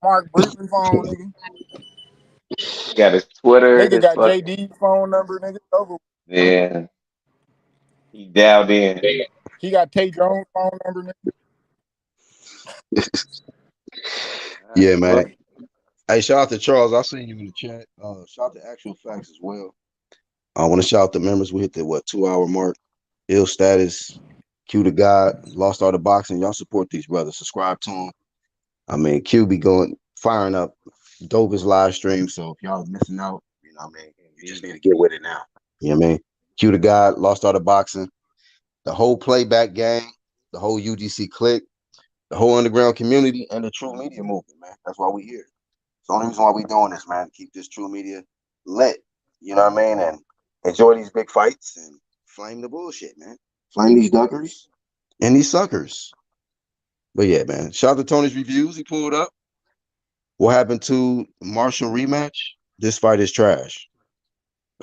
Mark Brinkman phone, nigga. got his Twitter, Nigga his got fucking, JD's phone number, nigga. Over. yeah. He dialed in. He got Tay Jones phone number, nigga. Yeah, Alright, man. fuck. Hey, shout out to Charles. I seen you in the chat. Shout out to Actual Facts as well. I want to shout out the members. We hit the 2 hour mark. Ill Status, Q to God, Lost Art of Boxing. Y'all support these brothers. Subscribe to them. I mean, Q be firing up dopest live stream. So if y'all missing out, you know what I mean, you just need to get with it now. You know what I mean? Q to God, Lost Art of Boxing, the whole playback gang, the whole UGC clique, the whole underground community, and the true media movement, man. That's why we here. It's the only reason why we doing this, man. Keep this true media lit. You know what I mean? And enjoy these big fights and flame the bullshit, man. Flame these duckers and these suckers. But yeah, man. Shout out to Tony's reviews. He pulled up. What happened to Marshall rematch? This fight is trash.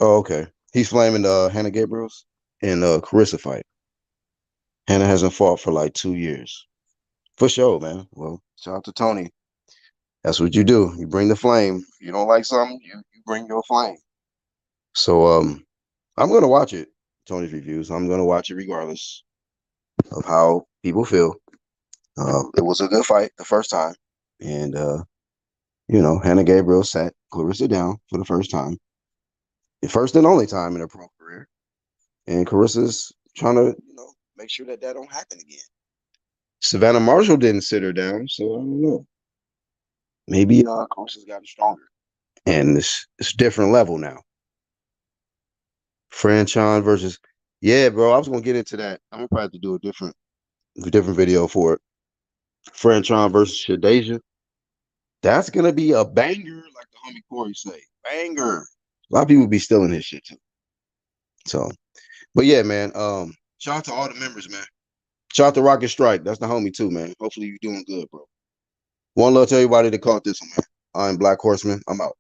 Oh, okay. He's flaming Hannah Gabriels and Carissa fight. Hannah hasn't fought for like 2 years. For sure, man. Well, shout out to Tony. That's what you do. You bring the flame. If you don't like something, you bring your flame. So I'm gonna watch it. Tony's reviews. I'm gonna watch it regardless of how people feel. It was a good fight the first time, and Hannah Gabriel sat Clarissa down for the first time, the first and only time in her pro career, and Carissa's trying to make sure that don't happen again. Savannah Marshall didn't sit her down, so I don't know. Maybe Carissa's gotten stronger, and it's a different level now. Franchon versus, yeah, bro. I was gonna get into that. I'm gonna probably have to do a different video for it. Franchon versus Shadeja. That's gonna be a banger, like the homie Corey say. Banger. A lot of people be stealing his shit too. So, but yeah, man. Shout out to all the members, man. Shout out to Rocket Strike. That's the homie too, man. Hopefully you're doing good, bro. One love to everybody that caught this one, man. I'm Black Horseman. I'm out.